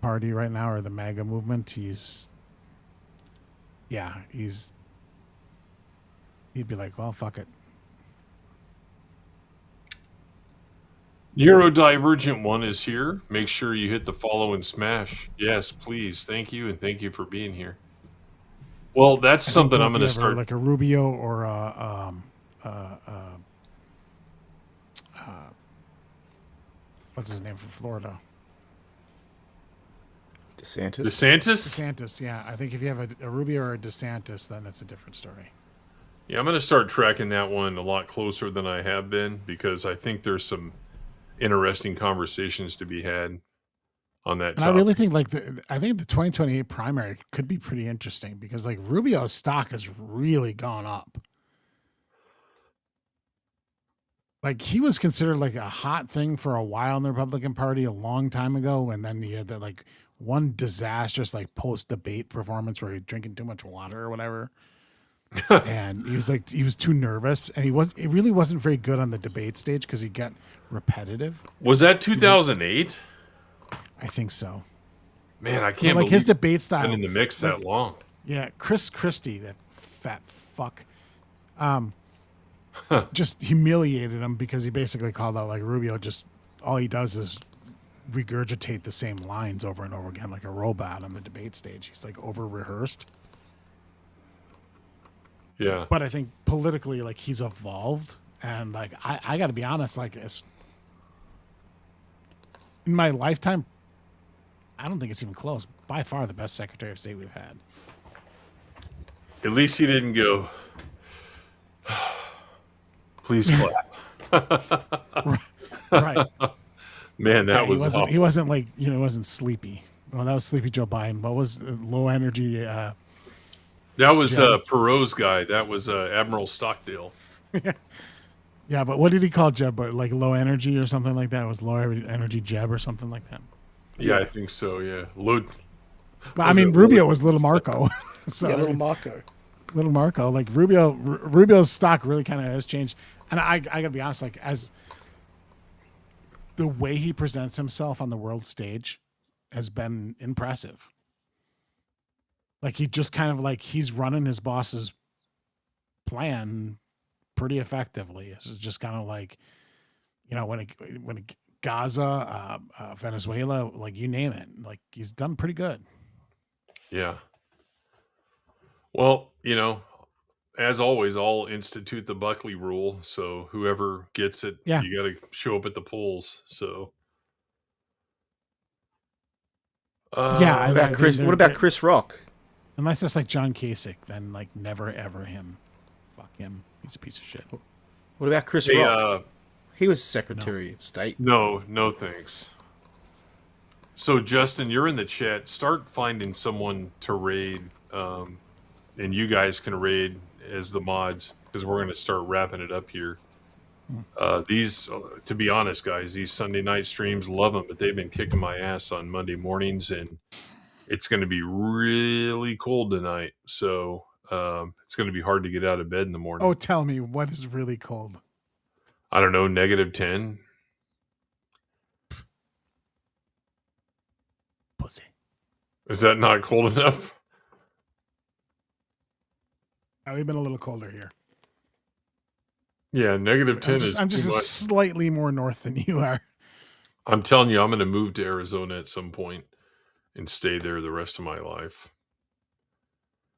Speaker 18: Party right now, or the MAGA movement. He'd be like, well, fuck it.
Speaker 12: Neurodivergent one is here. Make sure you hit the follow and smash. Yes, please. Thank you, and thank you for being here. Well, that's something I'm going to start.
Speaker 18: Like a Rubio or what's his name from Florida?
Speaker 19: DeSantis?
Speaker 18: Yeah. I think if you have a Rubio or a DeSantis, then it's a different story.
Speaker 12: Yeah, I'm going to start tracking that one a lot closer than I have been because I think there's some interesting conversations to be had on that topic.
Speaker 18: I really think I think the 2028 primary could be pretty interesting because like Rubio's stock has really gone up. Like he was considered like a hot thing for a while in the Republican Party a long time ago, and then he had that like one disastrous like post debate performance where he was drinking too much water or whatever. And he was too nervous, and he really wasn't very good on the debate stage because he got repetitive.
Speaker 12: Was that 2008?
Speaker 18: I think so.
Speaker 12: Man, I can't
Speaker 18: like
Speaker 12: believe
Speaker 18: his debate style
Speaker 12: been in the mix that long.
Speaker 18: Yeah, Chris Christie, that fat fuck, just humiliated him because he basically called out like Rubio. Just all he does is regurgitate the same lines over and over again like a robot on the debate stage. He's like over rehearsed.
Speaker 12: Yeah.
Speaker 18: But I think politically, like he's evolved, and like I got to be honest, like in my lifetime, I don't think it's even close. By far, the best Secretary of State we've had.
Speaker 12: At least he didn't go. Please clap.
Speaker 18: Right.
Speaker 12: Man, that was
Speaker 18: wasn't,
Speaker 12: awful.
Speaker 18: he wasn't like he wasn't sleepy. Well, that was sleepy Joe Biden. What was low energy?
Speaker 12: That was Perot's guy. That was Admiral Stockdale.
Speaker 18: Yeah, but what did he call Jeb? Like low energy or something like that? It was low energy Jeb or something like that.
Speaker 12: Yeah, I think so. Yeah, low.
Speaker 18: But I mean, Rubio was Little Marco. So,
Speaker 19: yeah, Little Marco.
Speaker 18: Little Marco, like Rubio's stock really kind of has changed, and I gotta be honest, like as the way he presents himself on the world stage has been impressive. Like he just kind of like he's running his boss's plan pretty effectively. It's just kind of like, when Gaza, Venezuela, like you name it, like he's done pretty good.
Speaker 12: Yeah. Well, as always, I'll institute the Buckley rule. So whoever gets it, you got to show up at the polls. So.
Speaker 19: What about Chris Rock?
Speaker 18: Unless it's like John Kasich, then like never ever him. Fuck him. He's a piece of shit.
Speaker 19: What about Chris Rock? He was Secretary of State.
Speaker 12: No thanks. So Justin, you're in the chat. Start finding someone to raid, and you guys can raid as the mods because we're going to start wrapping it up here. These, to be honest, guys, these Sunday night streams, love them, but they've been kicking my ass on Monday mornings, and it's going to be really cold tonight. So it's going to be hard to get out of bed in the morning.
Speaker 18: Oh, tell me, what is really cold?
Speaker 12: I don't know, -10.
Speaker 18: Pussy.
Speaker 12: Is that not cold enough?
Speaker 18: We've been a little colder here.
Speaker 12: Yeah, -10 is
Speaker 18: I'm just
Speaker 12: too much.
Speaker 18: slightly more north than you are.
Speaker 12: I'm telling you, I'm going to move to Arizona at some point and stay there the rest of my life.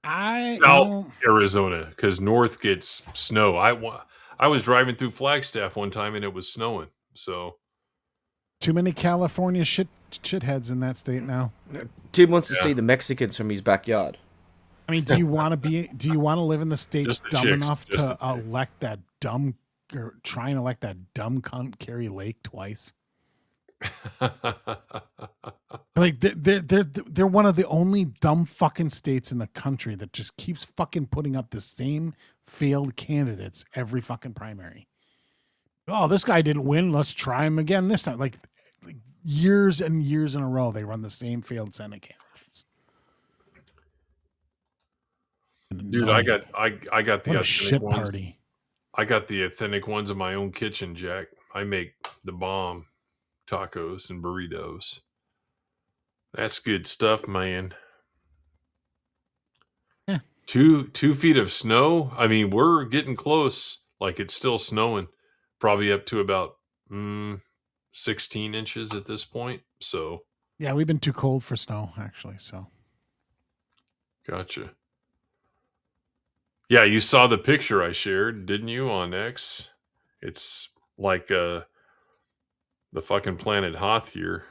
Speaker 12: South Arizona, because north gets snow. I was driving through Flagstaff one time and it was snowing. So
Speaker 18: too many California shitheads in that state now.
Speaker 19: Tim wants to see the Mexicans from his backyard.
Speaker 18: I mean, do you want to live in the state dumb enough to elect that dumb or try and elect that dumb cunt Carrie Lake twice? Like they're one of the only dumb fucking states in the country that just keeps fucking putting up the same failed candidates every fucking primary. Oh, this guy didn't win. Let's try him again this time. Like years and years in a row, they run the same failed Senate candidates.
Speaker 12: Dude, I got the
Speaker 18: what a
Speaker 12: authentic
Speaker 18: shit
Speaker 12: ones.
Speaker 18: party.
Speaker 12: I got the authentic ones in my own kitchen, Jack. I make the bomb tacos and burritos. That's good stuff, man.
Speaker 18: Yeah.
Speaker 12: 2 feet of snow. I mean, we're getting close. Like it's still snowing, probably up to about 16 inches at this point. So
Speaker 18: Yeah, we've been too cold for snow, actually. So
Speaker 12: gotcha. Yeah, you saw the picture I shared, didn't you, on X? It's like the fucking planet Hoth here.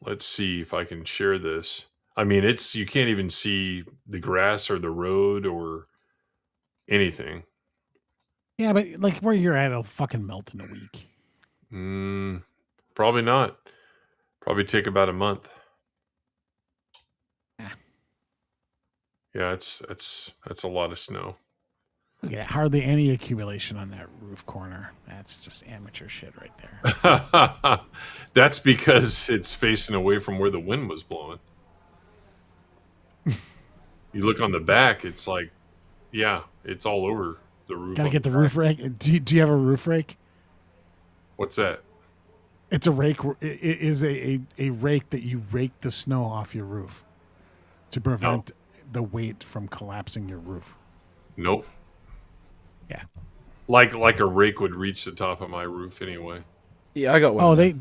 Speaker 12: Let's see if I can share this. I mean, you can't even see the grass or the road or anything.
Speaker 18: yeah, but like where you're at, it'll fucking melt in a week.
Speaker 12: Probably not. Probably take about a month. Yeah, it's a lot of snow.
Speaker 18: Look at that. Hardly any accumulation on that roof corner. That's just amateur shit right there.
Speaker 12: That's because it's facing away from where the wind was blowing. You look on the back, it's like, yeah, it's all over the roof.
Speaker 18: Gotta get the roof rake. Do you have a roof rake?
Speaker 12: What's that?
Speaker 18: It's a rake. It is a rake that you rake the snow off your roof to prevent the weight from collapsing your roof.
Speaker 12: Nope.
Speaker 18: Yeah.
Speaker 12: Like a rake would reach the top of my roof anyway.
Speaker 19: Yeah, I got one.
Speaker 18: Oh, they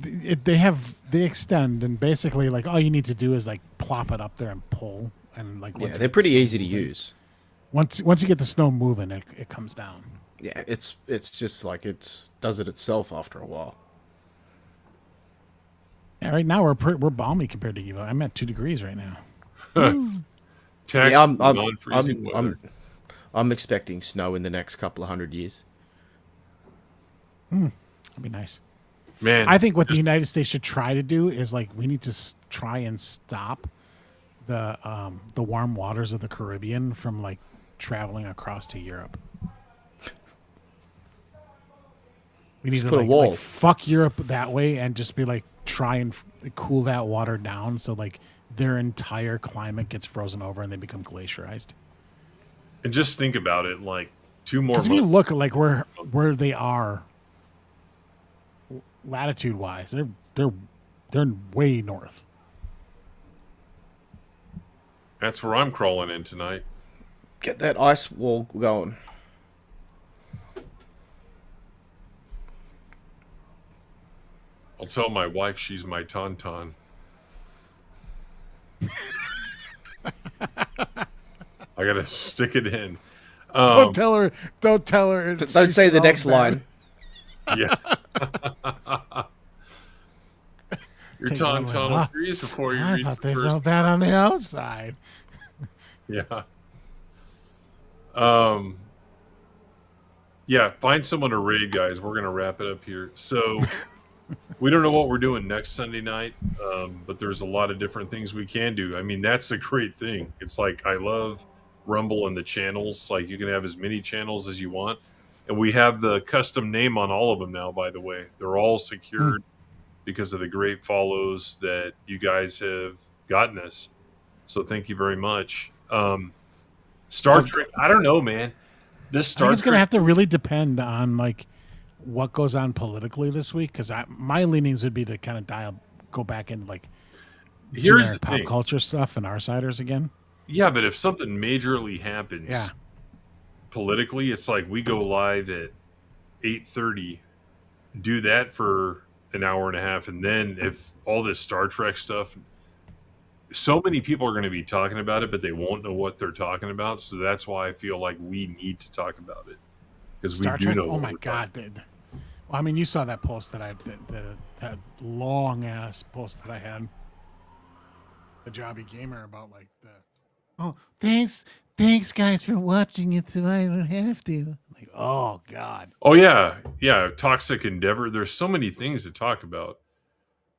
Speaker 18: extend, and basically like all you need to do is like plop it up there and pull, and like
Speaker 19: yeah, they're pretty easy to use.
Speaker 18: Once you get the snow moving, it comes down.
Speaker 19: Yeah, it's just like does it itself after a while.
Speaker 18: Yeah, right now we're balmy compared to you. I'm at 2 degrees right now.
Speaker 19: Yeah,
Speaker 12: non-freezing weather.
Speaker 19: I'm expecting snow in the next couple of 100 years.
Speaker 18: That'd be nice.
Speaker 12: Man,
Speaker 18: I think what the United States should try to do is like we need to try and stop the warm waters of the Caribbean from like traveling across to Europe. We need
Speaker 19: Just
Speaker 18: to
Speaker 19: put a wall.
Speaker 18: like fuck Europe that way and just be like try and cool that water down so like their entire climate gets frozen over and they become glaciarized.
Speaker 12: And just think about it, like 2 more
Speaker 18: Because
Speaker 12: months.
Speaker 18: if you look at like where they are latitude wise, they're way north.
Speaker 12: That's where I'm crawling in tonight.
Speaker 19: Get that ice wall going.
Speaker 12: I'll tell my wife she's my tauntaun. I gotta stick it in.
Speaker 18: Don't tell her. Don't
Speaker 19: say the next line.
Speaker 12: Yeah. Your tauntaun will freeze before you
Speaker 18: I
Speaker 12: reach
Speaker 18: thought
Speaker 12: the
Speaker 18: they
Speaker 12: first.
Speaker 18: smelled bad on the outside.
Speaker 12: Yeah. Yeah, find someone to raid, guys. We're gonna wrap it up here. So we don't know what we're doing next Sunday night, but there's a lot of different things we can do. I mean, that's a great thing. It's like I love Rumble and the channels. Like you can have as many channels as you want, and we have the custom name on all of them now. By the way, they're all secured because of the great follows that you guys have gotten us. So thank you very much. Star Trek. I don't know, man. This Star
Speaker 18: I think it's going to
Speaker 12: Trek.
Speaker 18: have to really depend on like what goes on politically this week because my leanings would be to kind of go back into like
Speaker 12: Here's
Speaker 18: generic
Speaker 12: the
Speaker 18: pop
Speaker 12: thing.
Speaker 18: culture stuff and Outsiders again.
Speaker 12: Yeah, but if something majorly happens
Speaker 18: Yeah.
Speaker 12: politically, it's like we go live at 8:30, do that for an hour and a half, and then if all this Star Trek stuff, so many people are going to be talking about it, but they won't know what they're talking about. So that's why I feel like we need to talk about it because we
Speaker 18: Star
Speaker 12: do
Speaker 18: Trek.
Speaker 12: know.
Speaker 18: Oh
Speaker 12: what
Speaker 18: my
Speaker 12: we're
Speaker 18: god, dude. Well, I mean, you saw that post that that long ass post that I had. The Jobby Gamer about like the. Oh, thanks guys for watching it, so I don't have to. Like, oh god.
Speaker 12: Oh yeah, Toxic Endeavor. There's so many things to talk about.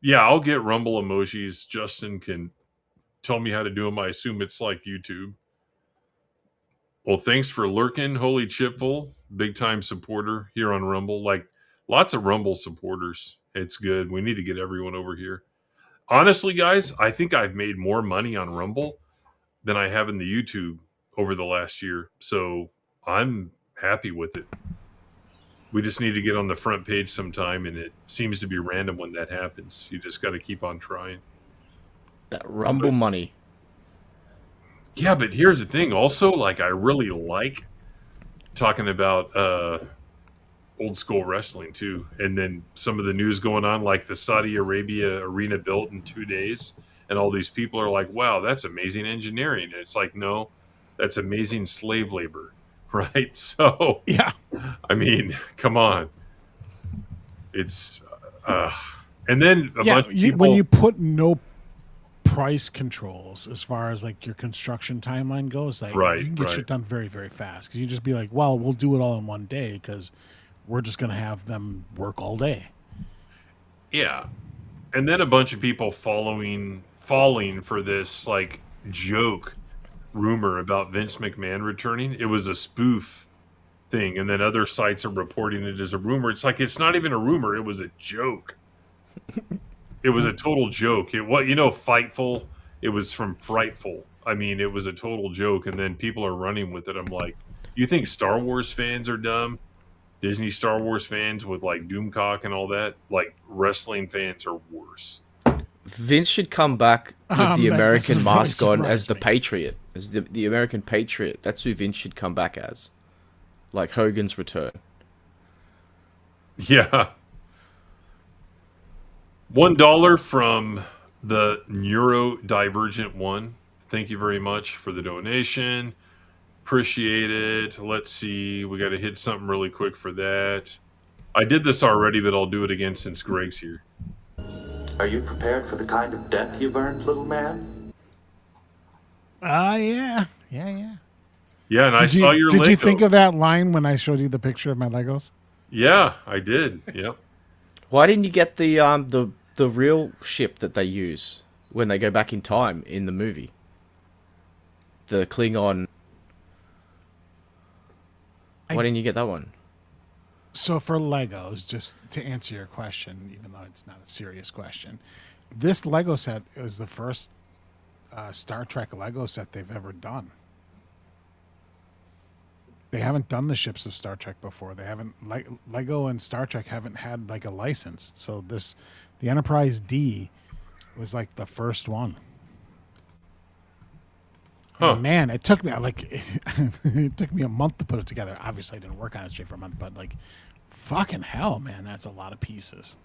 Speaker 12: Yeah, I'll get Rumble emojis. Justin can tell me how to do them. I assume it's like YouTube. Well, thanks for lurking, Holy Chipful, big time supporter here on Rumble. Like lots of Rumble supporters. It's good. We need to get everyone over here. Honestly, guys, I think I've made more money on Rumble than I have in the YouTube over the last year. So I'm happy with it. We just need to get on the front page sometime, and it seems to be random when that happens. You just got to keep on trying.
Speaker 19: That Rumble money.
Speaker 12: Yeah, but here's the thing. Also, like, I really like talking about old school wrestling too, and then some of the news going on, like the Saudi Arabia arena built in 2 days, and all these people are like, "Wow, that's amazing engineering." And it's like, no, that's amazing slave labor, right? So,
Speaker 18: yeah,
Speaker 12: I mean, come on, it's and then a bunch of people
Speaker 18: when you put no price controls as far as like your construction timeline goes, like you can get shit done very, very fast because you just be like, well, we'll do it all in one day because we're just going to have them work all day.
Speaker 12: Yeah. And then a bunch of people falling for this like joke rumor about Vince McMahon returning. It was a spoof thing, and then other sites are reporting it as a rumor. It's like it's not even a rumor, it was a joke. It was a total joke. It what Fightful. It was from Frightful. I mean, it was a total joke, and then people are running with it. I'm like, you think Star Wars fans are dumb? Disney Star Wars fans with like Doomcock and all that? Like wrestling fans are worse.
Speaker 19: Vince should come back with the American mask on as the Patriot, as the American Patriot. That's who Vince should come back as, like Hogan's return.
Speaker 12: Yeah. $1 from the Neurodivergent one. Thank you very much for the donation. Appreciate it. Let's see. We got to hit something really quick for that. I did this already, but I'll do it again since Greg's here.
Speaker 13: Are you prepared for the kind of death you've earned, little man?
Speaker 18: Yeah.
Speaker 12: Yeah, and I saw your
Speaker 18: Did
Speaker 12: Lego.
Speaker 18: you think of that line when I showed you the picture of my Legos?
Speaker 12: Yeah, I did. Yep.
Speaker 19: Why didn't you get the real ship that they use when they go back in time in the movie? The Klingon. Why didn't you get that one?
Speaker 18: So for Legos, just to answer your question, even though it's not a serious question, this Lego set is the first Star Trek Lego set they've ever done. They haven't done the ships of Star Trek before. They haven't Lego and Star Trek haven't had like a license. So the Enterprise D was like the first one. Huh. Man, it took me it took me a month to put it together. Obviously, I didn't work on it straight for a month, but like, fucking hell, man, that's a lot of pieces.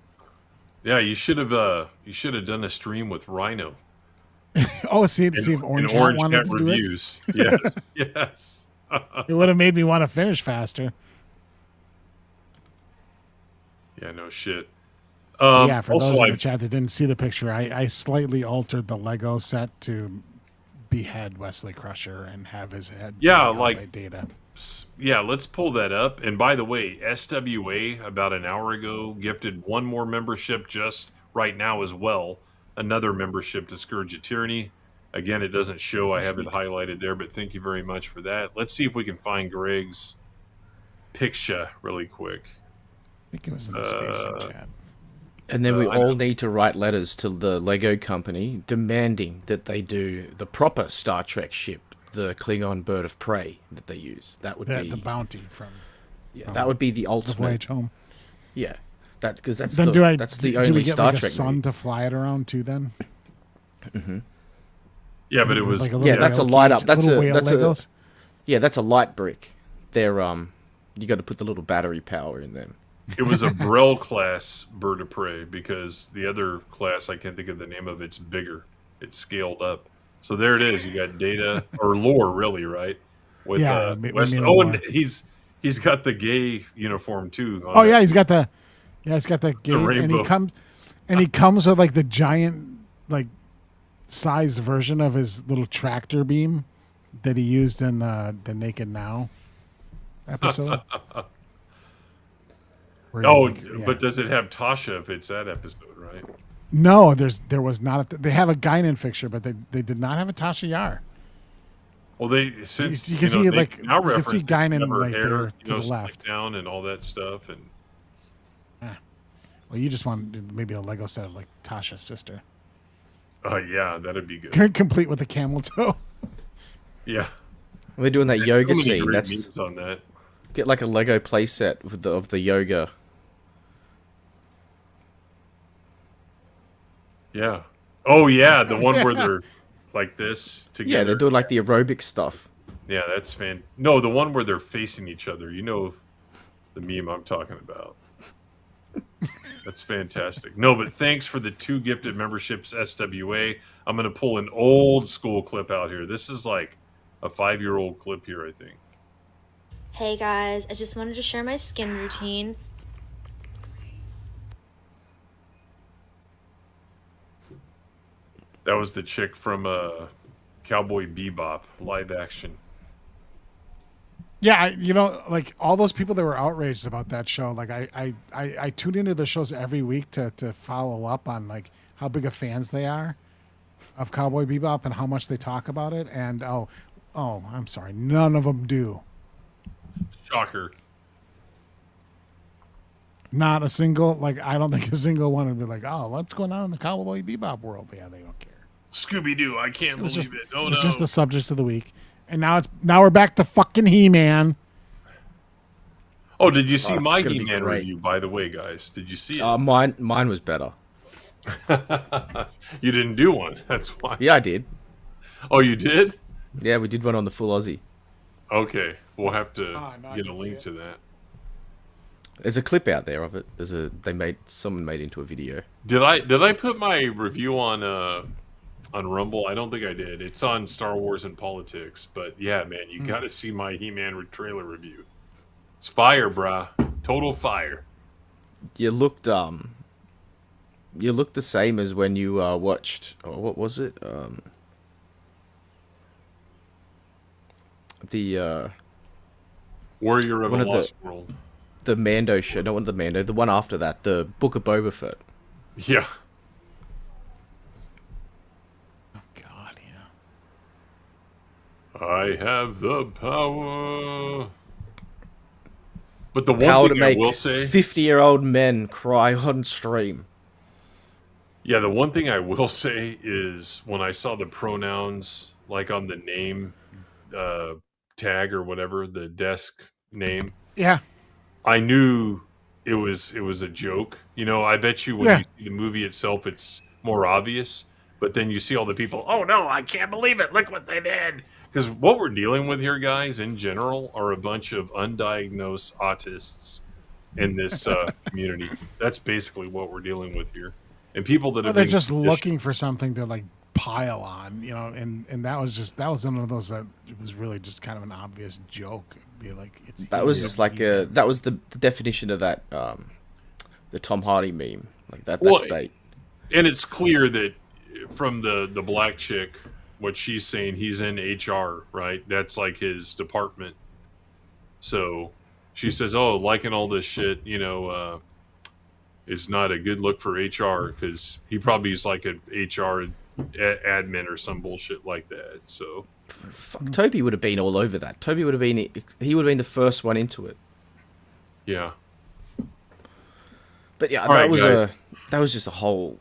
Speaker 12: Yeah, you should have done a stream with Rhino.
Speaker 18: Oh, see if Orange Hat wanted to
Speaker 12: reviews.
Speaker 18: Do it?
Speaker 12: Yes, yes.
Speaker 18: It would have made me want to finish faster.
Speaker 12: Yeah, no shit.
Speaker 18: Yeah, for
Speaker 12: also
Speaker 18: those in the chat that didn't see the picture, I slightly altered the Lego set to behead Wesley Crusher and have his head by Data.
Speaker 12: Yeah, let's pull that up. And by the way, SWA about an hour ago gifted one more membership just right now as well. Another membership to Scourge of Tyranny. Again, it doesn't show. I have it highlighted there, but thank you very much for that. Let's see if we can find Greg's picture really quick.
Speaker 18: I think it was in the spacing chat.
Speaker 19: And then we all need to write letters to the Lego company demanding that they do the proper Star Trek ship, the Klingon bird of prey that they use. That would be
Speaker 18: the bounty from.
Speaker 19: Yeah, that would be the ultimate.
Speaker 18: The Voyage Home.
Speaker 19: Yeah, because that's
Speaker 18: then
Speaker 19: that's the only
Speaker 18: do we get
Speaker 19: Star
Speaker 18: like
Speaker 19: Trek
Speaker 18: a sun
Speaker 19: movie.
Speaker 18: to fly it around too? Then.
Speaker 19: Mm-hmm.
Speaker 12: Yeah, but it was
Speaker 19: that's a light up. That's
Speaker 18: Legos?
Speaker 19: That's a light brick. They're you got to put the little battery power in them.
Speaker 12: It was a Brel class bird of prey because the other class, I can't think of the name of it's bigger. It's scaled up. So there it is. You got Data or Lore, really, right? With West. Oh, and he's got the gay uniform too.
Speaker 18: Oh yeah, he's got the gay, and he comes with like the giant like sized version of his little tractor beam that he used in the Naked Now episode.
Speaker 12: But does it have Tasha if it's that episode, right?
Speaker 18: No, there was not. They have a Guinan fixture, but they did not have a Tasha Yar.
Speaker 12: Well, they since
Speaker 18: you can see
Speaker 12: they
Speaker 18: like
Speaker 12: now
Speaker 18: you can see
Speaker 12: reference
Speaker 18: Guinan
Speaker 12: never
Speaker 18: right
Speaker 12: hair,
Speaker 18: there to the
Speaker 12: slick
Speaker 18: left.
Speaker 12: down and all that stuff, and
Speaker 18: Well, you just want maybe a Lego set of like Tasha's sister,
Speaker 12: yeah, that'd be good.
Speaker 18: complete with a camel toe.
Speaker 12: Yeah,
Speaker 19: Well, they're doing that
Speaker 12: There's
Speaker 19: yoga
Speaker 12: so many
Speaker 19: scene.
Speaker 12: great
Speaker 19: That's
Speaker 12: memes on that.
Speaker 19: get like a Lego playset with of the yoga.
Speaker 12: Yeah. Oh yeah, the one where they're like this together.
Speaker 19: Yeah, they're doing like the aerobic stuff.
Speaker 12: Yeah, that's No, the one where they're facing each other. You know the meme I'm talking about. That's fantastic. No, but thanks for the 2 gifted memberships, SWA. I'm going to pull an old school clip out here. This is like a 5-year-old clip here, I think.
Speaker 15: Hey guys, I just wanted to share my skin routine.
Speaker 12: That was the chick from Cowboy Bebop live action.
Speaker 18: Yeah, like all those people that were outraged about that show. Like I tune into the shows every week to follow up on like how big of fans they are of Cowboy Bebop and how much they talk about it. And oh, I'm sorry, none of them do.
Speaker 12: Shocker.
Speaker 18: Not a single. Like I don't think a single one would be like, oh, what's going on in the Cowboy Bebop world? Yeah, they don't care.
Speaker 12: Scooby-Doo, I can't believe it. Oh, no.
Speaker 18: It's just the subject of the week. And now we're back to fucking He-Man.
Speaker 12: Oh, did you see
Speaker 19: it's
Speaker 12: my
Speaker 19: gonna be
Speaker 12: He-Man
Speaker 19: great.
Speaker 12: review, by the way, guys? Did you see it?
Speaker 19: Mine was better.
Speaker 12: You didn't do one. That's why.
Speaker 19: Yeah, I did.
Speaker 12: Oh, you did?
Speaker 19: Yeah, we did one on the full Aussie.
Speaker 12: Okay, we'll have to
Speaker 18: no, I
Speaker 12: get a
Speaker 18: didn't
Speaker 12: link
Speaker 18: see
Speaker 12: to that.
Speaker 19: There's a clip out there of it. Someone made into a video.
Speaker 12: Did I put my review on Rumble? I don't think I did. It's on Star Wars and Politics. But yeah, man, you got to see my He-Man trailer review. It's fire, brah. Total fire.
Speaker 19: You looked the same as when you watched. Oh, what was it? The
Speaker 12: Warrior of
Speaker 19: one
Speaker 12: a
Speaker 19: of
Speaker 12: Lost World.
Speaker 19: The Mando show. Not one of the Mando. The one after that. The Book of Boba Fett.
Speaker 12: Yeah.
Speaker 18: God, yeah.
Speaker 12: I have the power. But the
Speaker 19: Power
Speaker 12: one
Speaker 19: to
Speaker 12: thing I
Speaker 19: make
Speaker 12: will say,
Speaker 19: 50-year-old men cry on stream.
Speaker 12: yeah, the one thing I will say is when I saw the pronouns like on the name tag or whatever, the desk name,
Speaker 18: Yeah.
Speaker 12: I knew it was a joke. I bet you when you see the movie itself, it's more obvious. But then you see all the people, oh no, I can't believe it. Look what they did. Because what we're dealing with here, guys, in general, are a bunch of undiagnosed autists in this community. That's basically what we're dealing with here. And people that have
Speaker 18: They're
Speaker 12: been
Speaker 18: just looking for something to like pile on, and that was one of those that was really just kind of an obvious joke. Be like,
Speaker 19: That was just like that was the definition of that the Tom Hardy meme. Like that's bait.
Speaker 12: And it's clear that from the black chick, what she's saying, he's in HR, right? That's like his department. So she says, oh, liking all this shit, is not a good look for HR because he probably is like an HR admin or some bullshit like that. So
Speaker 19: fuck, Toby would have been all over that. He would have been the first one into it.
Speaker 12: Yeah.
Speaker 19: But yeah,
Speaker 12: All right,
Speaker 19: that was just a whole.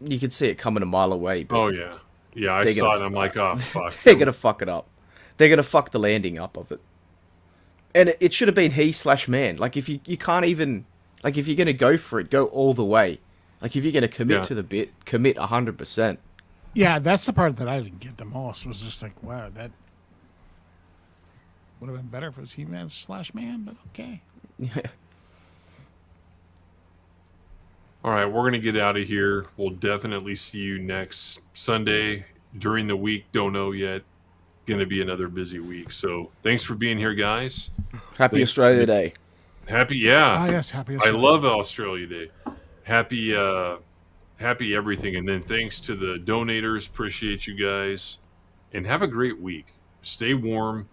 Speaker 19: You could see it coming a mile away. But
Speaker 12: oh yeah, yeah. I saw it. I'm like, oh fuck.
Speaker 19: They're gonna fuck it up. They're gonna fuck the landing up of it. And it should have been he/man. Like if you can't even like if you're gonna go for it, go all the way. Like if you're gonna commit to the bit, commit 100%.
Speaker 18: Yeah, that's the part that I didn't get the most. Was just like, wow, that would have been better if it was He-Man/Man, but okay.
Speaker 19: Yeah.
Speaker 12: All right, we're going to get out of here. We'll definitely see you next Sunday during the week. Don't know yet. Going to be another busy week. So thanks for being here, guys.
Speaker 19: Happy Australia Day.
Speaker 12: Happy, yeah.
Speaker 18: Ah, yes, happy
Speaker 12: I
Speaker 18: Australia
Speaker 12: love Australia Day. Happy everything. And then thanks to the donators. Appreciate you guys. And have a great week. Stay warm.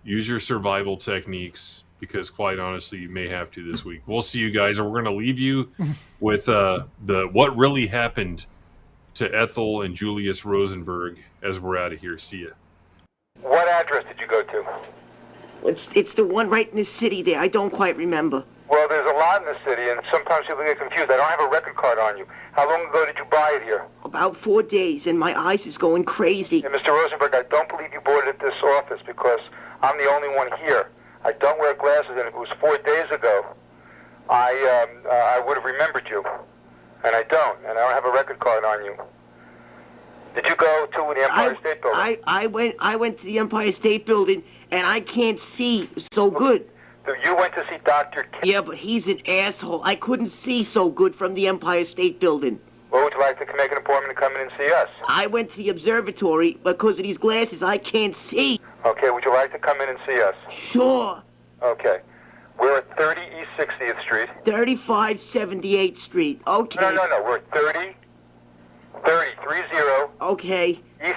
Speaker 12: Use your survival techniques. Because quite honestly, you may have to this week. We'll see you guys, and we're going to leave you with the what really happened to Ethel and Julius Rosenberg as we're out of here. See ya.
Speaker 8: What address did you go to?
Speaker 11: It's the one right in the city there. I don't quite remember.
Speaker 8: Well, there's a lot in the city, and sometimes people get confused. I don't have a record card on you. How long ago did you buy it here?
Speaker 11: About 4 days, and my eyes is going crazy.
Speaker 8: Hey, Mr. Rosenberg, I don't believe you bought it at this office because I'm the only one here. I don't wear glasses, and if it was 4 days ago, I would have remembered you. And I don't have a record card on you. Did you go to the Empire State Building?
Speaker 11: I went to the Empire State Building, and I can't see so good.
Speaker 8: So you went to see Dr.
Speaker 11: Yeah, but he's an asshole. I couldn't see so good from the Empire State Building.
Speaker 8: Well, would you like to make an appointment to come in and see us?
Speaker 11: I went to the observatory. Because of these glasses, I can't see.
Speaker 8: Okay, would you like to come in and see us?
Speaker 11: Sure.
Speaker 8: Okay. We're at 30 East 60th Street.
Speaker 11: 35 78th Street. Okay.
Speaker 8: No. We're at 30.
Speaker 11: Okay.
Speaker 8: East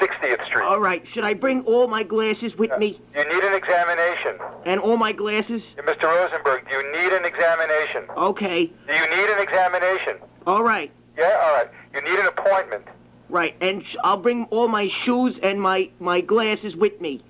Speaker 8: 60th Street.
Speaker 11: All right. Should I bring all my glasses with me?
Speaker 8: You need an examination.
Speaker 11: And all my glasses?
Speaker 8: Mr. Rosenberg, do you need an examination?
Speaker 11: Okay.
Speaker 8: Do you need an examination?
Speaker 11: All right.
Speaker 8: Yeah, all right. You need an appointment.
Speaker 11: Right. And I'll bring all my shoes and my glasses with me.